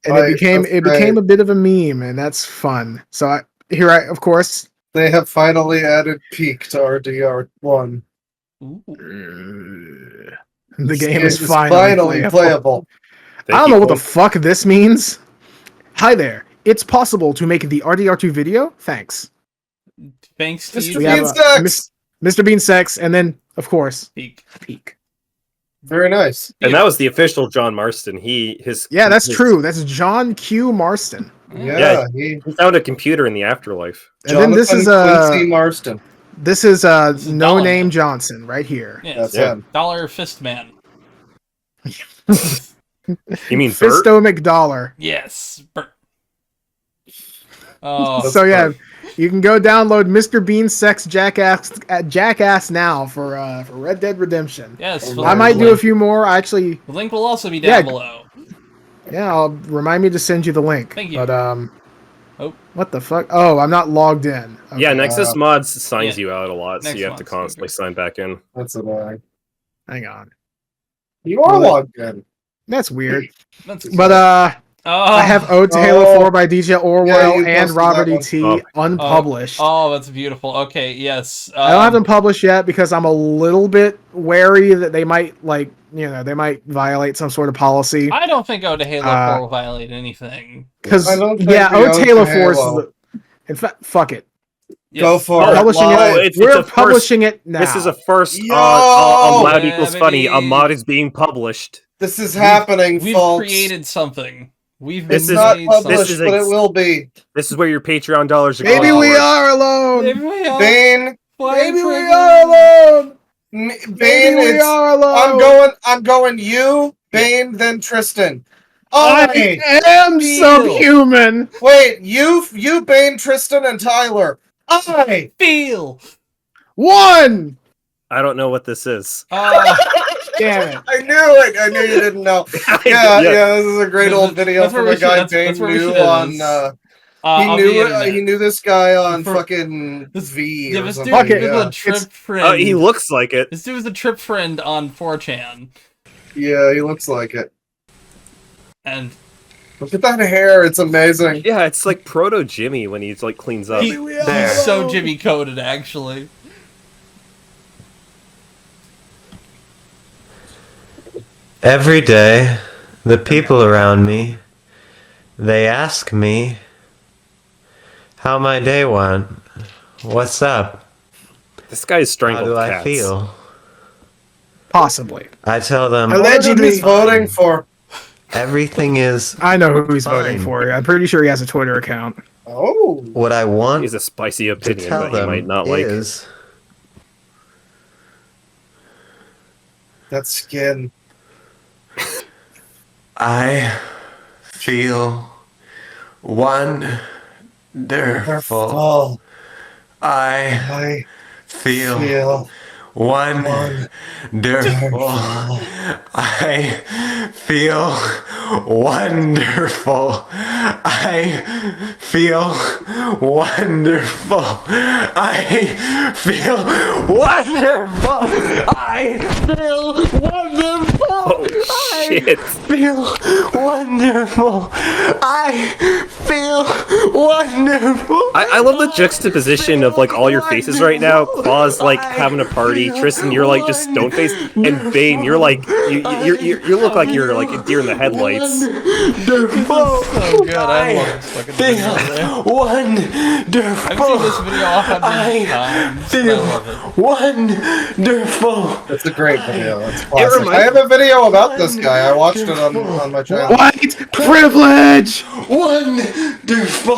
And it became a bit of a meme, and that's fun. So of course, they have finally added peak to RDR1. The game is finally playable. I don't know what the fuck this means. Hi there. It's possible to make the RDR2 video? Thanks. Thanks to We you. have, Mr. Bean Sex, and then, of course, Peak. Very nice. And that was the official John Marston. That's true. That's John Q. Marston. Yeah, he found a computer in the afterlife. And then this is Quincy Marston. This is No Name Johnson right here. Yes. Dollar Fist Man. You mean Bert? Fisto McDollar. Yes. Bert. Oh. So yeah, you can go download Mr. Bean's Sex Jackass at Jackass now for Red Dead Redemption. Yes. I might do a few more. The link will also be down below. Yeah, I'll remind me to send you the link. Thank you. But what the fuck? Oh, I'm not logged in. Okay. Yeah, Nexus Mods signs you out a lot, so Next you have to month. constantly sign back in. That's annoying. Hang on. You are logged in. That's weird. That's But I have Ode to Halo 4 by DJ Orwell you and posted Robert that E. one. T. unpublished. Oh, that's beautiful. Okay, yes. I don't have them published yet because I'm a little bit wary that they might they might violate some sort of policy. I don't think Ode to Halo 4 will violate anything. Because Ode to Halo 4 is Halo. in fact, fuck it. Go for We're it. publishing Live. We're publishing it now. This is a first Yo! on Loud Equals Yeah, Funny. baby. A mod is being published. This is happening, We've folks. created something. We've It's made not something. published, but it will be. This is where your Patreon dollars are Maybe going we towards. are alone. Maybe we are. Bane. Maybe we are alone. Bane, Maybe we it's, are alone. I'm going you, Bane, then Tristan. I am subhuman. Wait, you, Bane, Tristan, and Tyler. I feel one. I don't know what this is. Damn it. I knew it. I knew you didn't know. Yeah, this is a great old video from a guy Bane knew on. He knew this guy on fucking V. Yeah, Or this something. dude was a trip friend. He looks like it. This dude was a trip friend on 4chan. Yeah, he looks like it. And look at that hair. It's amazing. Yeah, it's like Proto Jimmy when he's like cleans up. he's so Jimmy coded, actually. Every day, the people around me, they ask me how my day went. What's up? This guy is strangled How do cats. I feel? Possibly. I tell them Allegedly. He's voting for. everything is I know who he's voting fine. for. I'm pretty sure he has a Twitter account. Oh. What I want He's a spicy to opinion tell that you them might not like. is That skin. I feel wonderful. Wonderful. I feel wonderful. I feel wonderful. I feel wonderful. I feel wonderful. I feel wonderful. Oh, shit. I feel wonderful. I feel wonderful. I love the juxtaposition of like all your faces right now. Claw's like having a party. Tristan, you're like just stone faced, and Bane, you're like you look like you're like a deer in the headlights. Wonderful. So good. I love this fucking video. Wonderful. I've seen this video 100 times. I love it. Wonderful. It's a great video. It's classic. I have a video about this guy. I watched it on my channel. White privilege. Wonderful.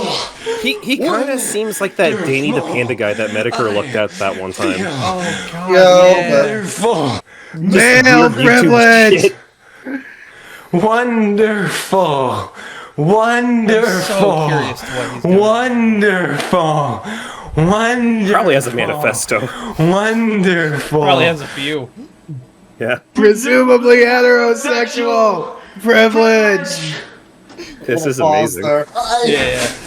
He kind of seems like that Danny the Panda guy that Medicare looked at that one time. Oh god. Wonderful. Male privilege. Wonderful. Wonderful. I'm so curious to what he's doing. Wonderful. Wonderful. Probably has a manifesto. Wonderful. Probably has a few. Yeah. Presumably heterosexual privilege. This is amazing. Yeah.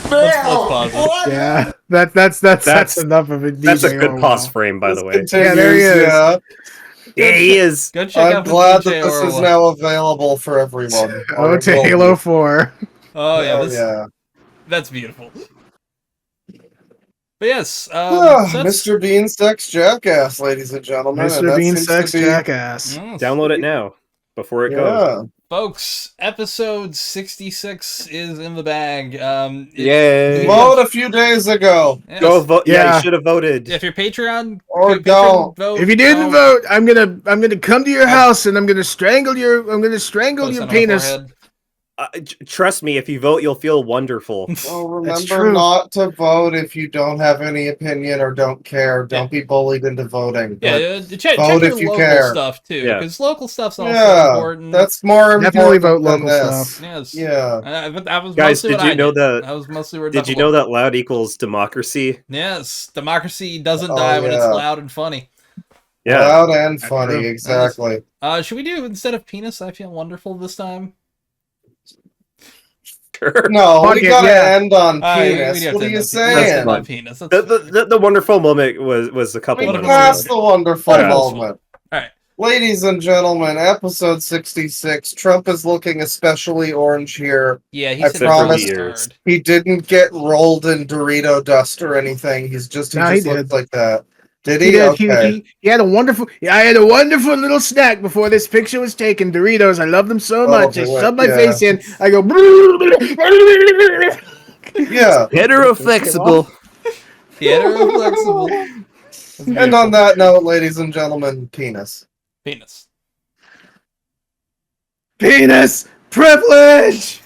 Let's pause it. Yeah, that's enough of it. That's a DJ good Orwell. pause frame, by the way. Yeah, there he is. Yeah. Yeah, he is. Go check I'm out glad the that DJ this is Orwell. now available for everyone. Oh, to Halo 4. Oh yeah. Oh, yeah. That's beautiful. But yes, so that's- Mr. Bean Sex Jackass, ladies and gentlemen. and Mr. that Bean seems Sex to be- Jackass. Download it now before it Yeah. goes. folks, episode 66 is in the bag. Yay. Vote a few days ago. Yes. Go vote. Yeah, Yeah. you should have voted. If you're Patreon Or Patreon don't. vote, If you didn't vote, I'm gonna come to your house and I'm gonna strangle your post your on my penis. forehead. Trust me, if you vote, you'll feel wonderful. Well, That's remember true. not to vote if you don't have any opinion or don't care. Don't be bullied into voting. Yeah, But check vote your if you local care. stuff too, Yeah. because local stuff's also Yeah, important. that's more Definitely important vote than local this. stuff. Yes. Yeah. That was Guys, mostly did what you I know did. that- That was mostly where Did you know that loud equals democracy? Yes, democracy doesn't Oh, die when it's yeah. loud and funny. Yeah. Loud and That's funny, true. exactly. Should we do instead of penis? I feel wonderful this time. No, Fuck we it, gotta yeah. end on All right, penis. we do have What to are you end on saying? fine. penis. That's The wonderful moment was a couple We minutes passed ago. the wonderful Wonderful. moment. All right. Ladies and gentlemen, episode 66. Trump is looking especially orange here. Yeah, I he's hit promise really years. hard. He didn't get rolled in Dorito dust or anything. He just No, he looks did. like that. Did He he? did. Okay. He had a wonderful. Yeah, I had a wonderful little snack before this picture was taken. Doritos. I love them so much. I boy, shove my yeah. face in. I go. Yeah. Heteroflexible. Flexible. And on that note, ladies and gentlemen, penis. Penis. Penis privilege.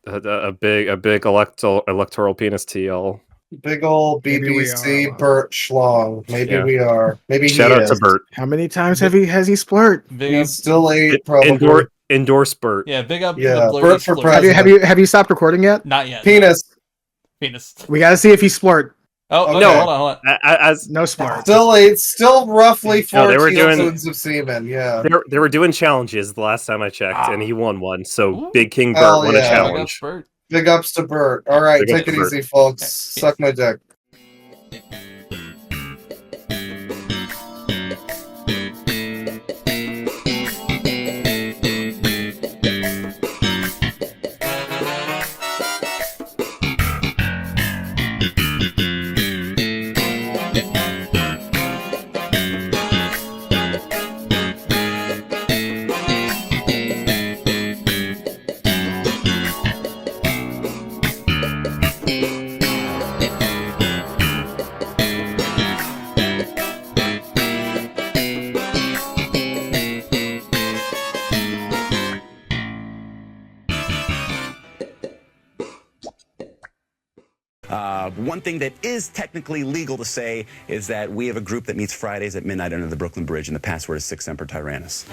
A big electoral penis to y'all. Big old Maybe we BBC are. Bert Schlong. Maybe Yeah. we are. Maybe Shout he out is. to Bert. How many times has he splurt? Big up, He's still 8, probably. Endorse Bert. yeah, big up Yeah, to the blurry Bert for splurt. president. Have you stopped recording yet? Not yet. Penis. Penis. We got to see if he splurt. Oh, okay, No. hold on. As No splurt. Still 8. Still roughly 4 No, they were doing- teaspoons of semen. Yeah. they were doing challenges the last time I checked, and he won one. So Ooh. Big King Bert Hell won yeah. a Big up challenge. Bert. Big ups to Bert. All right, Big ups take it to Bert. easy, folks. Okay, Suck my dick. One thing that is technically legal to say is that we have a group that meets Fridays at midnight under the Brooklyn Bridge, and the password is 6 Semper Tyrannis.